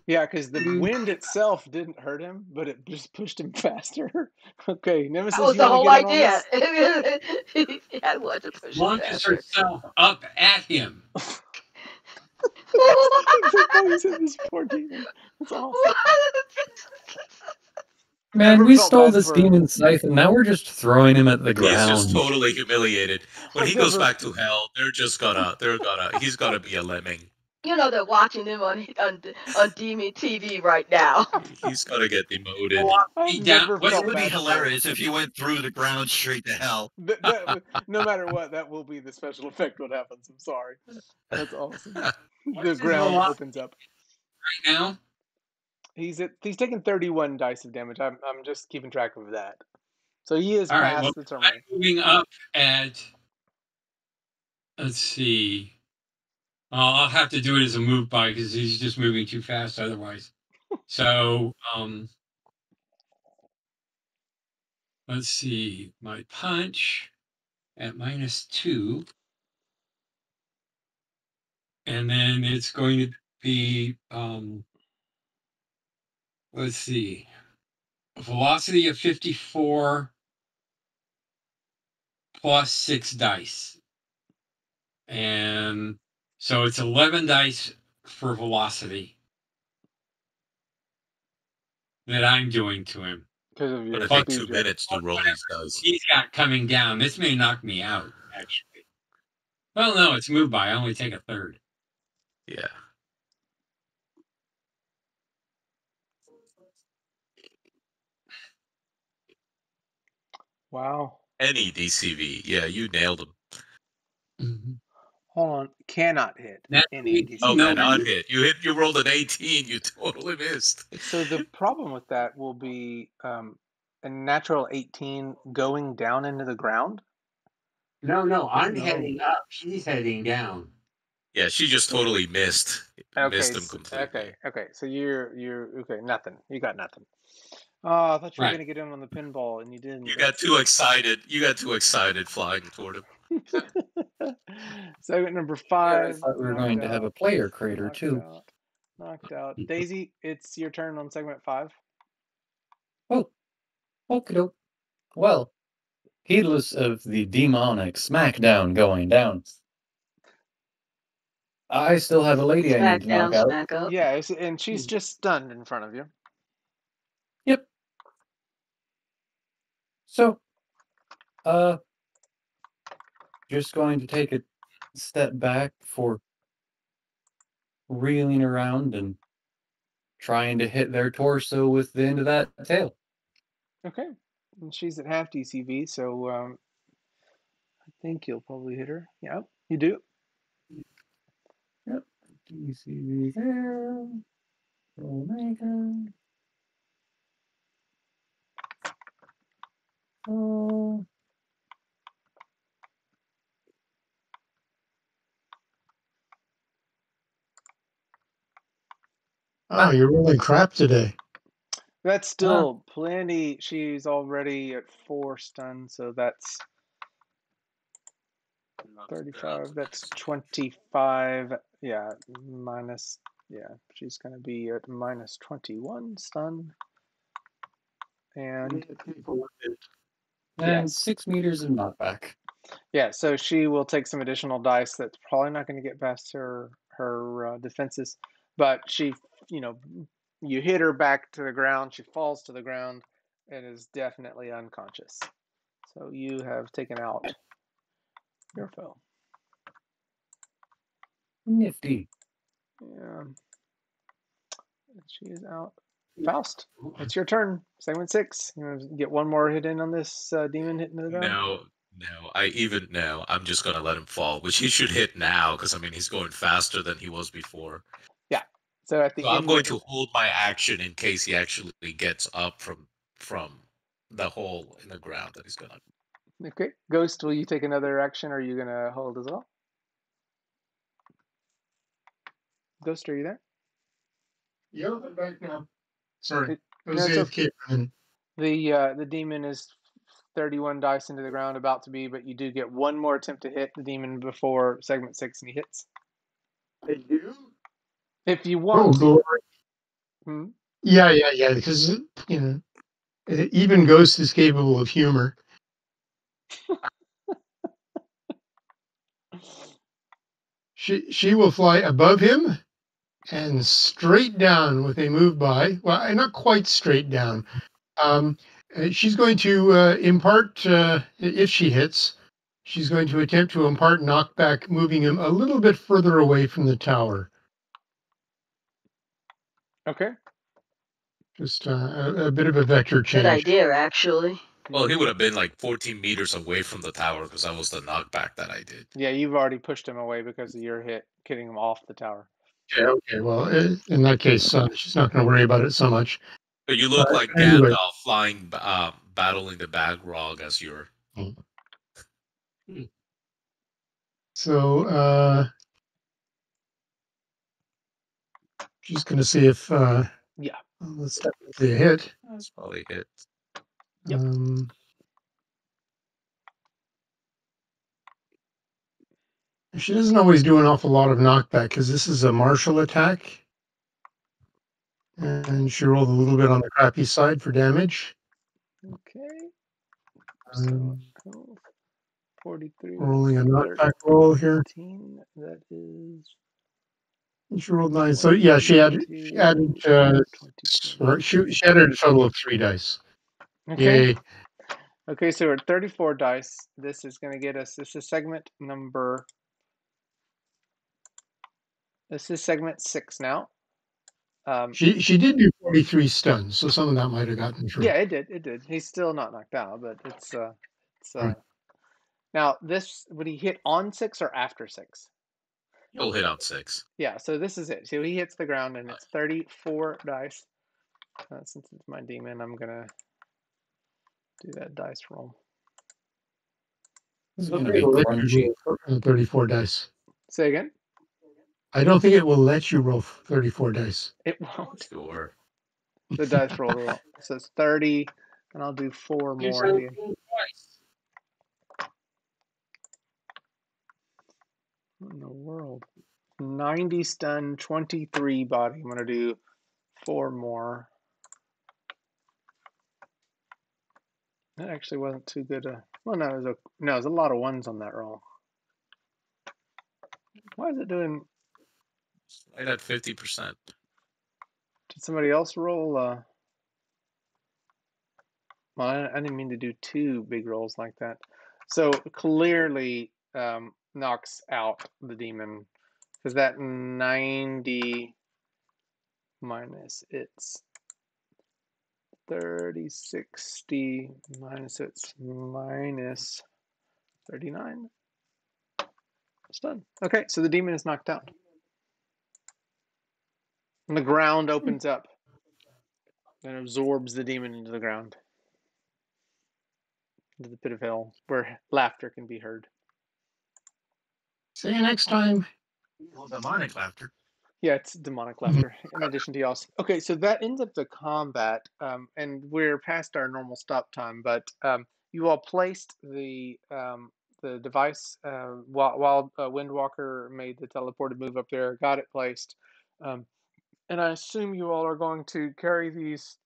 Yeah, because the wind itself didn't hurt him, but it just pushed him faster. Okay, That Nemesis, was you the want to whole get in on idea. this? I wanted to push it Launches faster. herself up at him. It's so funny you said this poor demon. That's awesome. Man, Never we felt stole bad this for demon's scythe, and now we're just throwing him at the He is just ground. totally humiliated. When I've he goes never. back to hell, he's gotta be a lemming. You know they're watching him on Demon TV right now. He's gotta get demoted. I've He down. never What's It felt would be bad for him. hilarious if you went through the ground straight to hell. No matter what, that will be the special effect what happens. I'm sorry. That's awesome. The his ground velocity opens up. right now? He's taking 31 dice of damage. I'm just keeping track of that. So he is All right. past Well, the terminal. I'm moving up at. Let's see. I'll have to do it as a move by because he's just moving too fast otherwise. So, let's see. My punch at -2. And then it's going to be, let's see, a velocity of 54 plus 6 dice. And so it's 11 dice for velocity that I'm doing to him. Because of your Gonna take speed 2 jet. minutes to roll these dice. He's got coming down. This may knock me out, actually. Well, no, it's move by. I only take a third. Yeah. Wow. Any DCV. Yeah, you nailed him. Mm-hmm. Hold on. Cannot hit any Naturally, DC. Oh, no, cannot hit. You rolled an 18. You totally missed. So the problem with that will be a natural 18 going down into the ground. no, I'm No. heading up. She's heading down. Yeah, she just totally missed. Okay. Missed him completely. Okay. So you're okay. Nothing. You got nothing. Oh, I thought you were Right. gonna get in on the pinball, and you didn't. You got too excited. You got too excited flying toward him. Segment number Yeah, I 5. thought we were going to have a player crater too. Knocked out. Daisy, it's your turn on segment 5. Oh, okie doke. Well, heedless of the demonic smackdown going down, I still have a lady I Smack need to down, knock out. smack up. Yeah, and she's just stunned in front of you. Yep. So, just going to take a step back for reeling around and trying to hit their torso with the end of that tail. Okay. And she's at half DCV, so I think you'll probably hit her. Yeah, you do. Yep. DCV there. Omega. Oh. Oh, you're rolling crap today. That's still plenty. She's already at 4 stun, so that's 35. That's 25. Yeah, minus. Yeah, she's going to be at minus 21 stun. And And 6 meters of knockback. yeah, so she will take some additional dice. That's probably not going to get past her defenses, but she, you hit her back to the ground. She falls to the ground and is definitely unconscious. So you have taken out your foe. Nifty. Yeah, she is out. Faust, it's your turn. Segment 6. You want to get one more hit in on this demon hitting the ground? No. I'm just gonna let him fall, which he should hit now because he's going faster than he was before. Yeah. So at the So end I'm going of, to hold my action in case he actually gets up from the hole in the ground that he's gonna. Okay, Ghost, will you take another action, or are you gonna hold as well? Ghost, are you there? Yep, I'm back now. Sorry. No, Jose it's came in. The demon is 31 dice into the ground, about to be, but you do get one more attempt to hit the demon before segment 6, and he hits. I do? If you Oh, want to. glory. Hmm? Yeah, because, you know, even Ghost is capable of humor. She will fly above him and straight down with a move by. Well, not quite straight down. She's going to impart, if she hits, she's going to attempt to impart knockback, moving him a little bit further away from the tower. Okay. Just a bit of a vector change. Good idea, actually. Well, he would have been like 14 meters away from the tower because that was the knockback that I did. Yeah, you've already pushed him away because of your hit, getting him off the tower. Okay. Well, in that case, she's not going to worry about it so much. But you look like anyway. Gandalf flying, battling the Balrog as you're. So, just going to see if. Yeah. Let's definitely a hit. That's probably a hit. Yep. She doesn't always do an awful lot of knockback because this is a martial attack. And she rolled a little bit on the crappy side for damage. Okay. So 43. Rolling a knockback roll here. 13, that is. And she rolled 9. So yeah, she added she added a total of 3 dice. Okay. Yay. Okay, so we're at 34 dice. This is going to get us. This is segment 6 now. She did do 43 stuns, so some of that might have gotten through. Yeah, it did. He's still not knocked out, but it's Right. Now this, would he hit on 6 or after 6? He'll hit on 6. Yeah, so this is it. So he hits the ground and it's 34 dice. Since it's my demon, I'm gonna do that dice roll. This is going to be crunchy. 34 dice. Say again? I don't think it will let you roll 34 dice. It won't. Sure. The dice roll. So it's 30, and I'll do 4 more here. What in the world? 90 stun, 23 body. I'm gonna do 4 more. That actually wasn't too good. Well, no, it was a lot of ones on that roll. Why is it doing? Right at 50%. Did somebody else roll? Well, I didn't mean to do 2 big rolls like that. So clearly knocks out the demon, because that 90 minus it's 30, 60 minus it's minus 39. It's done. Okay, so the demon is knocked out. And the ground opens up and absorbs the demon into the ground. Into the pit of hell, where laughter can be heard. See you next time. Well, demonic laughter. Yeah, it's demonic laughter, in addition to y'all's. Okay, so that ends up the combat, and we're past our normal stop time, but you all placed the device while Windwalker made the teleported move up there, got it placed, and I assume you all are going to carry these.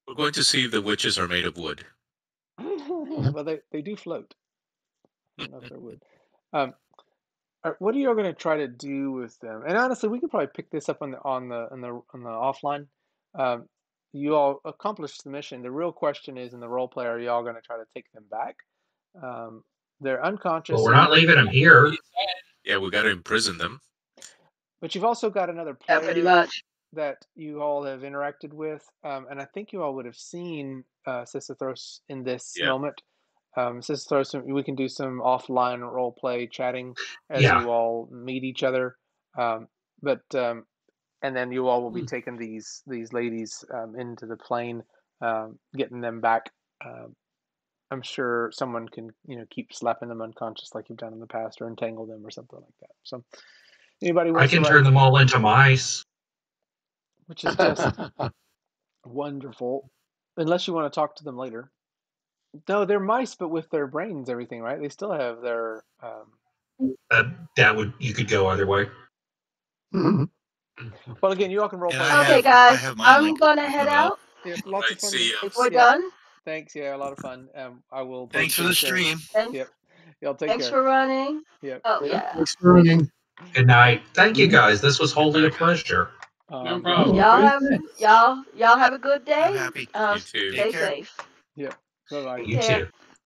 We're going to see if the witches are made of wood. Well, they do float. I don't know if they're wood. What are you all going to try to do with them? And honestly, we could probably pick this up on the offline. You all accomplished the mission. The real question is, in the role play, are you all going to try to take them back? They're unconscious. Well, we're not leaving them here. Yeah, we got to imprison them. But you've also got another Yeah, player pretty much. that you all have interacted with, and I think you all would have seen Sisythros in this moment. Sisythros, we can do some offline role play chatting as you all meet each other. And then you all will be taking these ladies into the plane, getting them back. I'm sure someone can keep slapping them unconscious like you've done in the past, or entangle them or something like that. So anybody wants I can to turn them all into mice. which is just wonderful. Unless you want to talk to them later. No, they're mice, but with their brains, everything, right? They still have their. You could go either way. Mhm. Well, again, you all can roll play. Okay, guys, I'm gonna head out. Yeah, lots of fun. If we're done. Thanks. Yeah, a lot of fun. I will. Thanks for the stream. Yep. Y'all take Thanks care. for running. Yep. Oh yeah. Thanks for running. Good night. Thank you, guys. This was wholly a pleasure. No problem. Y'all have a good day. I'm happy. You too. Stay Take care. safe. Yep. Bye bye. You too.